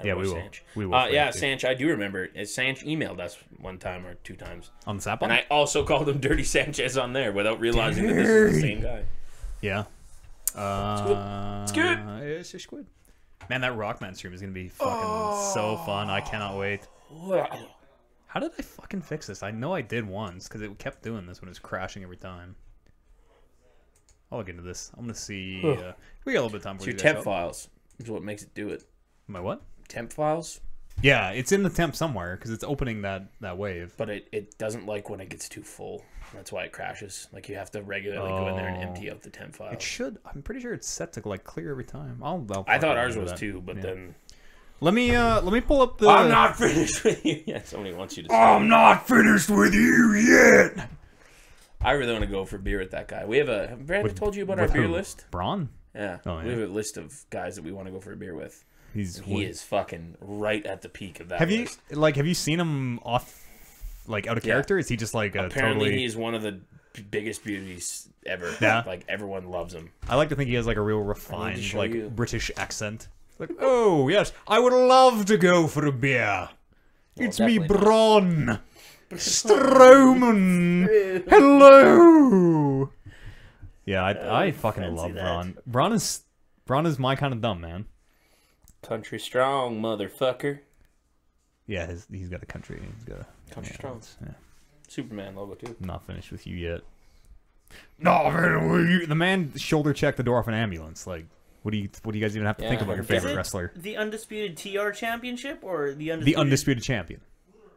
yeah, we will. Sanch. We will. Yeah, thank you. Sanch, I do remember. Sanch emailed us one time or two times. On the Sap And one? I also called him Dirty Sanchez on there without realizing that this is the same guy. Yeah. It's good. It's just good. Man, that Rockman stream is gonna be fucking so fun. I cannot wait. How did I fucking fix this? I know I did once because it kept doing this when it was crashing every time. I'll look into this. I'm gonna see. We got a little bit of time It's for your you temp guys. files is what makes it do it. My what? Temp files, Yeah, it's in the temp somewhere because it's opening that wave. but it doesn't like when it gets too full. That's why it crashes. Like you have to regularly go in there and empty out the temp file. It should. I'm pretty sure it's set to like clear every time. I'll I thought fucking ours do was that. too, but Yeah. then Let me pull up the. I'm not finished with you. Yeah, somebody wants you to. I'm not finished with you yet. I really want to go for beer with that guy. We have a. Have Brandon told you about our With beer who? list? Braun. Yeah. Oh, yeah. We have a list of guys that we want to go for a beer with. He He is fucking right at the peak of that. Have you list. have you seen him off, like out of character? Is he just like a Apparently, totally? he's one of the biggest beauties ever. Yeah. Like everyone loves him. I like to think he has like a real refined show like you. British accent. Like, oh yes, I would love to go for a beer. It's me, definitely not. Braun Strowman. Hello. Yeah, I fucking fancy love that. Braun. Braun is my kind of dumb, man. Country strong, motherfucker. Yeah, he's got a country. He's got a Country strong. Yeah. Superman logo too. I'm not finished with you yet. No, man, the man shoulder checked the door off an ambulance. Like, what do you guys even have to think Yeah, about your is favorite Is it wrestler? the Undisputed TR Championship or the Undisputed? The undisputed champion.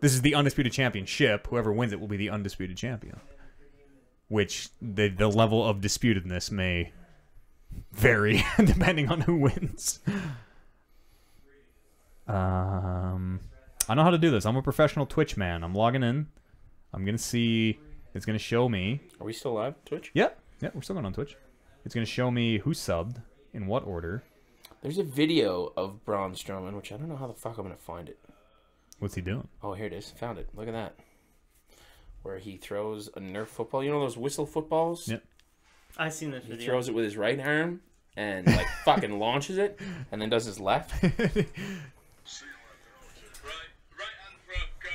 This is the undisputed championship. Whoever wins it will be the undisputed champion. Which the level of disputedness may vary depending on who wins. I know how to do this. I'm a professional Twitch man. I'm logging in. I'm gonna see. It's gonna show me. Are we still live? Twitch? Yeah, we're still going on Twitch. It's gonna show me who subbed in what order. There's a video of Braun Strowman, which I don't know how the fuck I'm gonna find it. What's he doing? Oh, here it is. Found it. Look at that. Where he throws a Nerf football. You know those whistle footballs? Yep. I seen this He video. throws it with his right arm and like fucking launches it, and then does his left. Right hand throw, go.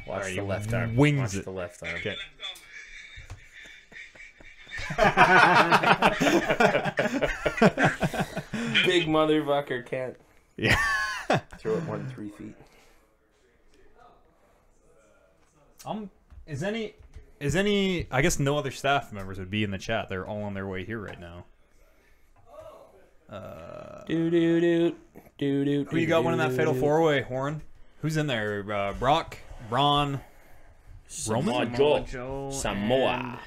Watch Alright, the he left arm. wings Watch it. the left arm. Okay. Big motherfucker can't Yeah. throw it more than 3 feet. Is any? I guess no other staff members would be in the chat. They're all on their way here right now. Do do do do do. Who you got one in that fatal four-way, Horn? Who's in there? Brock, Braun, Roman. Joe. Joe Samoa. and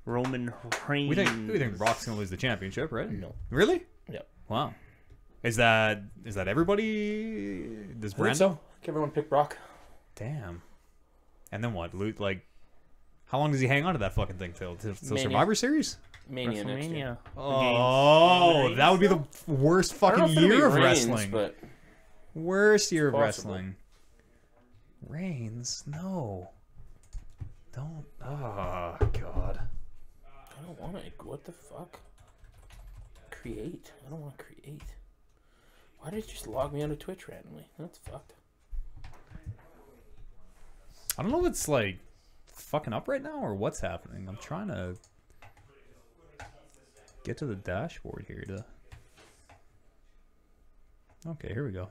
Roman Reigns. We think Brock's gonna lose the championship, right? No. Really? Yep. Wow. Is that everybody? Does I think Brand? so. Can everyone pick Brock? Damn. And then what? Like, how long does he hang on to that fucking thing till Mania. Survivor Series? Mania next year. WrestleMania. Oh, that would be the worst I don't know fucking if it'll be year of Reigns, wrestling. but Worst year of possible. wrestling. Reigns? No. Don't. Oh, God. I don't want to. What the fuck? Create. I don't want to create. Why did it just log me onto Twitch randomly? That's fucked. I don't know if it's like fucking up right now or what's happening. I'm trying to get to the dashboard here to. Okay, here we go.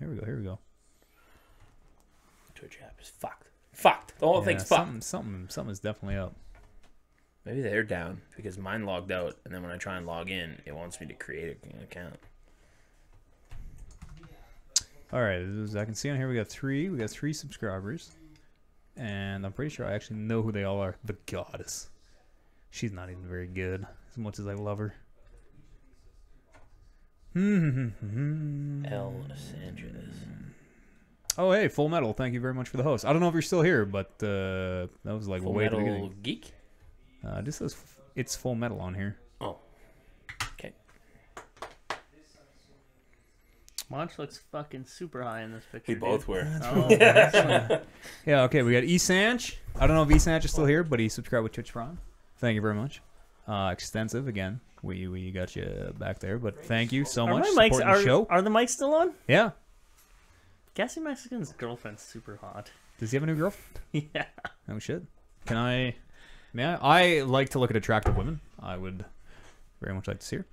Twitch app is fucked. Fucked. The whole Yeah, thing's fucked. something is definitely up. Maybe they're down because mine logged out, and then when I try and log in, it wants me to create an account. All right, as I can see on here, we got three subscribers, and I'm pretty sure I actually know who they all are. The Goddess. She's not even very good, as much as I love her. El Sanchez. Oh, hey, Full Metal. Thank you very much for the host. I don't know if you're still here, but that was like Full way at the Metal beginning. Geek. This says it's Full Metal on here. Oh. Okay. Monch looks fucking super high in this picture. We both were. Oh, excellent. Yeah, okay, we got Esanch. I don't know if Esanch is still here, but he subscribed with Twitch Prime. Thank you very much. Extensive, again. We got you back there, but thank you so much for supporting the show. Are the mics still on? Yeah. Gassy Mexican's girlfriend's super hot. Does he have a new girlfriend? Yeah. Oh, shit. Can I... Yeah, I like to look at attractive women. I would very much like to see her.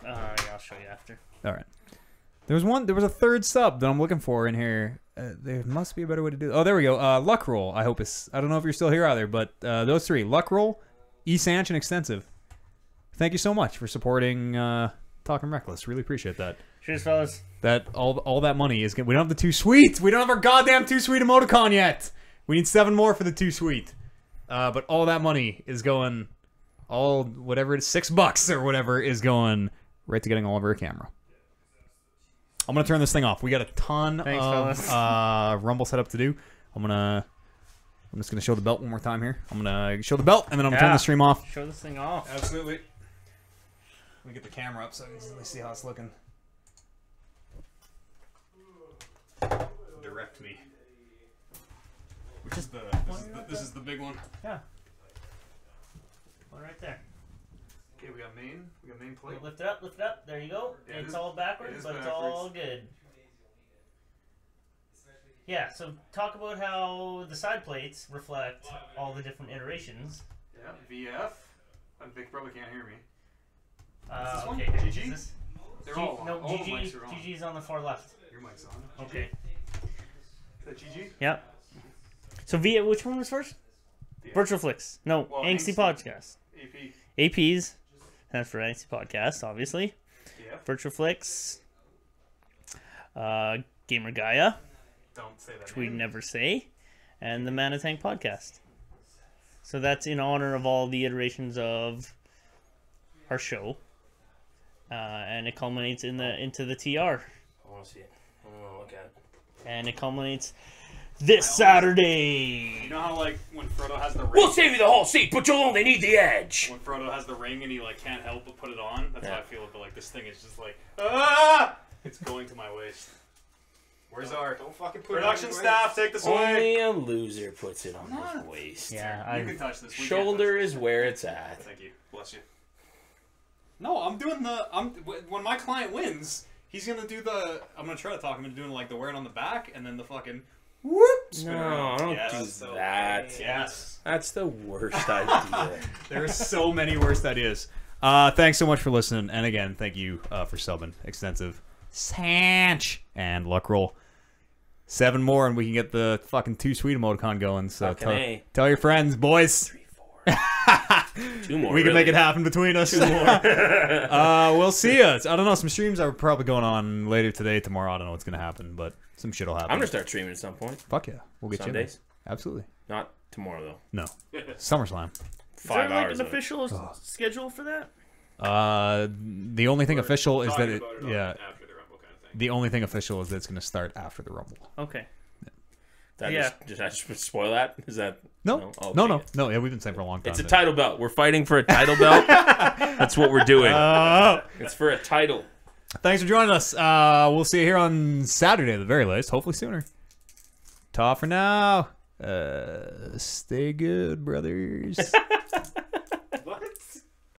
Yeah, I'll show you after. All right. There was a third sub that I'm looking for in here. There must be a better way to do it. Oh, there we go. Luck Roll, I hope is... I don't know if you're still here either, but those three. Luck Roll, Esanch, and Extensive. Thank you so much for supporting Talking Reckless. Really appreciate that. Cheers, fellas. That all that money is... We don't have the Too Sweet. We don't have our goddamn Too Sweet emoticon yet. We need 7 more for the Too Sweet. But all that money is going... All, whatever it is, $6 or whatever is going right to getting all of our camera. I'm going to turn this thing off. We got a ton of Rumble setup to do. I'm just going to show the belt one more time here. I'm going to show the belt, and then I'm going to turn the stream off. Show this thing off. Absolutely. Let me get the camera up so I can see how it's looking. Direct me. Which is this is the big one. Yeah. One right there. Okay, we got main plate. Lift it up, lift it up. There you go. Yeah, it's all backwards, but it's all good. Yeah, so talk about how the side plates reflect all the different iterations. Yeah, VF. Vic probably can't hear me. Okay, one? here, GG? is this? They're all on. No, All the GG. mics are on. GG's on the far left. Your mic's on. Okay. Is that GG? Yep. So VF, which one was first? Virtual Flicks. No, Well, Angsty Angsty. Podcast. AP. APs. That's for Angsty Podcast, obviously. Yeah. Virtual Flicks. Gamer Gaia, Don't say that. which we never say. And the Mana Tank Podcast. So that's in honor of all the iterations of our show. And it culminates into the TR. I want to see it. I want to look at it. And it culminates this Saturday. You know how like when Frodo has the ring. We'll save you the whole seat, but you'll only need the edge. When Frodo has the ring and he like can't help but put it on. That's how Yeah. I feel. But like this thing is just like it's going to my waist. Where's our Don't fucking put production it on staff? Take this away. Only a loser puts it on his waist. Yeah, You can touch this. We can't Shoulder touch is where it's at. this. Thank you. Bless you. No, I'm doing the. When my client wins, he's gonna do the. I'm gonna try to talk him into doing like the wearing on the back and then the fucking whoop. Spin No, around. don't Yes, do so- that. Yes. That's the worst idea. There are so many worst ideas. Thanks so much for listening, and again, thank you for subbing. Extensive, Sanch, and Luck Roll. 7 more, and we can get the fucking Too Sweet emoticon going. So Fucking A. tell your friends, boys. 3, 4. 2 more. We can really. make it happen between us. We'll see you. I don't know. Some streams are probably going on later today, tomorrow. I don't know what's gonna happen, but some shit will happen. I'm gonna start streaming at some point. Fuck yeah, we'll get Sundays. you. In. Absolutely. Not tomorrow though. No. SummerSlam. Is 5 there like hours. an of it. official schedule for that? The only thing official is that it. Yeah. After the Rumble kind of thing. The only thing official is that it's gonna start after the Rumble. Okay. Did I just spoil that? Is that No. Oh, No. okay. No. Yeah, we've been saying for a long time. It's a that- title belt. We're fighting for a title belt. That's what we're doing. It's for a title. Thanks for joining us. We'll see you here on Saturday at the very latest. Hopefully sooner. Ta for now. Stay good, brothers.